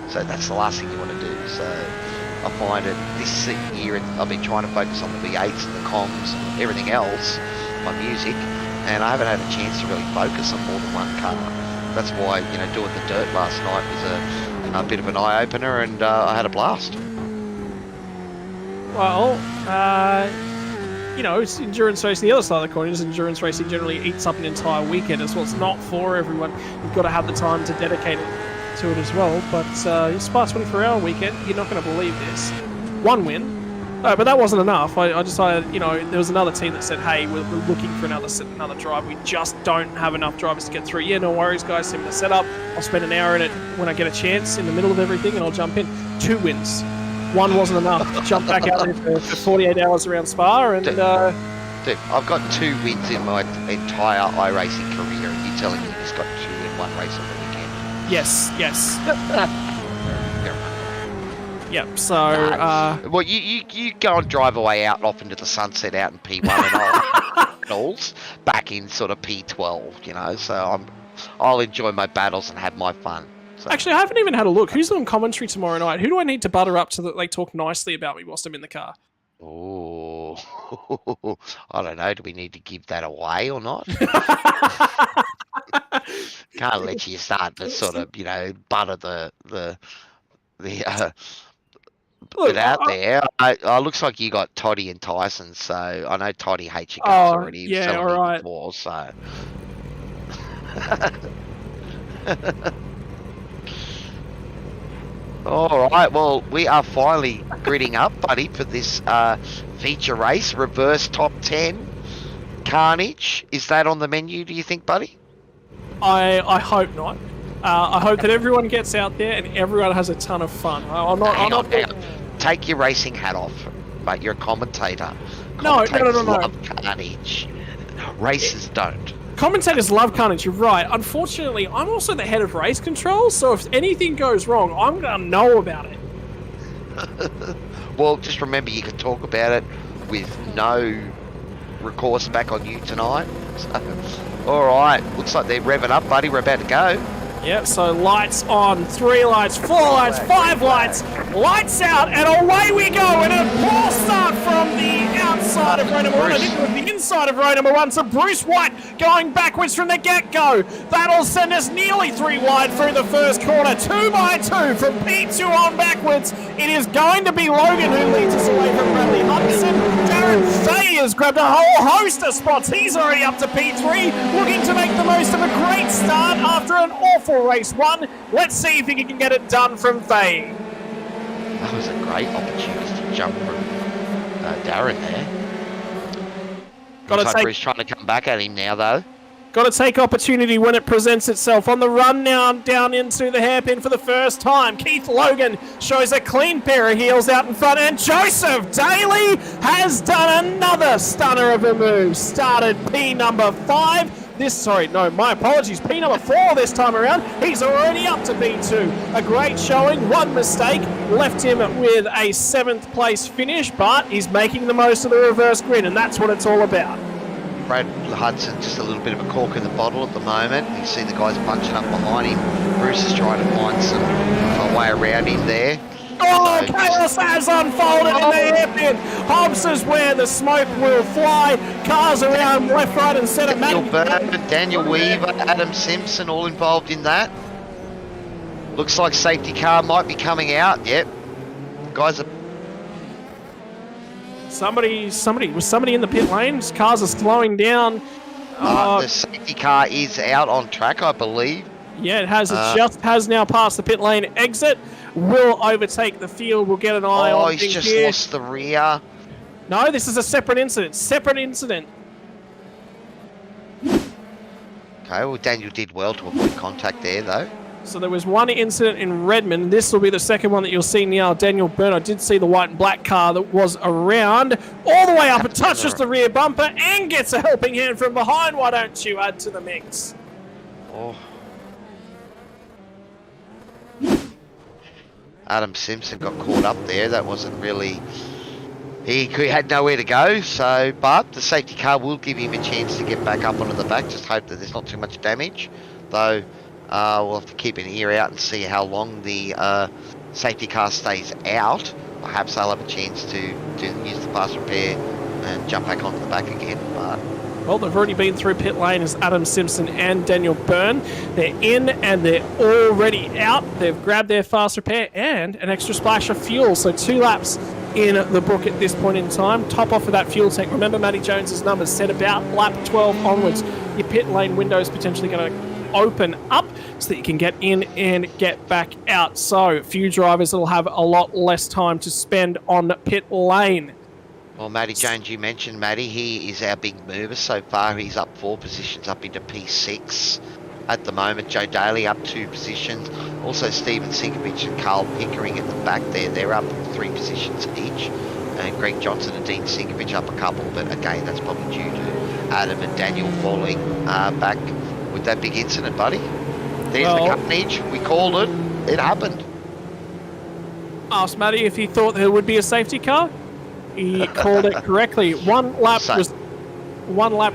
Speaker 2: So that's the last thing you want to do. So I find it this year, I've been trying to focus on the V8s and the comms and everything else, my music, and I haven't had a chance to really focus on more than one car. That's why, you know, doing the dirt last night was a bit of an eye-opener, and I had a blast.
Speaker 1: Well, you know, it's endurance racing. The other side of the coin is endurance racing generally eats up an entire weekend as well. It's not for everyone. You've got to have the time to dedicate it to it as well. But your Spa 24-hour weekend, you're not going to believe this. 1 win. But that wasn't enough. I decided, you know, there was another team that said, hey, we're looking for another drive. We just don't have enough drivers to get through. Yeah, no worries, guys. Send me the setup. I'll spend an hour in it when I get a chance in the middle of everything, and I'll jump in. 2 wins. 1 wasn't enough. Jump back out there for 48 hours around Spa. And
Speaker 2: Dude, I've got 2 wins in my entire iRacing career, and you're telling me you just got 2 in 1 race on the weekend?
Speaker 1: Yes. Yep, so...
Speaker 2: well, you go and drive away out off into the sunset out in P1 and alls back in sort of P12, you know, so I'll enjoy my battles and have my fun. So.
Speaker 1: Actually, I haven't even had a look. Who's on commentary tomorrow night? Who do I need to butter up so that they talk nicely about me whilst I'm in the car?
Speaker 2: Oh, I don't know. Do we need to give that away or not? Can't let you start to sort of, you know, butter the
Speaker 1: Look,
Speaker 2: But out there, looks like you got Toddy and Tyson, so I know Toddy hates your guts already. He was
Speaker 1: yeah,
Speaker 2: telling me
Speaker 1: alright.
Speaker 2: before, so. All right, well, we are finally gridding up, buddy, for this feature race, reverse top 10 carnage. Is that on the menu, do you think, buddy?
Speaker 1: I hope not. I hope that everyone gets out there and everyone has a ton of fun.
Speaker 2: Hang on. Take your racing hat off, mate. You're a commentator.
Speaker 1: No.
Speaker 2: Commentators love carnage. Racers don't.
Speaker 1: Commentators love carnage, you're right. Unfortunately, I'm also the head of race control, so if anything goes wrong, I'm going to know about it.
Speaker 2: Well, just remember you can talk about it with no recourse back on you tonight. So, all right, looks like they're revving up, buddy. We're about to go.
Speaker 1: Yep, so lights on, 3 lights, 4 lights, 5 lights, lights out, and away we go. And a poor start from the outside of row number 1. I think it was the inside of row number 1. So Bruce White going backwards from the get-go. That'll send us nearly 3 wide through the first corner. 2 by 2 from P2 on backwards. It is going to be Logan who leads us away from Bradley Hudson. Darren Fay has grabbed a whole host of spots. He's already up to P3, looking to make the most of a great start after an awful race 1. Let's see if he can get it done from Fay.
Speaker 2: That was a great opportunity to jump from Darren there. Looks like Bruce trying to come back at him now, though.
Speaker 1: Got to take opportunity when it presents itself. On the run now, down into the hairpin for the first time. Keith Logan shows a clean pair of heels out in front, and Joseph Daly has done another stunner of a move. Started P number 5. My apologies, P number 4 this time around. He's already up to P2. A great showing, one mistake, left him with a 7th place finish, but he's making the most of the reverse grid, and that's what it's all about.
Speaker 2: Brad Hudson, just a little bit of a cork in the bottle at the moment. You see the guys bunching up behind him. Bruce is trying to find some way around him there.
Speaker 1: Oh, chaos has unfolded in the hairpin. Hobbs is where the smoke will fly. Cars around left, right, and centre.
Speaker 2: Daniel Weaver, Adam Simpson, all involved in that. Looks like safety car might be coming out. Yep, guys are.
Speaker 1: Somebody in the pit lanes. Cars are slowing down.
Speaker 2: The safety car is out on track, I believe.
Speaker 1: Yeah, it has. It just has now passed the pit lane exit. Will overtake the field. We'll get an eye on
Speaker 2: he's just
Speaker 1: here.
Speaker 2: lost the rear.
Speaker 1: No, this is a separate incident.
Speaker 2: Okay, well, Daniel did well to avoid contact there, though.
Speaker 1: So there was one incident in Redmond. This will be the second one that you'll see now. Daniel Byrne, I did see the white and black car that was around. All the way up, it touches the rear bumper and gets a helping hand from behind. Why don't you add to the mix?
Speaker 2: Oh. Adam Simpson got caught up there. That wasn't really... He had nowhere to go, but the safety car will give him a chance to get back up onto the back. Just hope that there's not too much damage. Though, we'll have to keep an ear out and see how long the safety car stays out. Perhaps they'll have a chance to use the fast repair and jump back onto the back again. But
Speaker 1: well, they've already been through pit lane as Adam Simpson and Daniel Byrne. They're in and they're already out. They've grabbed their fast repair and an extra splash of fuel. So 2 laps in the book at this point in time. Top off of that fuel tank. Remember Matty Jones's numbers said about lap 12 onwards. Your pit lane window is potentially going to open up so that you can get in and get back out. So a few drivers will have a lot less time to spend on pit lane.
Speaker 2: Well, Matty Jones, you mentioned Matty. He is our big mover so far. He's up 4 positions, up into P6 at the moment. Joe Daly up 2 positions. Also, Stephen Sinkovich and Carl Pickering at the back there. They're up 3 positions each. And Greg Johnson and Dean Sinkovich up a couple. But again, that's probably due to Adam and Daniel falling back with that big incident, buddy. There's the carnage. We called it. It happened.
Speaker 1: Asked Matty if he thought there would be a safety car. He called it correctly. One lap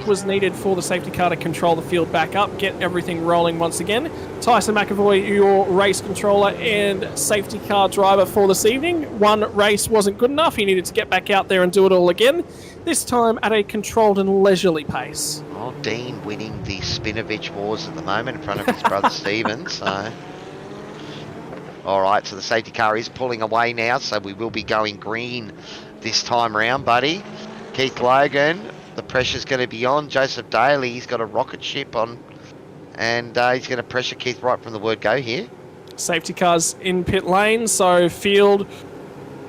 Speaker 1: was needed for the safety car to control the field back up, get everything rolling once again. Tyson McAvoy, your race controller and safety car driver for this evening. One race wasn't good enough. He needed to get back out there and do it all again, this time at a controlled and leisurely pace.
Speaker 2: Oh, Dean winning the Spinovich Wars at the moment in front of his brother Steven, so... All right, so the safety car is pulling away now, so we will be going green this time round, buddy. Keith Logan, the pressure's going to be on. Joseph Daly, he's got a rocket ship on, and he's going to pressure Keith right from the word go here.
Speaker 1: Safety cars in pit lane, so field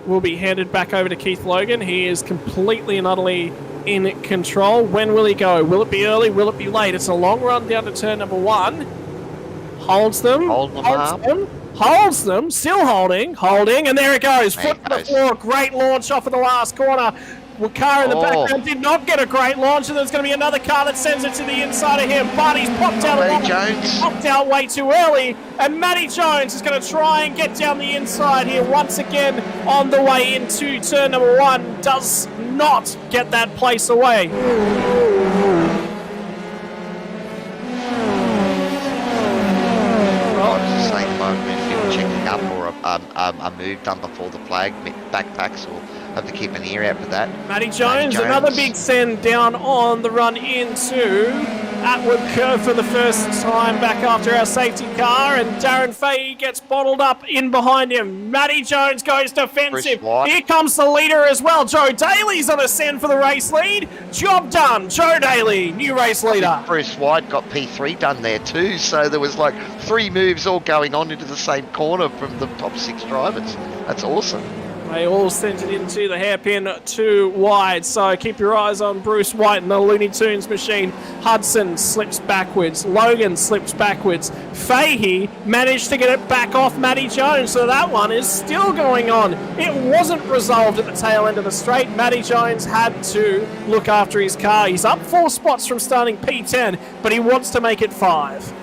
Speaker 1: will be handed back over to Keith Logan. He is completely and utterly in control. When will he go? Will it be early? Will it be late? It's a long run down to turn number 1. Holds them. Holds them. Still holding, and there it goes. Foot to the floor. Great launch off of the last corner. Well, car in the background did not get a great launch, and there's going to be another car that sends it to the inside of him. But he's popped out.
Speaker 2: Matty Jones
Speaker 1: popped out way too early, and Matty Jones is going to try and get down the inside here once again on the way into turn number 1. Does not get that place away.
Speaker 2: Checking up or a move done before the flag backpacks, or have to keep an ear out for that.
Speaker 1: Matty Jones, another big send down on the run into Atwood Curve for the first time back after our safety car, and Darren Fahey gets bottled up in behind him. Matty Jones goes defensive. Here comes the leader as well. Joe Daly's on a send for the race lead. Job done. Joe Daly, new race leader.
Speaker 2: Bruce White got P3 done there too, so there was like 3 moves all going on into the same corner from the top 6 drivers. That's awesome.
Speaker 1: They all sent it into the hairpin too wide, so keep your eyes on Bruce White and the Looney Tunes machine. Hudson slips backwards. Logan slips backwards. Fahey managed to get it back off Matty Jones, so that one is still going on. It wasn't resolved at the tail end of the straight. Matty Jones had to look after his car. He's up 4 spots from starting P10, but he wants to make it 5.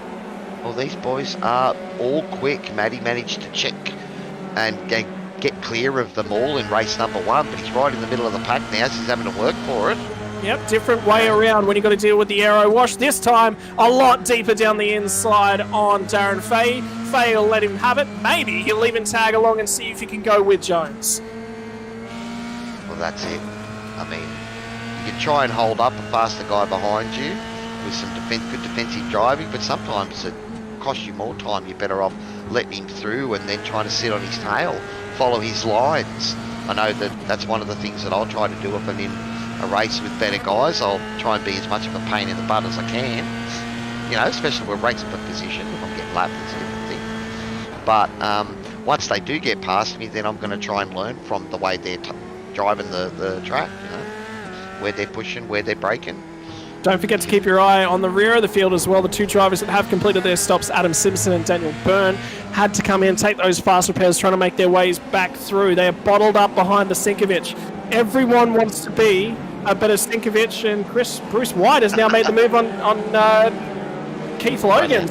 Speaker 2: Well, these boys are all quick. Matty managed to check and get clear of them all in race number 1, but he's right in the middle of the pack now, so he's having to work for it.
Speaker 1: Yep, different way around when you got to deal with the aero wash. This time, a lot deeper down the inside on Darren Fahey. Fahey will let him have it. Maybe he'll even tag along and see if he can go with Jones.
Speaker 2: Well, that's it. I mean, you can try and hold up a faster guy behind you with some good defensive driving, but sometimes it costs you more time. You're better off letting him through and then trying to sit on his tail, follow his lines. I know that's one of the things that I'll try to do if I'm in a race with better guys. I'll try and be as much of a pain in the butt as I can, you know, especially with racing for position. If I'm getting lapped, it's a different thing. But once they do get past me, then I'm going to try and learn from the way they're driving the track, you know, where they're pushing, where they're braking.
Speaker 1: Don't forget to keep your eye on the rear of the field as well. The 2 drivers that have completed their stops, Adam Simpson and Daniel Byrne, had to come in, take those fast repairs, trying to make their ways back through. They are bottled up behind the Sinkovic. Everyone wants to be a better Sinkovic, and Bruce White has now made the move on Keith Logan.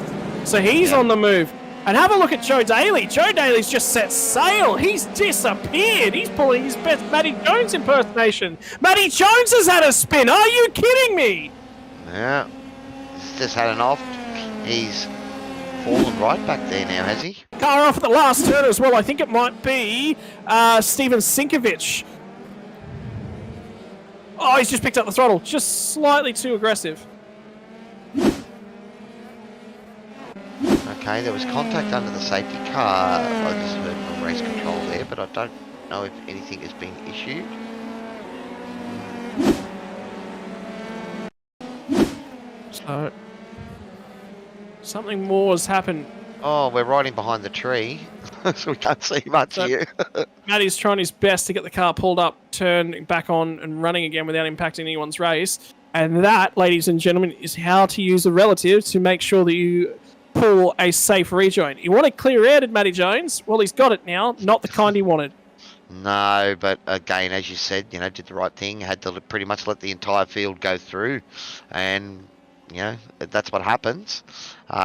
Speaker 1: So he's on the move. And have a look at Joe Daly. Joe Daly's just set sail. He's disappeared. He's pulling his best Matty Jones impersonation. Matty Jones has had a spin. Are you kidding me?
Speaker 2: Yeah, he's just had an off. He's fallen right back there now, has he?
Speaker 1: Car off at the last turn as well. I think it might be Steven Sinkovic. Oh, he's just picked up the throttle. Just slightly too aggressive.
Speaker 2: Okay, there was contact under the safety car. I just heard from race control there, but I don't know if anything has been issued.
Speaker 1: So, something more has happened.
Speaker 2: Oh, we're riding behind the tree, so we can't see much here.
Speaker 1: Matty's trying his best to get the car pulled up, turn back on and running again without impacting anyone's race. And that, ladies and gentlemen, is how to use the relative to make sure that you pull a safe rejoin. He wanted clear air, did Matty Jones? Well, he's got it now. Not the kind he wanted.
Speaker 2: No, but again, as you said, you know, did the right thing. Had to pretty much let the entire field go through, and you know that's what happens.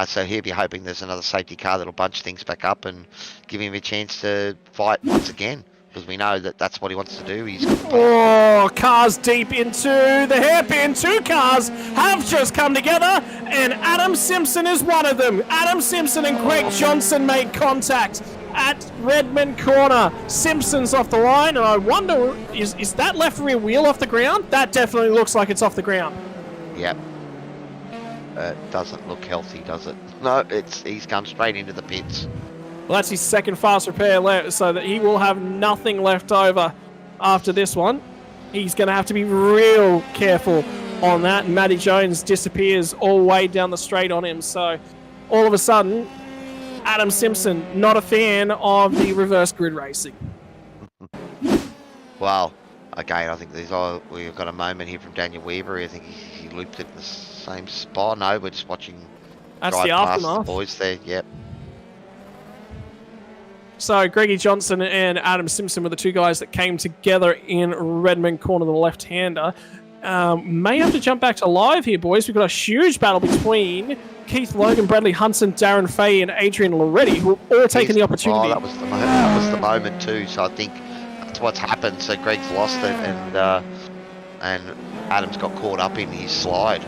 Speaker 2: So he'll be hoping there's another safety car that'll bunch things back up and give him a chance to fight once again, because we know that that's what he wants to do. He's got
Speaker 1: cars deep into the hairpin. 2 cars have just come together, and Adam Simpson is one of them. Adam Simpson and Greg Johnson made contact at Redmond Corner. Simpson's off the line, and I wonder, is that left rear wheel off the ground? That definitely looks like it's off the ground.
Speaker 2: Yep. Doesn't look healthy, does it? No, he's come straight into the pits.
Speaker 1: Well, that's his second fast repair left, so that he will have nothing left over after this one. He's going to have to be real careful on that. Matty Jones disappears all the way down the straight on him. So all of a sudden, Adam Simpson, not a fan of the reverse grid racing.
Speaker 2: Well, again, I think we've got a moment here from Daniel Weaver. I think he looped it in the same spot. No, we're just watching.
Speaker 1: That's
Speaker 2: drive
Speaker 1: the
Speaker 2: past
Speaker 1: aftermath.
Speaker 2: The boys there, yep.
Speaker 1: So Greggy Johnson and Adam Simpson were the two guys that came together in Redmond corner, the left-hander. May have to jump back to live here, boys. We've got a huge battle between Keith Logan, Bradley Hunson, Darren Fay, and Adrian Loretti, who have all taken the opportunity.
Speaker 2: Oh, that was the moment too. So I think that's what's happened. So Greg's lost it, and Adam's got caught up in his slide.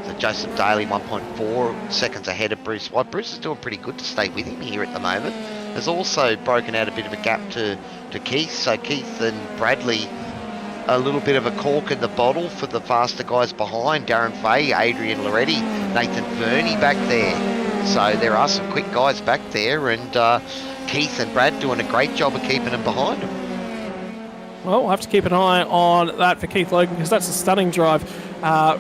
Speaker 2: So Joseph Daly 1.4 seconds ahead of Bruce White. Bruce is doing pretty good to stay with him here at the moment. Has also broken out a bit of a gap to Keith. So Keith and Bradley, a little bit of a cork in the bottle for the faster guys behind. Darren Fay, Adrian Loretti, Nathan Verney back there. So there are some quick guys back there, and Keith and Brad doing a great job of keeping them behind them.
Speaker 1: Well, we'll have to keep an eye on that for Keith Logan, because that's a stunning drive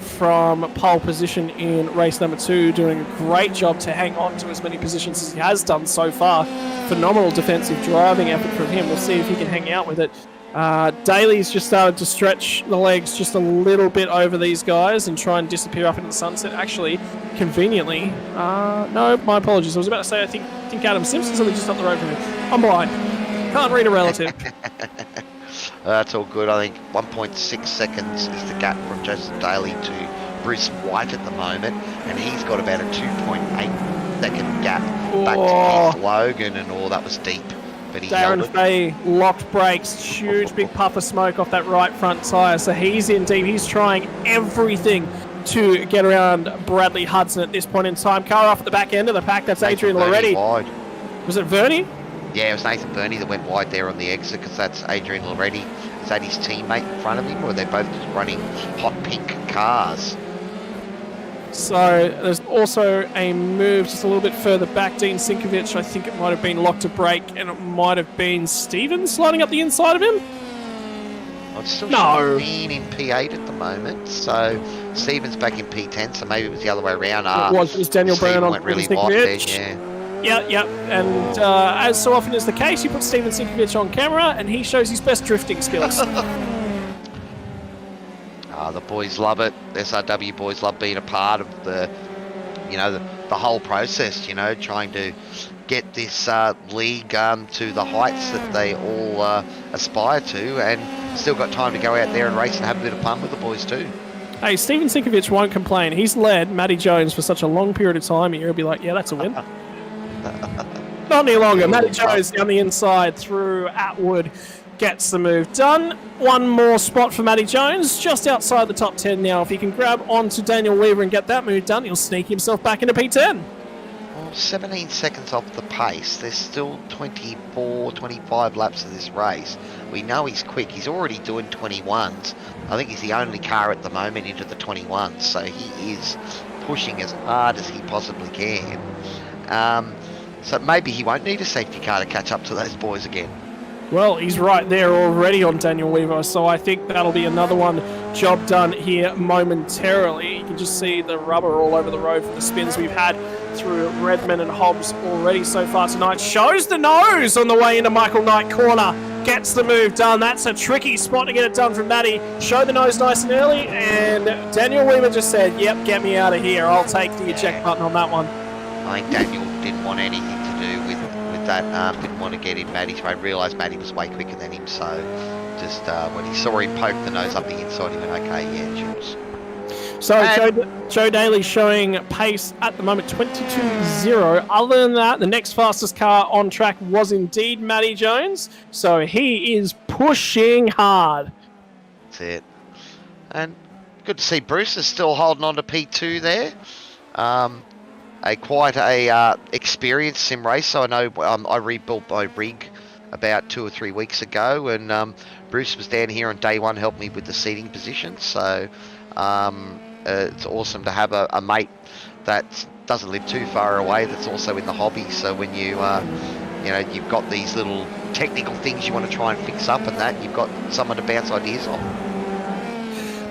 Speaker 1: from pole position in race number 2, doing a great job to hang on to as many positions as he has done so far. Phenomenal defensive driving effort from him. We'll see if he can hang out with it. Daly's just started to stretch the legs just a little bit over these guys and try and disappear up into the sunset. Actually, conveniently, no, my apologies. I was about to say I think Adam Simpson's only just up the road from him. I'm blind. Can't read a relative.
Speaker 2: That's all good. I think 1.6 seconds is the gap from Joseph Daly to Bruce White at the moment, and he's got about a 2.8 second gap back to Keith Logan, and all that was deep. But he
Speaker 1: Darren
Speaker 2: held it.
Speaker 1: Fay locked brakes, huge big puff of smoke off that right front tyre, so he's in deep. He's trying everything to get around Bradley Hudson at this point in time. Car off at the back end of the pack, that's
Speaker 2: Nathan
Speaker 1: Adrian
Speaker 2: Verney
Speaker 1: Loretti.
Speaker 2: wide.
Speaker 1: Was it Verney?
Speaker 2: Yeah, it was Nathan Verney that went wide there on the exit, because that's Adrian Loretti. Is that his teammate in front of him, or are they both just running hot pink cars?
Speaker 1: So there's also a move just a little bit further back. Dean Sinkovic, I think it might have been locked to brake, and it might have been Stevens sliding up the inside of him.
Speaker 2: I've still
Speaker 1: No.
Speaker 2: been in P8 at the moment, so Stevens back in P10, so maybe it was the other way around.
Speaker 1: It was Daniel
Speaker 2: Stephen
Speaker 1: Byrne on
Speaker 2: went really
Speaker 1: Sinkovic.
Speaker 2: wide there, yeah.
Speaker 1: Yeah. And as so often is the case, you put Steven Sinkovic on camera, and he shows his best drifting skills.
Speaker 2: The boys love it. SRW boys love being a part of the whole process, trying to get this league to the heights that they all aspire to, and still got time to go out there and race and have a bit of fun with the boys too.
Speaker 1: Hey, Steven Sinkovic won't complain. He's led Matty Jones for such a long period of time here. He'll be like, yeah, that's a win. Not any longer. Matty Jones down the inside through Atwood gets the move done. One more spot for Matty Jones, just outside the top 10 now. If he can grab onto Daniel Weaver and get that move done, he'll sneak himself back into P10.
Speaker 2: Well, 17 seconds off the pace. There's still 24, 25 laps of this race. We know he's quick. He's already doing 21s. I think he's the only car at the moment into the 21s, so he is pushing as hard as he possibly can. So maybe he won't need a safety car to catch up to those boys again.
Speaker 1: Well, he's right there already on Daniel Weaver, so I think that'll be another one job done here momentarily. You can just see the rubber all over the road for the spins we've had through Redmond and Hobbs already so far tonight. Shows the nose on the way into Michael Knight corner. Gets the move done. That's a tricky spot to get it done from Matty. Show the nose nice and early, and Daniel Weaver just said, yep, get me out of here. I'll take the eject button on that one.
Speaker 2: I think Daniel didn't want anything to do with that, didn't want to get in Matty's way. Realised Matty was way quicker than him, so just when he saw him poke the nose up the inside, he went, okay, yeah, choose.
Speaker 1: So Joe Daly showing pace at the moment, 22.0. Other than that, the next fastest car on track was indeed Matty Jones, so he is pushing hard.
Speaker 2: That's it. And good to see Bruce is still holding on to P2 there. Quite a experienced sim race. So I know I rebuilt my rig about 2 or 3 weeks ago, and Bruce was down here on day one helping me with the seating position. So it's awesome to have a mate that doesn't live too far away that's also in the hobby. So when you you know, you've got these little technical things you want to try and fix up, and that you've got someone to bounce ideas off.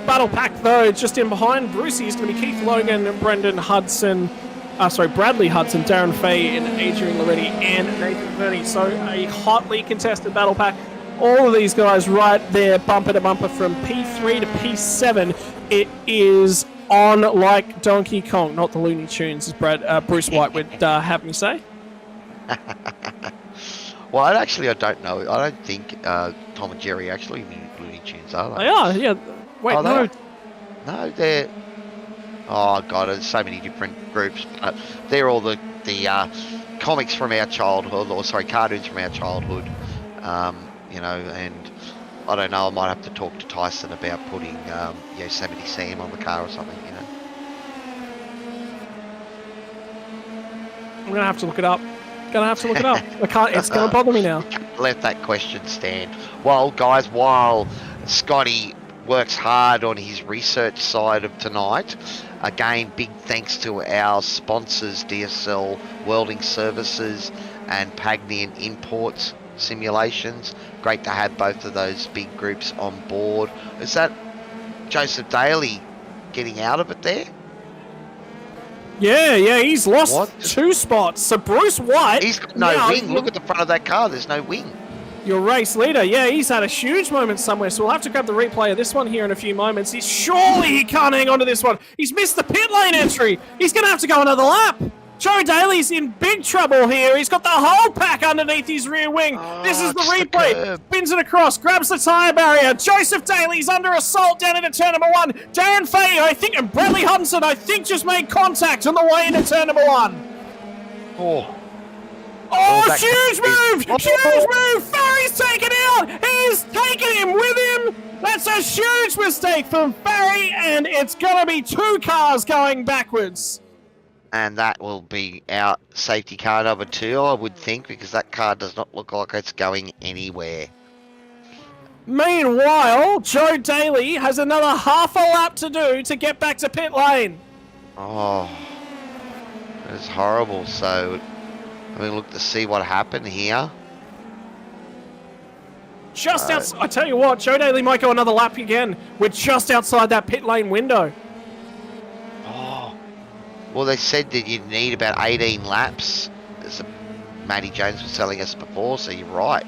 Speaker 1: Battle pack though, just in behind Brucey is going to be Keith Logan, Brendan Hudson, Bradley Hudson, Darren Fay, and Adrian Loretti, and Nathan Verney. So a hotly contested battle pack. All of these guys right there, bumper to bumper from P3 to P7. It is on like Donkey Kong, not the Looney Tunes, as Bruce White would have me say.
Speaker 2: Well, I don't know. I don't think Tom and Jerry actually Looney Tunes, are they?
Speaker 1: They are, yeah. Wait, no.
Speaker 2: No, they're... Oh, God, there's so many different groups. They're all the comics from our childhood, or sorry, cartoons from our childhood. You know, and I don't know, I might have to talk to Tyson about putting Yosemite Sam on the car or something, you know.
Speaker 1: I'm going to have to look it up. I can't, it's going to bother me now.
Speaker 2: Let that question stand. Well, guys, while Scotty works hard on his research side of tonight, again, big thanks to our sponsors, DSL Welding Services and Pagnian Imports Simulations. Great to have both of those big groups on board. Is that Joseph Daly getting out of it there?
Speaker 1: Yeah, he's lost 2 spots. So Bruce White...
Speaker 2: He's got no wing. Look at the front of that car. There's no wing.
Speaker 1: Your race leader, yeah, he's had a huge moment somewhere, so we'll have to grab the replay of this one here in a few moments. Surely he can't hang on to this one. He's missed the pit lane entry. He's going to have to go another lap. Joe Daly's in big trouble here. He's got the whole pack underneath his rear wing. This is the replay. Spins it across, grabs the tyre barrier. Joseph Daly's under assault down into turn number 1. Darren Fay, I think, and Bradley Hudson, I think, just made contact on the way into turn number 1. Oh, huge move! Huge move! Farry's taken out! He's taken him with him! That's a huge mistake from Farry, and it's going to be 2 cars going backwards.
Speaker 2: And that will be our safety car number 2, I would think, because that car does not look like it's going anywhere.
Speaker 1: Meanwhile, Joe Daly has another half a lap to do to get back to pit lane.
Speaker 2: Oh, that's horrible. So, I mean, look to see what happened here.
Speaker 1: Just outside, I tell you what, Joe Daly might go another lap again. We're just outside that pit lane window.
Speaker 2: Oh, well, they said that you'd need about 18 laps, as Matty Jones was telling us before, so you're right.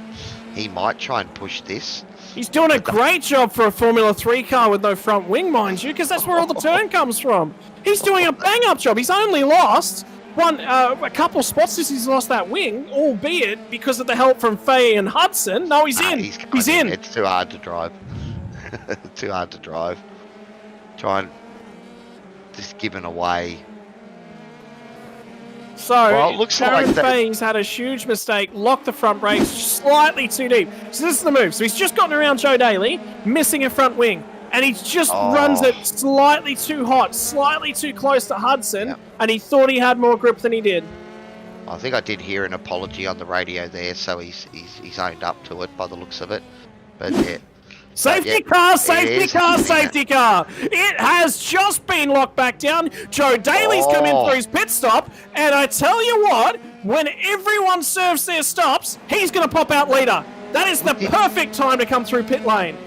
Speaker 2: He might try and push this.
Speaker 1: He's doing a great job for a Formula 3 car with no front wing, mind you, because that's where all the turn comes from. He's doing a bang-up job. He's only lost a couple spots since he's lost that wing, albeit because of the help from Fay and Hudson. No, he's in. He's in.
Speaker 2: It's too hard to drive. Too hard to drive. Try and just giving away.
Speaker 1: So,
Speaker 2: well, it looks
Speaker 1: Darren
Speaker 2: like
Speaker 1: Fay's had a huge mistake, locked the front brakes slightly too deep. So this is the move. So he's just gotten around Joe Daly, missing a front wing. And he just runs it slightly too hot, slightly too close to Hudson. Yep. And he thought he had more grip than he did.
Speaker 2: I think I did hear an apology on the radio there, so he's owned up to it by the looks of it. But yeah.
Speaker 1: Safety car, safety car, safety car. It has just been locked back down. Joe Daly's come in for his pit stop. And I tell you what, when everyone serves their stops, he's going to pop out leader. That is the perfect time to come through pit lane.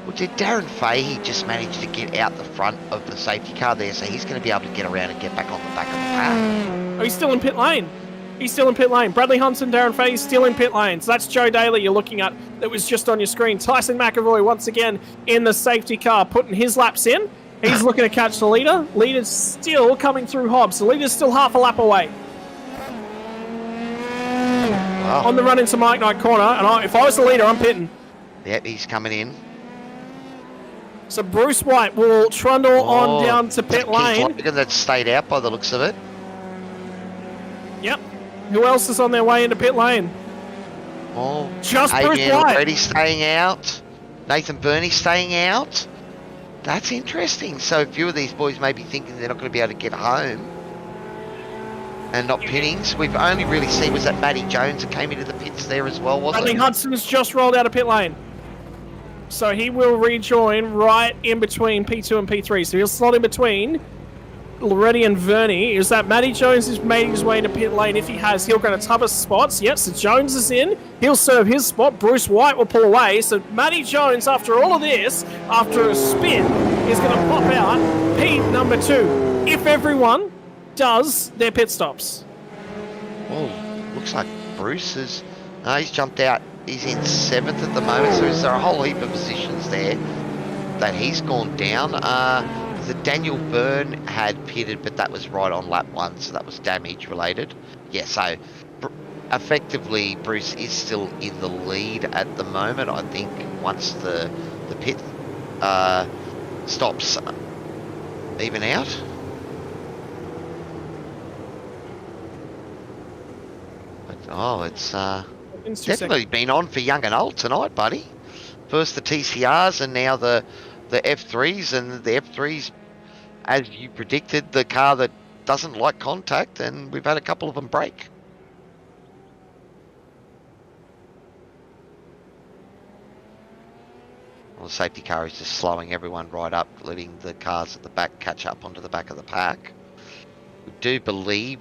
Speaker 2: Well, did Darren Fahey just manage to get out the front of the safety car there, so he's going to be able to get around and get back on the back of the pack?
Speaker 1: Oh, he's still in pit lane. He's still in pit lane. Bradley Hudson, Darren Fahey still in pit lane. So that's Joe Daly you're looking at that was just on your screen. Tyson McAvoy once again in the safety car, putting his laps in. He's looking to catch the leader. Leader's still coming through Hobbs. The leader's still half a lap away. Wow. On the run into Mike Knight corner, and if I was the leader, I'm pitting.
Speaker 2: Yep, he's coming in.
Speaker 1: So Bruce White will trundle on down to pit lane.
Speaker 2: That stayed out by the looks of it.
Speaker 1: Yep. Who else is on their way into pit lane?
Speaker 2: Oh,
Speaker 1: just Bruce White.
Speaker 2: Already staying out. Nathan Burney staying out. That's interesting. So a few of these boys may be thinking they're not going to be able to get home and not pitting. So we've only really seen was that Matty Jones that came into the pits there as well, wasn't it?
Speaker 1: Hudson's just rolled out of pit lane. So he will rejoin right in between P2 and P3. So he'll slot in between Loretti and Verney is that Matty Jones is making his way into pit lane. If he has, he'll go to Tubber's spots. Yep, so Jones is in. He'll serve his spot. Bruce White will pull away. So Matty Jones, after all of this, after a spin, is going to pop out P number 2. If everyone does their pit stops.
Speaker 2: Oh, looks like Bruce is... No, he's jumped out. He's in 7th at the moment, so is there a whole heap of positions there that he's gone down. The Daniel Byrne had pitted, but that was right on lap 1, so that was damage related. Yeah, so effectively Bruce is still in the lead at the moment. I think once the pit stops even out. But, oh, it's definitely been on for young and old tonight, buddy. First the TCRs and now the F3s, and the F3s, as you predicted, the car that doesn't like contact, and we've had a couple of them break. Well, the safety car is just slowing everyone right up, letting the cars at the back catch up onto the back of the pack. We do believe,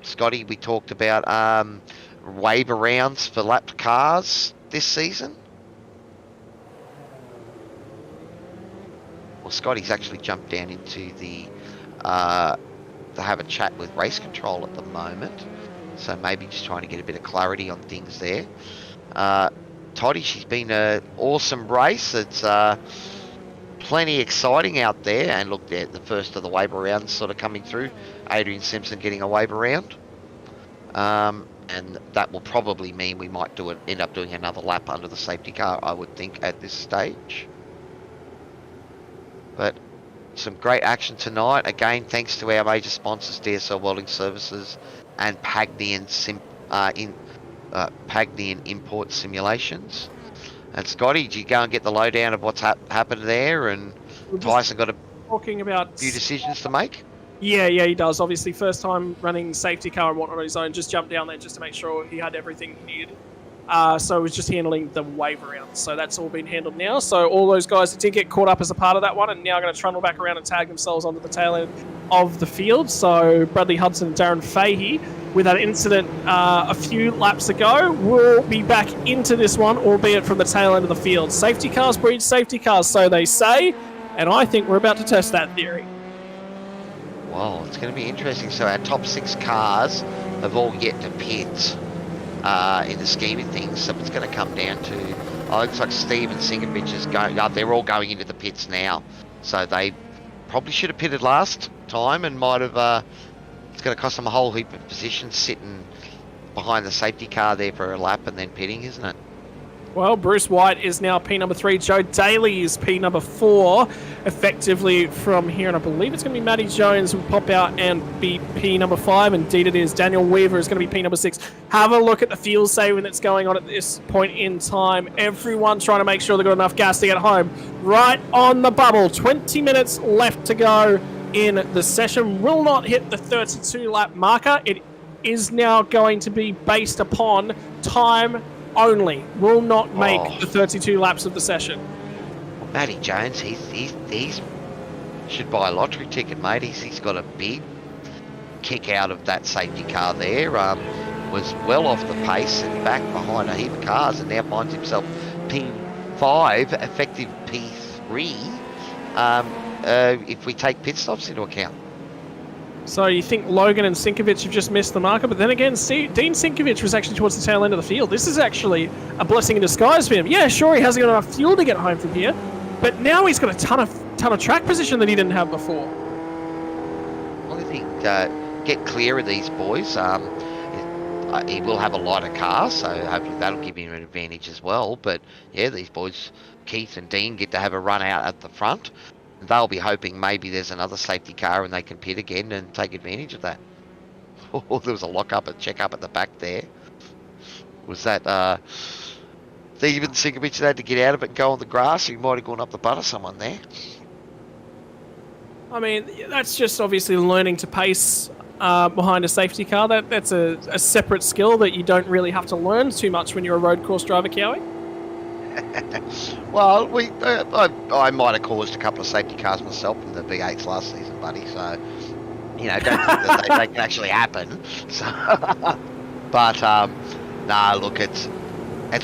Speaker 2: Scotty, we talked about waiver rounds for lapped cars this season. Well, Scotty's actually jumped down into the to have a chat with race control at the moment, so maybe just trying to get a bit of clarity on things there. Toddy, she's been an awesome race. It's plenty exciting out there, and look there, the first of the waiver rounds sort of coming through. Adrian Simpson getting a waiver round, and that will probably mean we might end up doing another lap under the safety car, I would think, at this stage. But some great action tonight. Again, thanks to our major sponsors, DSL Welding Services and Pagnian Import Simulations. And Scotty, did you go and get the lowdown of what's happened there? And Tyson got a few decisions to make?
Speaker 1: Yeah, he does. Obviously, first time running safety car and whatnot on his own. Just jumped down there just to make sure he had everything he needed. So it was just handling the waiver rounds. So that's all been handled now. So all those guys that did get caught up as a part of that one and now going to trundle back around and tag themselves onto the tail end of the field. So Bradley Hudson and Darren Fahey, with that incident a few laps ago, will be back into this one, albeit from the tail end of the field. Safety cars breed safety cars, so they say. And I think we're about to test that theory.
Speaker 2: Wow, it's going to be interesting. So our top 6 cars have all yet to pit. In the scheme of things, so it's going to come down to, it looks like Steven Sinkovich is going, they're all going into the pits now, so they probably should have pitted last time and might have, it's going to cost them a whole heap of positions sitting behind the safety car there for a lap and then pitting, isn't it?
Speaker 1: Well, Bruce White is now P number 3. Joe Daly is P number 4. Effectively from here, and I believe it's going to be Matty Jones who will pop out and be P number 5. Indeed it is. Daniel Weaver is going to be P number 6. Have a look at the fuel saving that's going on at this point in time. Everyone trying to make sure they've got enough gas to get home. Right on the bubble. 20 minutes left to go in the session. Will not hit the 32-lap marker. It is now going to be based upon time only. Will not make the 32 laps of the session.
Speaker 2: Well, Matty Jones, he's should buy a lottery ticket, mate. He's got a big kick out of that safety car there. Was well off the pace and back behind a heap of cars, and now finds himself P5, effective P3. If we take pit stops into account.
Speaker 1: So you think Logan and Sinkovich have just missed the marker, but then again, Dean Sinkovich was actually towards the tail end of the field. This is actually a blessing in disguise for him. Yeah, sure, he hasn't got enough fuel to get home from here, but now he's got a ton of track position that he didn't have before.
Speaker 2: Well, I think get clear of these boys. He will have a lighter car, so hopefully that'll give him an advantage as well. But yeah, these boys, Keith and Dean, get to have a run out at the front. They'll be hoping maybe there's another safety car and they can pit again and take advantage of that. Oh, there was a lock-up, a check-up at the back there. Was that Steven Sinkovich had to get out of it and go on the grass? He might have gone up the butt of someone there.
Speaker 1: I mean, that's just obviously learning to pace behind a safety car. That's a separate skill that you don't really have to learn too much when you're a road course driver, Cowie.
Speaker 2: Well, I might have caused a couple of safety cars myself in the V8s last season, buddy. So, don't think that they can actually happen. So, but nah, look, it's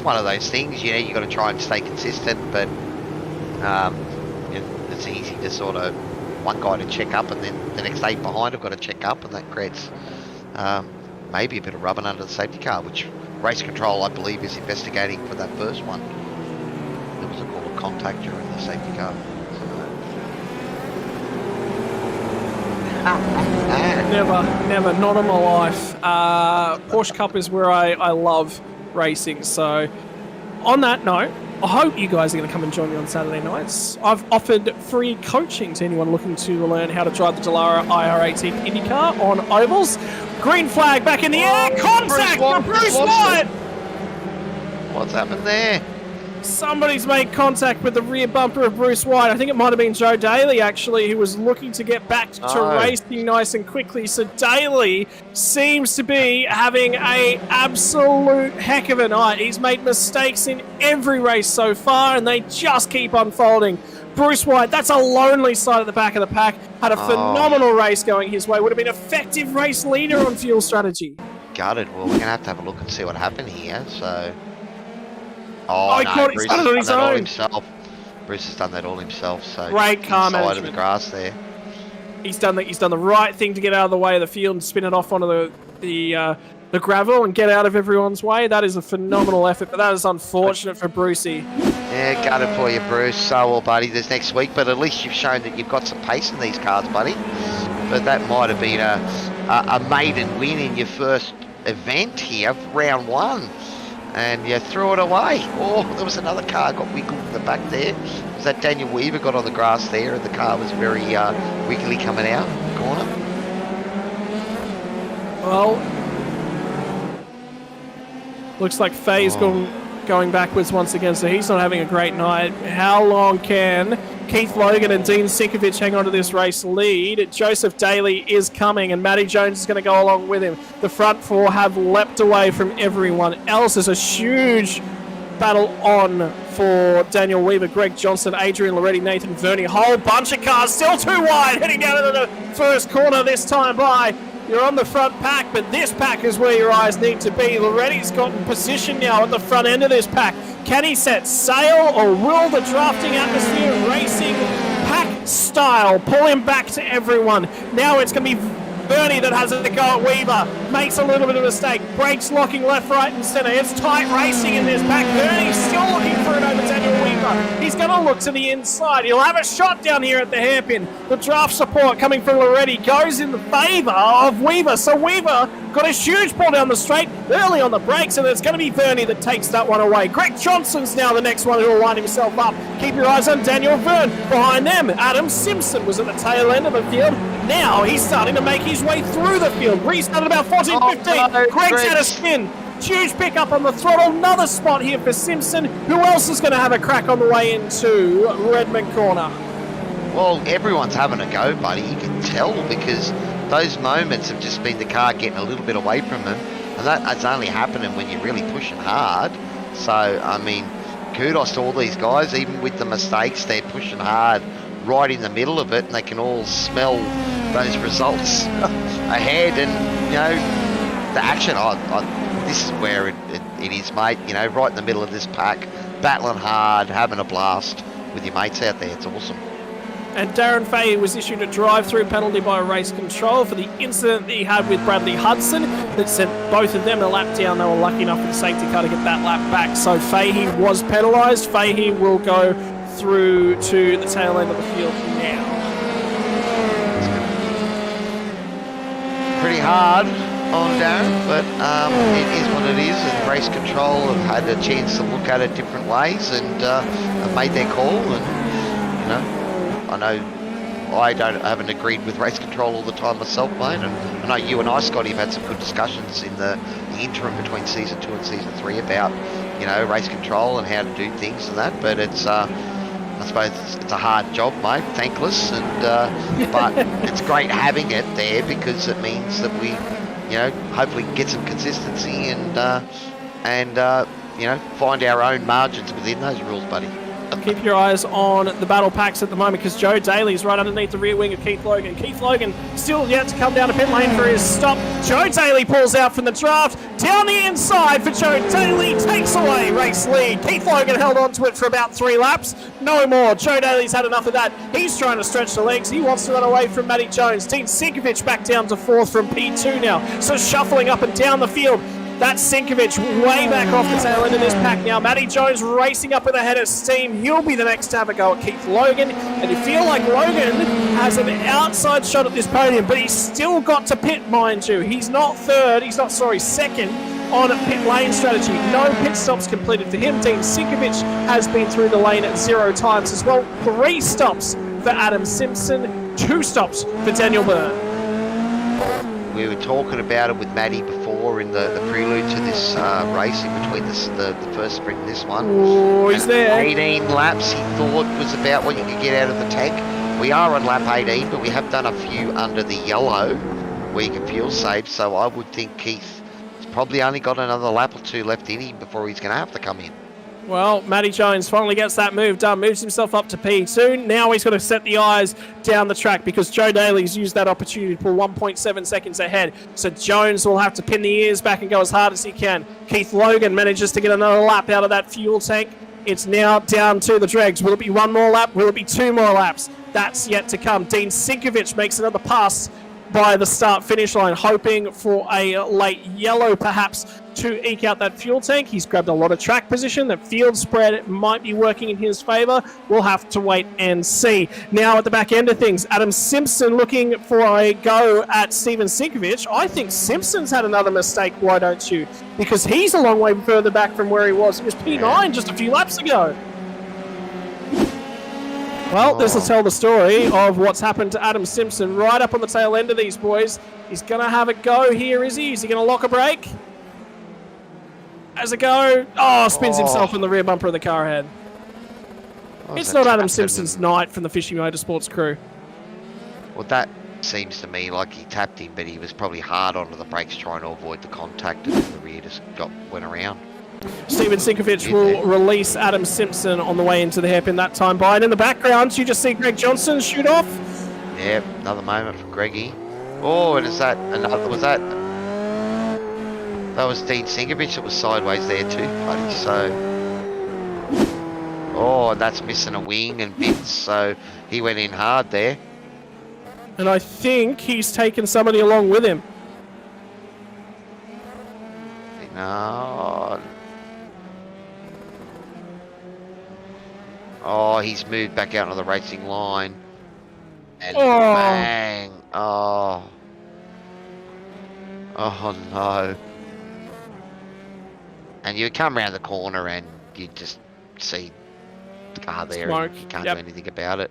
Speaker 2: one of those things. You got to try and stay consistent, but it's easy to sort of one guy to check up, and then the next 8 behind have got to check up, and that creates maybe a bit of rubbing under the safety car, which race control, I believe, is investigating for that first one. There was a call of contact during the safety car.
Speaker 1: Never, not in my life. Porsche Cup is where I love racing. So, on that note, I hope you guys are going to come and join me on Saturday nights. I've offered free coaching to anyone looking to learn how to drive the Dallara IR18 Indycar on ovals. Green flag back in the air. Contact for Bruce White.
Speaker 2: What's happened there?
Speaker 1: Somebody's made contact with the rear bumper of Bruce White. I think it might have been Joe Daly, actually, who was looking to get back to racing nice and quickly. So Daly seems to be having a absolute heck of a night. He's made mistakes in every race so far, and they just keep unfolding. Bruce White, that's a lonely sight at the back of the pack. Had a phenomenal race going his way. Would have been effective race leader on fuel strategy.
Speaker 2: Gutted. Well, we're going to have a look and see what happened here. So...
Speaker 1: he caught it, started on his own.
Speaker 2: Bruce has done that all himself. So
Speaker 1: great car
Speaker 2: inside
Speaker 1: management.
Speaker 2: of the grass there.
Speaker 1: He's done the right thing to get out of the way of the field and spin it off onto the gravel and get out of everyone's way. That is a phenomenal effort, but that is unfortunate for Brucey.
Speaker 2: Yeah, gutted for you, Bruce. So well, buddy. There's next week, but at least you've shown that you've got some pace in these cars, buddy. But that might have been a maiden win in your first event here, round 1. And you threw it away. Oh, there was another car got wiggled in the back there. Was that Daniel Weaver got on the grass there, and the car was very wiggly coming out the corner?
Speaker 1: Well, looks like Faye's going backwards once again, so he's not having a great night. How long can Keith Logan and Dean Sinkovich hang on to this race lead? Joseph Daly is coming, and Matty Jones is going to go along with him. The front 4 have leapt away from everyone else. There's a huge battle on for Daniel Weaver, Greg Johnson, Adrian Loretti, Nathan Verney. Whole bunch of cars still too wide, heading down into the first corner this time by. You're on the front pack, but this pack is where your eyes need to be. Loretti's got in position now at the front end of this pack. Can he set sail, or will the drafting atmosphere racing pack style pull him back to everyone? Now it's going to be Bernie that has a go at Weaver. Makes a little bit of a mistake. Brakes locking left, right, and centre. It's tight racing in this pack. Bernie's still looking for it over Daniel Weaver. He's going to look to the inside. He'll have a shot down here at the hairpin. The draft support coming from Loretti goes in the favour of Weaver. So Weaver got a huge pull down the straight early on the brakes, and it's going to be Bernie that takes that one away. Greg Johnson's now the next one who will line himself up. Keep your eyes on Daniel Verne. Behind them, Adam Simpson was at the tail end of the field. Now he's starting to make his way through the field. Restarted about 14-15. Greg's had a spin. Huge pickup on the throttle. Another spot here for Simpson. Who else is going to have a crack on the way into Redmond Corner?
Speaker 2: Well, everyone's having a go, buddy. You can tell, because those moments have just been the car getting a little bit away from them. And that's only happening when you're really pushing hard. So, I mean, kudos to all these guys. Even with the mistakes, they're pushing hard right in the middle of it, and they can all smell those results ahead. And the action, this is where it is, mate. Right in the middle of this pack, battling hard, having a blast with your mates out there. It's awesome.
Speaker 1: And Darren Fahey was issued a drive-through penalty by race control for the incident that he had with Bradley Hudson that sent both of them a lap down. They were lucky enough for the safety car to get that lap back. So Fahey was penalised. Fahey will go through to the tail end of the field now.
Speaker 2: Pretty hard on Darren, but it is what it is, and race control have had a chance to look at it different ways and have made their call. And I know I haven't agreed with race control all the time myself, mate, and I know you and I, Scotty, have had some good discussions in the interim between season 2 and season 3 about race control and how to do things and that. But it's I suppose it's a hard job, mate, thankless, and but it's great having it there, because it means that we hopefully get some consistency and find our own margins within those rules, buddy.
Speaker 1: Keep your eyes on the battle packs at the moment because Joe Daly's right underneath the rear wing of Keith Logan. Keith Logan still yet to come down to pit lane for his stop. Joe Daly pulls out from the draft. Down the inside for Joe Daly. Takes away race lead. Keith Logan held on to it for about 3 laps. No more. Joe Daly's had enough of that. He's trying to stretch the legs. He wants to run away from Matty Jones. Dean Sinkovic back down to 4th from P2 now. So shuffling up and down the field. That's Sinkovic way back off the tail end of this pack now. Matty Jones racing up with a head of steam. He'll be the next to have a go at Keith Logan. And you feel like Logan has an outside shot at this podium, but he's still got to pit, mind you. He's not second on a pit lane strategy. No pit stops completed for him. Dean Sinkovic has been through the lane at 0 times as well. 3 stops for Adam Simpson, 2 stops for Daniel Byrne.
Speaker 2: We were talking about it with Matty before in the prelude to this race in between the first sprint and this one.
Speaker 1: Oh, he's there.
Speaker 2: 18 laps he thought was about what you could get out of the tank. We are on lap 18, but we have done a few under the yellow where you can fuel save, so I would think Keith has probably only got another lap or 2 left in him before he's going to have to come in.
Speaker 1: Well, Matty Jones finally gets that move done, moves himself up to P2. Now he's got to set the eyes down the track because Joe Daly's used that opportunity to pull 1.7 seconds ahead. So Jones will have to pin the ears back and go as hard as he can. Keith Logan manages to get another lap out of that fuel tank. It's now down to the dregs. Will it be 1 more lap? Will it be 2 more laps? That's yet to come. Dean Sinkovic makes another pass by the start-finish line, hoping for a late yellow perhaps to eke out that fuel tank. He's grabbed a lot of track position. That field spread might be working in his favour. We'll have to wait and see. Now at the back end of things, Adam Simpson looking for a go at Steven Sinkovic. I think Simpson's had another mistake, why don't you? Because he's a long way further back from where he was. He was P9 just a few laps ago. Well, this will tell the story of what's happened to Adam Simpson right up on the tail end of these boys. He's going to have a go here, is he? Is he going to lock a brake? As a go. Oh, spins himself in the rear bumper of the car ahead. It's not Adam Simpson's night from the Fishing Motorsports crew.
Speaker 2: Well, that seems to me like he tapped him, but he was probably hard onto the brakes trying to avoid the contact, and the rear just went around.
Speaker 1: Steven Sinkovic will release Adam Simpson on the way into the hairpin that time by. And in the background, you just see Greg Johnson shoot off.
Speaker 2: Yeah, another moment from Greggy. Oh, and is that another? Was that was Dean Sinkovic that was sideways there too, buddy. So, oh, and that's missing a wing and bits. So he went in hard there.
Speaker 1: And I think he's taken somebody along with him.
Speaker 2: No. Oh, he's moved back out on the racing line. And bang. Oh. Oh, no. And you come around the corner and you just see the car there.
Speaker 1: Smoke.
Speaker 2: And you can't do anything about it.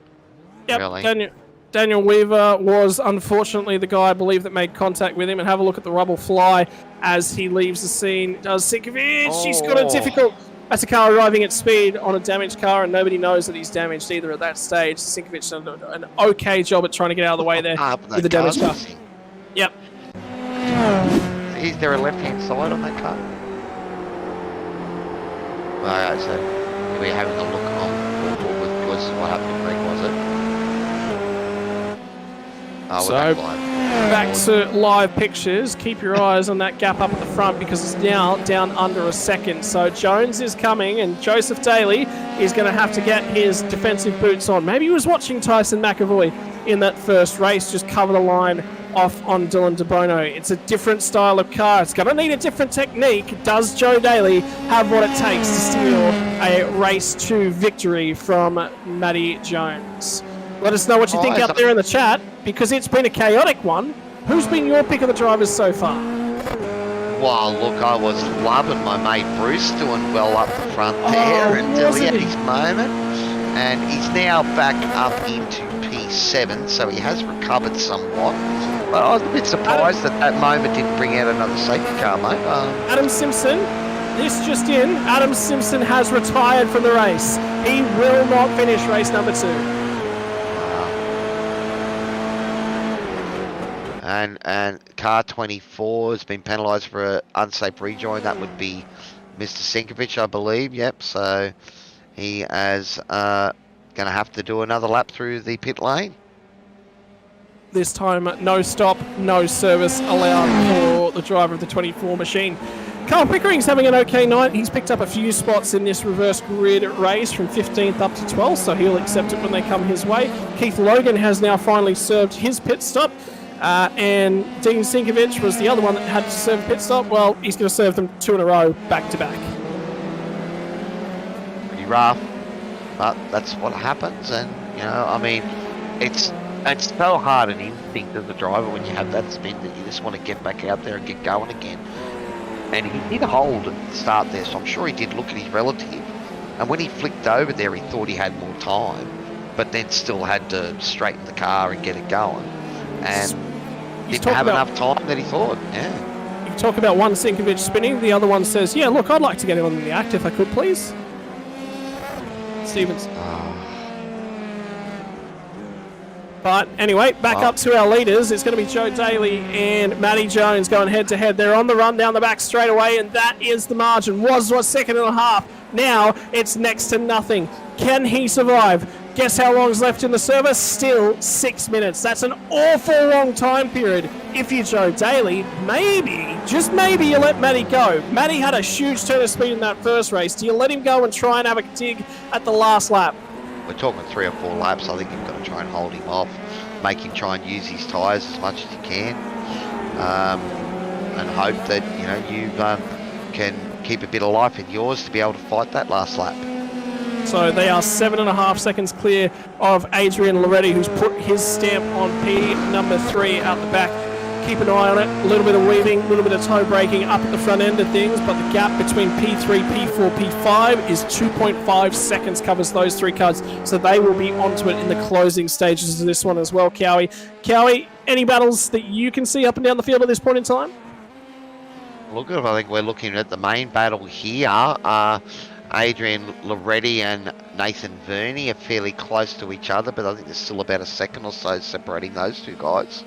Speaker 1: Yep.
Speaker 2: Really.
Speaker 1: Daniel Weaver was unfortunately the guy, I believe, that made contact with him. And have a look at the rubble fly as he leaves the scene. Does Sinkovic? He's got a difficult... That's a car arriving at speed on a damaged car, and nobody knows that he's damaged either at that stage. Sinkovic done an okay job at trying to get out of the way there with the damaged car. Yep.
Speaker 2: Is there a left-hand side on that car? Alright, so we're having a look on what happened to Greg, was it? Oh,
Speaker 1: So,
Speaker 2: we're back
Speaker 1: back to live pictures. Keep your eyes on that gap up at the front because it's now down under a second. So Jones is coming and Joseph Daly is going to have to get his defensive boots on. Maybe he was watching Tyson McAvoy in that first race just cover the line off on Dylan DeBono. It's a different style of car. It's going to need a different technique. Does Joe Daly have what it takes to steal a race to victory from Matty Jones? Let us know what you think out there in the chat, because it's been a chaotic one. Who's been your pick of the drivers so far?
Speaker 2: Well, look, I was loving my mate Bruce doing well up the front there until he had his moment. And he's now back up into P7, so he has recovered somewhat. But I was a bit surprised that moment didn't bring out another safety car, mate.
Speaker 1: Adam Simpson, this just in, Adam Simpson has retired from the race. He will not finish race number 2.
Speaker 2: And car 24 has been penalised for an unsafe rejoin. That would be Mr. Sinkovich, I believe. Yep. So he is going to have to do another lap through the pit lane.
Speaker 1: This time, no stop, no service allowed for the driver of the 24 machine. Carl Pickering's having an okay night. He's picked up a few spots in this reverse grid race from 15th up to 12th, so he'll accept it when they come his way. Keith Logan has now finally served his pit stop, and Dean Sinkovich was the other one that had to serve a pit stop. Well, he's going to serve them 2 in a row, back to back.
Speaker 2: Pretty rough, but that's what happens, and, you know, I mean, it's so hard an instinct as a driver when you have that spin that you just want to get back out there and get going again. And he did hold at the start there, so I'm sure he did look at his relative. And when he flicked over there, he thought he had more time, but then still had to straighten the car and get it going. And didn't have enough time that he thought, yeah.
Speaker 1: You talk about one Sinkovich spinning, the other one says, yeah, look, I'd like to get him on the act if I could, please. Stevens. But anyway, back up to our leaders. It's going to be Joe Daly and Matty Jones going head-to-head. They're on the run down the back straight away, and that is the margin. Was 2.5. Now it's next to nothing. Can he survive? Guess how long's left in the service? Still 6 minutes. That's an awful long time period. If you're Joe Daly, maybe, just maybe, you let Matty go. Matty had a huge turn of speed in that first race. Do you let him go and try and have a dig at the last lap?
Speaker 2: We're talking 3 or 4 laps. I think you've got to try and hold him off, make him try and use his tyres as much as you can, and hope that, you know, you can keep a bit of life in yours to be able to fight that last lap.
Speaker 1: So they are 7.5 seconds clear of Adrian Loretti, who's put his stamp on P number 3 out the back. Keep an eye on it. A little bit of weaving, a little bit of toe braking up at the front end of things, but the gap between P3, P4, P5 is 2.5 seconds, covers those 3 cars, so they will be onto it in the closing stages of this one as well. Cowie, any battles that you can see up and down the field at this point in time?
Speaker 2: Look, I think we're looking at the main battle here. Adrian Loretti and Nathan Verney are fairly close to each other, but I think there's still about a second or so separating those 2 guys.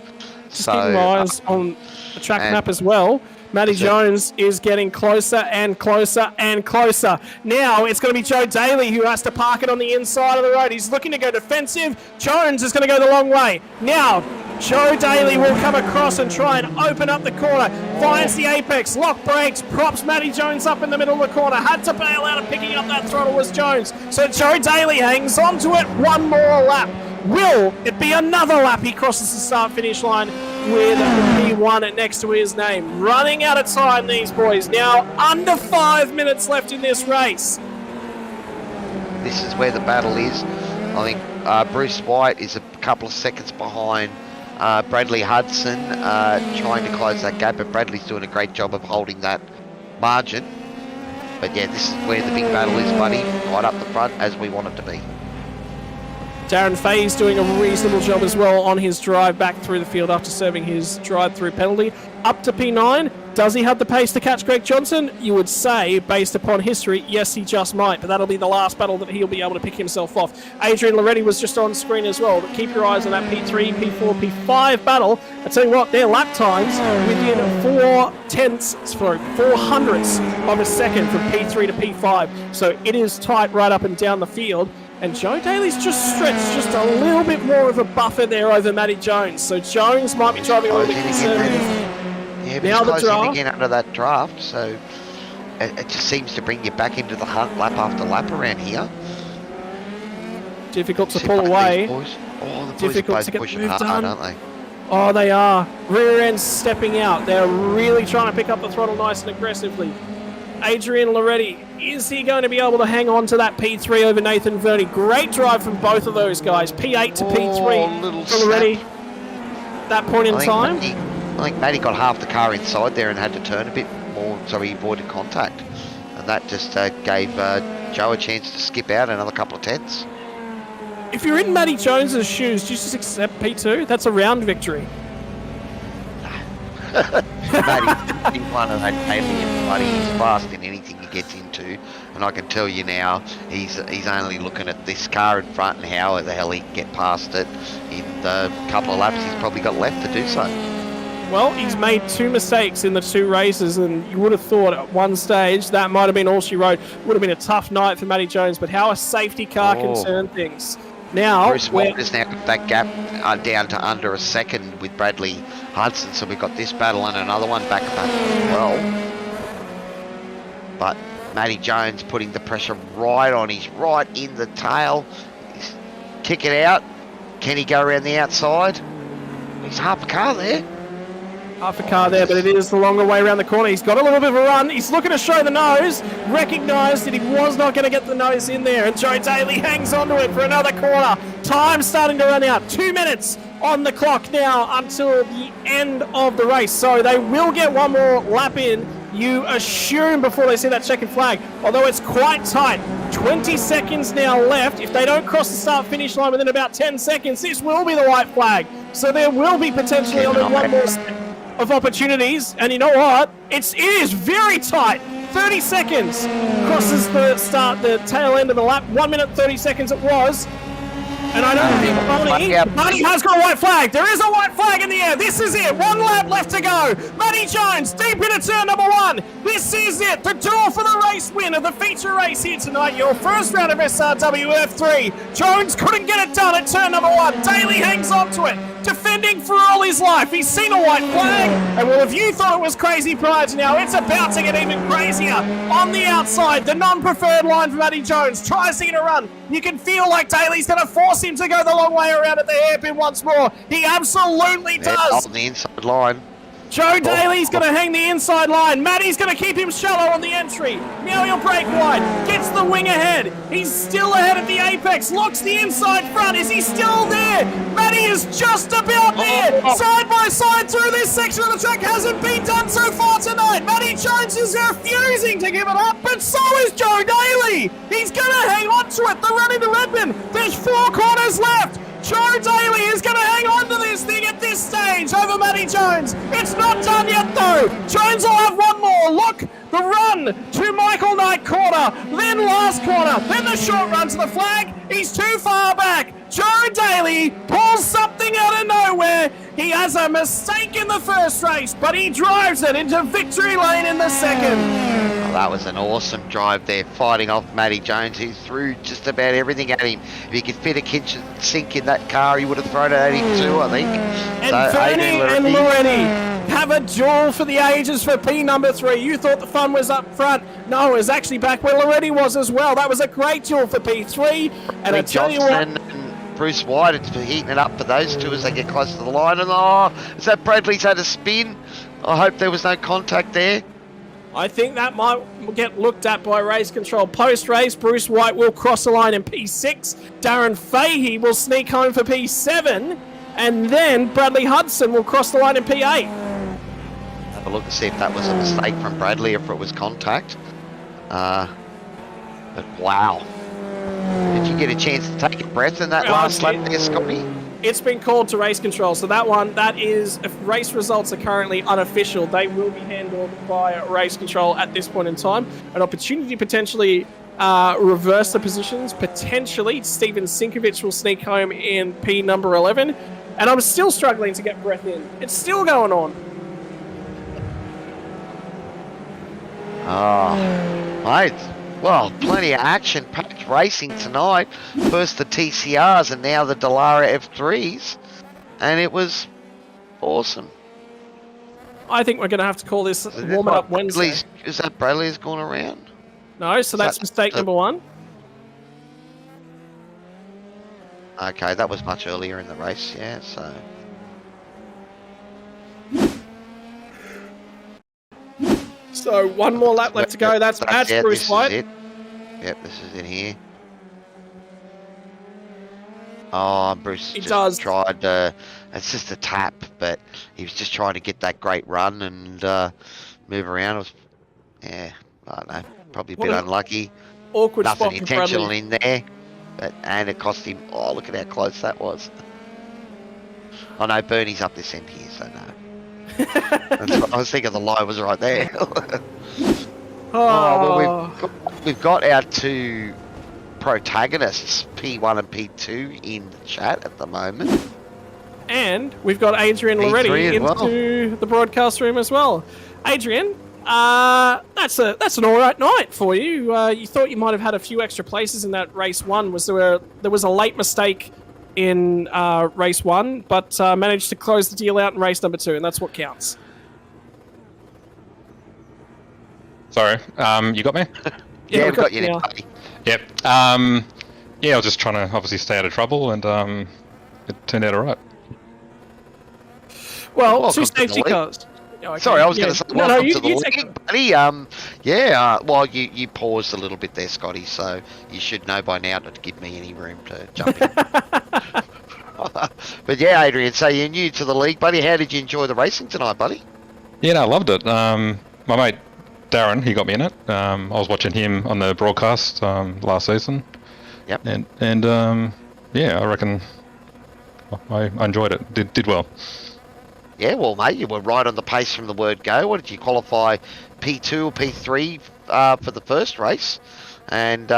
Speaker 1: Just keeping my eyes on the track map as well. Matty Jones is getting closer and closer and closer. Now it's going to be Joe Daly who has to park it on the inside of the road. He's looking to go defensive. Jones is going to go the long way. Now Joe Daly will come across and try and open up the corner. Finds the apex, lock brakes, props Matty Jones up in the middle of the corner. Had to bail out and picking up that throttle was Jones. So Joe Daly hangs on to it. One more lap. Will it be another lap? He crosses the start-finish line with P1 next to his name. Running out of time, these boys. Now under 5 minutes left in this race.
Speaker 2: This is where the battle is. I think Bruce White is a couple of seconds behind Bradley Hudson, trying to close that gap, but Bradley's doing a great job of holding that margin. But yeah, this is where the big battle is, buddy. Right up the front, as we want it to be.
Speaker 1: Darren Fay's doing a reasonable job as well on his drive back through the field after serving his drive-through penalty. Up to P9. Does he have the pace to catch Greg Johnson? You would say, based upon history, yes, he just might, but that'll be the last battle that he'll be able to pick himself off. Adrian Loretti was just on screen as well, but keep your eyes on that P3, P4, P5 battle. I tell you what, their lap times within 4 hundredths of a second from P3 to P5, so it is tight right up and down the field. And Joe Daly's just stretched just a little bit more of a buffer there over Matty Jones. So Jones might be driving a little bit conservative.
Speaker 2: Yeah, but
Speaker 1: now
Speaker 2: he's closing again under that draft, so it just seems to bring you back into the hunt lap after lap around here.
Speaker 1: Difficult to pull away.
Speaker 2: The boys
Speaker 1: Difficult
Speaker 2: are
Speaker 1: to get
Speaker 2: pushing
Speaker 1: moved
Speaker 2: hard,
Speaker 1: on.
Speaker 2: aren't they?
Speaker 1: Oh, they are. Rear end stepping out. They're really trying to pick up the throttle nice and aggressively. Adrian Loretti, is he going to be able to hang on to that P3 over Nathan Verney? Great drive from both of those guys. P8 to P3 for Loretti. That point in time.
Speaker 2: I think Matty got half the car inside there and had to turn a bit more, so he avoided contact. And that just gave Joe a chance to skip out another couple of tenths.
Speaker 1: If you're in Matty Jones's shoes, do you just accept P2? That's a round victory.
Speaker 2: Matty's one of that alien, buddy. He's fast in anything he gets into, and I can tell you now, he's only looking at this car in front and how the hell he can get past it in the couple of laps he's probably got left to do so.
Speaker 1: Well, he's made 2 mistakes in the 2 races, and you would have thought at one stage that might have been all she wrote. Would have been a tough night for Matty Jones, but how a safety car can turn things. Now,
Speaker 2: Bruce White has now got that gap down to under a second with Bradley Hudson, so we've got this battle and another one back up as well. But Matty Jones putting the pressure right on his right in the tail. He's kick it out. Can he go around the outside? He's half a car there.
Speaker 1: Half a car there, but it is the longer way around the corner. He's got a little bit of a run. He's looking to show the nose. Recognised that he was not going to get the nose in there. And Joe Daly hangs onto it for another corner. Time starting to run out. 2 minutes on the clock now until the end of the race. So they will get one more lap in, you assume, before they see that checkered flag. Although it's quite tight. 20 seconds now left. If they don't cross the start-finish line within about 10 seconds, this will be the white flag. So there will be potentially only one more step of opportunities, and you know what? It is very tight. 30 seconds crosses the tail end of the lap. 1 minute 30 seconds it was. And I don't think Marty has got a white flag. There is a white flag in the air. This is it. 1 lap left to go. Matty Jones deep into turn number 1. This is it. The duel for the race win of the feature race here tonight. Your first round of SRW F3. Jones couldn't get it done at turn number 1. Daly hangs on to it. Defending for all his life. He's seen a white flag. And well, if you thought it was crazy prior to now, it's about to get even crazier. On the outside, the non-preferred line for Matty Jones. Tries to get a run. You can feel like Daly's going to force him to go the long way around at the hairpin once more. He absolutely does.
Speaker 2: On the inside line.
Speaker 1: Joe Daly's going to hang the inside line. Matty's going to keep him shallow on the entry. Now he'll break wide. Gets the wing ahead. He's still ahead at the apex. Locks the inside front. Is he still there? Matty is just about there. Side by side through this section of the track. Hasn't been done so far tonight. Matty Jones is refusing to give it up, but so is Joe Daly. He's going to hang on to it. The run into Redmond. There's 4 corners left. Joe Daly is going to hang on to this thing at this stage over Matty Jones. It's not done yet, though. Jones will have one more. Look, the run to Michael Knight corner, then last corner, then the short run to the flag. He's too far back. Joe Daly pulls something out of nowhere. He has a mistake in the first race, but he drives it into victory lane in the second.
Speaker 2: Oh, that was an awesome drive there, fighting off Matty Jones. He threw just about everything at him. If he could fit a kitchen sink in that car, he would have thrown it at him too, I think.
Speaker 1: And
Speaker 2: so,
Speaker 1: Bernie and Loretti have a duel for the ages for P number 3. You thought the fun was up front. No, it was actually back where Loretti was as well. That was a great duel for P3. And I tell you what,
Speaker 2: Bruce White, it's heating it up for those two as they get close to the line. And oh, is that Bradley's had a spin? I hope there was no contact there.
Speaker 1: I think that might get looked at by race control. Post-race, Bruce White will cross the line in P6. Darren Fahey will sneak home for P7. And then Bradley Hudson will cross the line in P8.
Speaker 2: Have a look to see if that was a mistake from Bradley or if it was contact. But wow. Did you get a chance to take a breath in that last lap there, Scotty?
Speaker 1: It's been called to race control, so that is, if race results are currently unofficial, they will be handled by race control at this point in time. An opportunity to potentially reverse the positions. Potentially, Steven Sinkovich will sneak home in P number 11. And I'm still struggling to get breath in. It's still going on.
Speaker 2: Oh, mate. Well, plenty of action-packed racing tonight. First the TCRs and now the Dallara F3s. And it was awesome.
Speaker 1: I think we're going to have to call this Warm It Up Wednesday.
Speaker 2: Is that Bradley's gone around?
Speaker 1: No, so that's mistake number 1.
Speaker 2: Okay, that was much earlier in the race, yeah, so...
Speaker 1: So, one more lap left to go. That's Bruce White.
Speaker 2: Is it. Yep, this is it here. Oh, Bruce just tried to... It's just a tap, but he was just trying to get that great run and move around. It was, yeah, I don't know, probably a bit unlucky.
Speaker 1: Awkward
Speaker 2: Nothing
Speaker 1: spot for
Speaker 2: intentional
Speaker 1: Bradley.
Speaker 2: in there, and it cost him... Oh, look at how close that was. I know Bernie's up this end here, so no. That's what I was thinking the line was right there. Well, we've got our two protagonists, P1 and P2, in the chat at the moment.
Speaker 1: And we've got Adrian
Speaker 2: P3
Speaker 1: Loretti
Speaker 2: as well.
Speaker 1: into the broadcast room as well. Adrian, that's an all right night for you. You thought you might have had a few extra places in that race 1. There was a late mistake in race 1, but managed to close the deal out in race number 2, and that's what counts.
Speaker 8: Sorry, you got me?
Speaker 2: Yeah, we've got you
Speaker 1: now.
Speaker 2: there, buddy.
Speaker 8: Yep. Yeah, I was just trying to obviously stay out of trouble, and it turned out alright.
Speaker 1: Well,
Speaker 2: Welcome
Speaker 1: 2
Speaker 2: to the
Speaker 1: safety
Speaker 2: league.
Speaker 1: cars. Oh, okay.
Speaker 2: Sorry, I was going to say welcome
Speaker 1: you
Speaker 2: to the
Speaker 1: take
Speaker 2: league, buddy. Well, you paused a little bit there, Scotty, so you should know by now not to give me any room to jump in. But yeah, Adrian, so you're new to the league, buddy. How did you enjoy the racing tonight, buddy?
Speaker 8: Yeah, no, I loved it. My mate Darren, he got me in it. I was watching him on the broadcast last season.
Speaker 2: Yep.
Speaker 8: And yeah, I reckon I enjoyed it. Did well.
Speaker 2: Yeah, well, mate, you were right on the pace from the word go. What did you qualify, P2 or P3 for the first race? And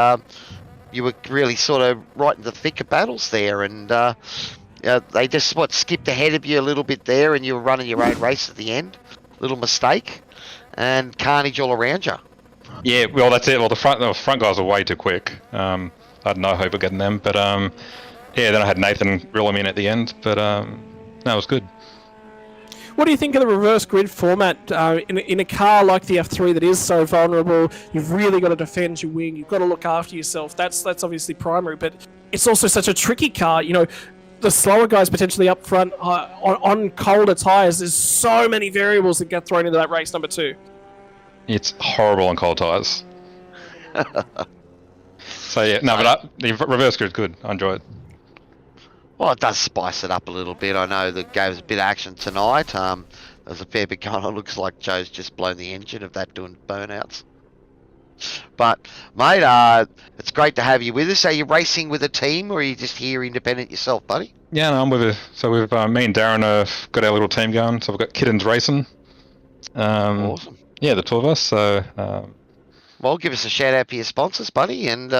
Speaker 2: you were really sort of right in the thick of battles there. And they just, skipped ahead of you a little bit there, and you were running your own race at the end. Little mistake. And carnage all around you.
Speaker 8: Yeah, well, that's it. Well, the front guys were way too quick. I had no hope of getting them. But yeah, then I had Nathan reel them in at the end. But no, it was good.
Speaker 1: What do you think of the reverse grid format in a car like the F3 that is so vulnerable? You've really got to defend your wing. You've got to look after yourself. That's obviously primary, but it's also such a tricky car. You know, the slower guys potentially up front on colder tyres. There's so many variables that get thrown into that race number 2.
Speaker 8: It's horrible on cold tyres. So yeah, no, but the reverse grid's good. I enjoy it.
Speaker 2: Well, it does spice it up a little bit. I know that gave us a bit of action tonight. There's a fair bit going on. Looks like Joe's just blown the engine of that doing burnouts. But, mate, it's great to have you with us. Are you racing with a team, or are you just here independent yourself, buddy?
Speaker 8: Yeah, no, I'm with it. So we've me and Darren have got our little team going. So we've got Kittens Racing.
Speaker 2: Awesome.
Speaker 8: Yeah, the two of us. So
Speaker 2: Well, give us a shout out for your sponsors, buddy, and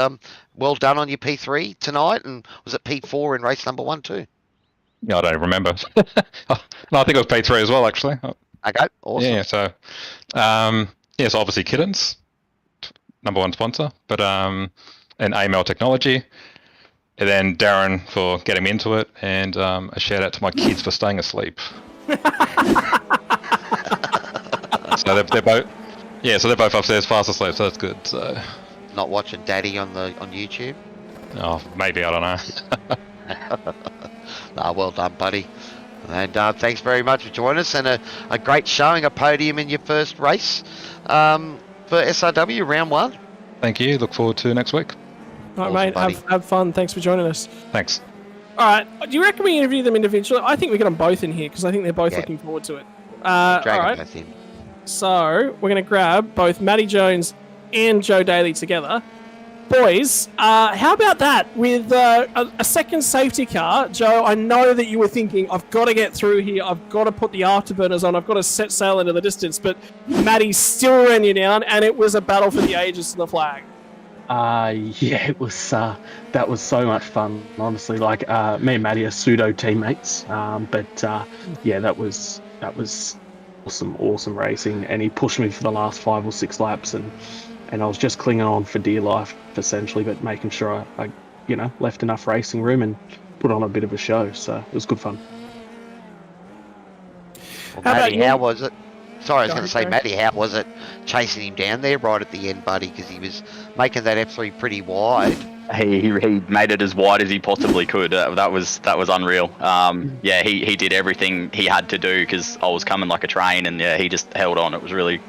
Speaker 2: well done on your P3 tonight. And was it P4 in race number 1 too?
Speaker 8: yeah, I don't remember. No, I think it was P3 as well, actually.
Speaker 2: Okay, awesome.
Speaker 8: Yeah, so yeah, so obviously Kittens, number 1 sponsor, but and AML Technology, and then Darren for getting me into it, and a shout out to my kids for staying asleep. So they're both. Yeah, so they're both upstairs fast asleep, so that's good. So,
Speaker 2: Not watching Daddy on YouTube.
Speaker 8: oh, maybe, I don't know.
Speaker 2: Nah, well done, buddy. And thanks very much for joining us, and a great showing, a podium in your first race for SRW round 1.
Speaker 8: Thank you. Look forward to next week.
Speaker 1: All right,
Speaker 2: Awesome,
Speaker 1: mate. Have fun. Thanks for joining us.
Speaker 8: Thanks.
Speaker 1: All right. Do you reckon we interview them individually? I think we get them both in here because I think they're both
Speaker 2: Yeah.
Speaker 1: looking forward to it. All
Speaker 2: Drag
Speaker 1: right.
Speaker 2: them both in.
Speaker 1: So we're going to grab both Matty Jones and Joe Daly together. Boys, how about that with a second safety car? Joe, I know that you were thinking, I've got to get through here. I've got to put the afterburners on. I've got to set sail into the distance. But Matty still ran you down, and it was a battle for the ages to the flag.
Speaker 9: Yeah, it was. That was so much fun. Honestly, like me and Matty are pseudo teammates, but yeah, that was awesome racing. And he pushed me for the last 5 or 6 laps, and I was just clinging on for dear life, essentially, but making sure I left enough racing room and put on a bit of a show. So it was good fun.
Speaker 2: Well,
Speaker 1: How about
Speaker 2: Matty,
Speaker 1: you?
Speaker 2: how was it? Sorry, I was
Speaker 1: Go
Speaker 2: going to say,
Speaker 1: ahead.
Speaker 2: Matty, how was it chasing him down there right at the end, buddy? Because he was making that F3 pretty wide.
Speaker 7: He made it as wide as he possibly could. That was unreal. Yeah, he did everything he had to do because I was coming like a train, and yeah, he just held on. It was really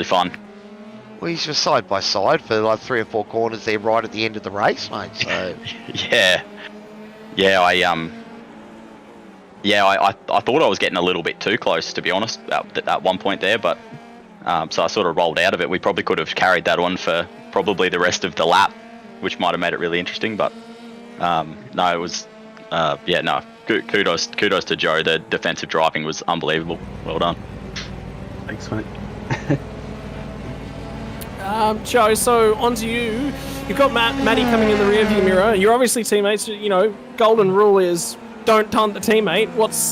Speaker 7: fun.
Speaker 2: Well, he's just side by side for like 3 or 4 corners there right at the end of the race, mate. So
Speaker 7: I thought I was getting a little bit too close, to be honest, at one point there, but so I sort of rolled out of it. We probably could have carried that on for probably the rest of the lap, which might have made it really interesting, but no, it was kudos to Joe. The defensive driving was unbelievable. Well done.
Speaker 9: Thanks, mate.
Speaker 1: Joe, so on to you. You've got Matty coming in the rearview mirror. You're obviously teammates. You know, golden rule is don't taunt the teammate. What's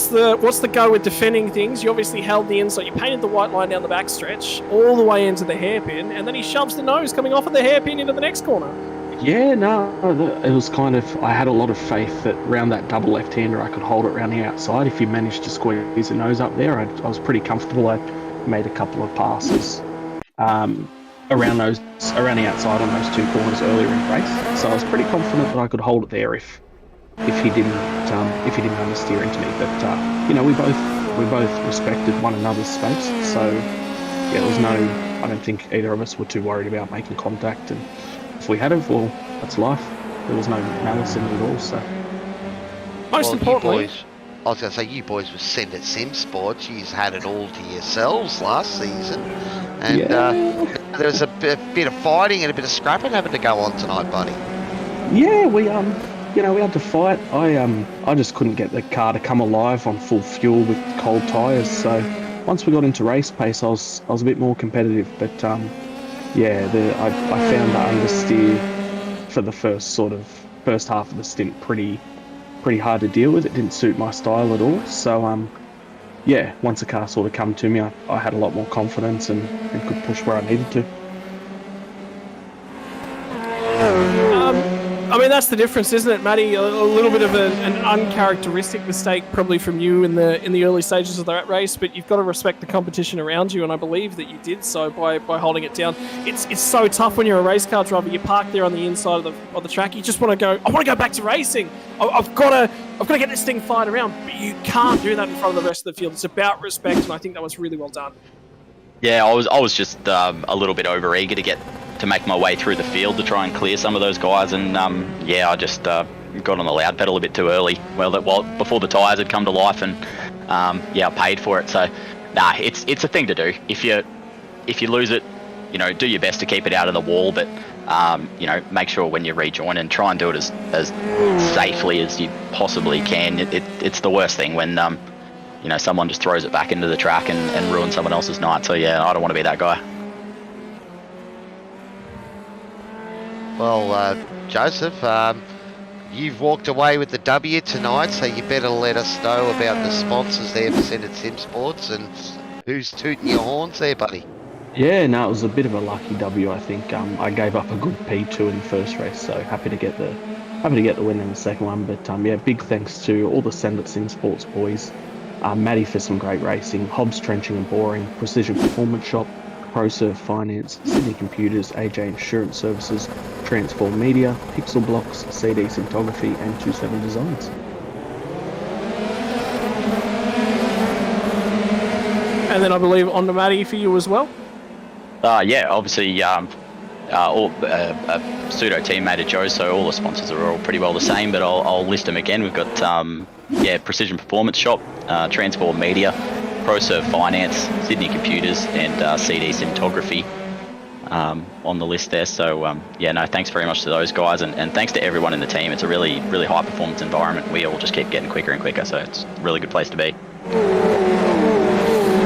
Speaker 1: the go with defending things? You obviously held the inside. You painted the white line down the backstretch all the way into the hairpin, and then he shoves the nose coming off of the hairpin into the next corner.
Speaker 9: Yeah, no, it was kind of, I had a lot of faith that around that double left-hander I could hold it around the outside. If he managed to squeeze the nose up there, I was pretty comfortable. I made a couple of passes around the outside on those two corners earlier in the race, so I was pretty confident that I could hold it there if he didn't understeer into me. But you know, we both respected one another's space, so yeah, there was I don't think either of us were too worried about making contact, and if we had it, well, that's life. There was no malice in it at all. So
Speaker 1: most importantly,
Speaker 2: I was going to say, you boys were sent at Sim Sports. You had it all to yourselves last season, and there was a bit of fighting and a bit of scrapping having to go on tonight, buddy.
Speaker 9: Yeah, we had to fight. I just couldn't get the car to come alive on full fuel with cold tyres. So once we got into race pace, I was a bit more competitive. But I found the understeer for the first half of the stint pretty hard to deal with. It didn't suit my style at all. So once the car sort of come to me, I had a lot more confidence and could push where I needed to.
Speaker 1: I mean, that's the difference, isn't it, Matty? A little bit of an uncharacteristic mistake probably from you in the early stages of that race, but you've got to respect the competition around you, and I believe that you did so by holding it down. It's so tough when you're a race car driver. You park there on the inside of the track. You just want to go, I want to go back to racing. I've got to get this thing fired around, but you can't do that in front of the rest of the field. It's about respect, and I think that was really well done.
Speaker 7: Yeah, I was just a little bit overeager to make my way through the field to try and clear some of those guys, and I just got on the loud pedal a bit too early. Well, before the tyres had come to life, and I paid for it. So, it's a thing to do. If you lose it, do your best to keep it out of the wall, but make sure when you rejoin and try and do it as safely as you possibly can. It's the worst thing when someone just throws it back into the track and ruins someone else's night. So I don't want to be that guy.
Speaker 2: Well, Joseph, you've walked away with the W tonight, so you better let us know about the sponsors there for Senate Sim Sports and who's tooting your horns there, buddy.
Speaker 9: Yeah, no, it was a bit of a lucky W, I think. I gave up a good P2 in the first race, so happy to get the win in the second one. But big thanks to all the Senate Sim Sports boys. Matty for some great racing, Hobbs Trenching and Boring, Precision Performance Shop, ProServe Finance, Sydney Computers, AJ Insurance Services, Transform Media, Pixel Blocks, CD Cinematography, and 27 Designs.
Speaker 1: And then I believe on to Matty for you as well.
Speaker 7: Obviously, all pseudo teammate of Joe, so all the sponsors are all pretty well the same, but I'll list them again. We've got Precision Performance Shop, Transform Media, ProServe Finance, Sydney Computers, and CD Cinematography on the list there. So thanks very much to those guys, and thanks to everyone in the team. It's a really, really high performance environment. We all just keep getting quicker and quicker, so it's a really good place to be.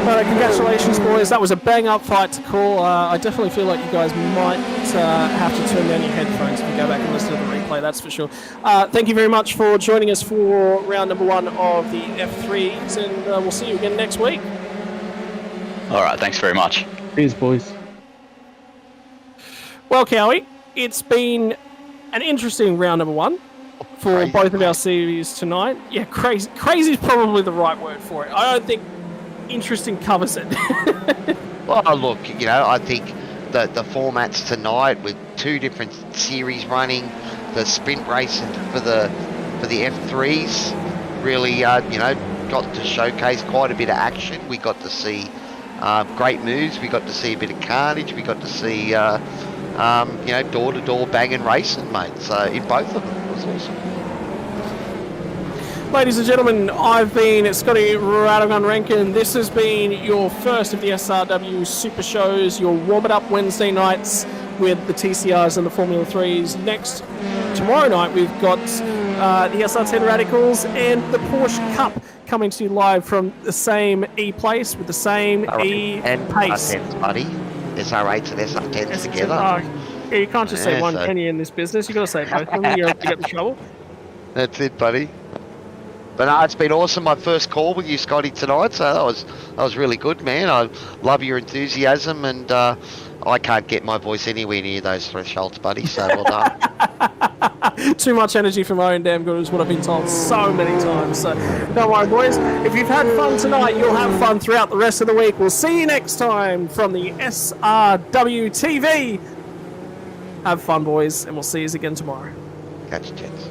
Speaker 1: Congratulations, boys. That was a bang-up fight to call. I definitely feel like you guys might have to turn down your headphones if you go back and listen to the replay, that's for sure. Thank you very much for joining us for round number 1 of the F3s, and we'll see you again next week.
Speaker 7: All right, thanks very much.
Speaker 9: Cheers, boys.
Speaker 1: Well, Cowie, it's been an interesting round number 1 for both of our series tonight. Yeah, crazy is probably the right word for it. I don't think interesting covers it.
Speaker 2: Well, look, I think the formats tonight with 2 different series running, the sprint race for the F3s really got to showcase quite a bit of action. We got to see great moves. We got to see a bit of carnage. We got to see door-to-door banging racing, mate. So in both of them, it was awesome.
Speaker 1: Ladies and gentlemen, I've been Scotty Radovan Rankin. This has been your first of the SRW Super Shows, your warm-it-up Wednesday nights with the TCRs and the Formula 3s. Next, tomorrow night, we've got the SR10 Radicals and the Porsche Cup coming to you live from the same E-place with the same E-pace.
Speaker 2: SR10s, buddy. SR8s and SR10s together.
Speaker 1: You can't just say one, can you, in this business? You've got to say both of them. You're going to get in trouble.
Speaker 2: That's it, buddy. But no, it's been awesome. My first call with you, Scotty, tonight. So that was really good, man. I love your enthusiasm, and I can't get my voice anywhere near those thresholds, buddy. So well done.
Speaker 1: Too much energy for my own damn good is what I've been told so many times. So don't worry, boys. If you've had fun tonight, you'll have fun throughout the rest of the week. We'll see you next time from the SRW TV. Have fun, boys, and we'll see you again tomorrow.
Speaker 2: Catch you, gents.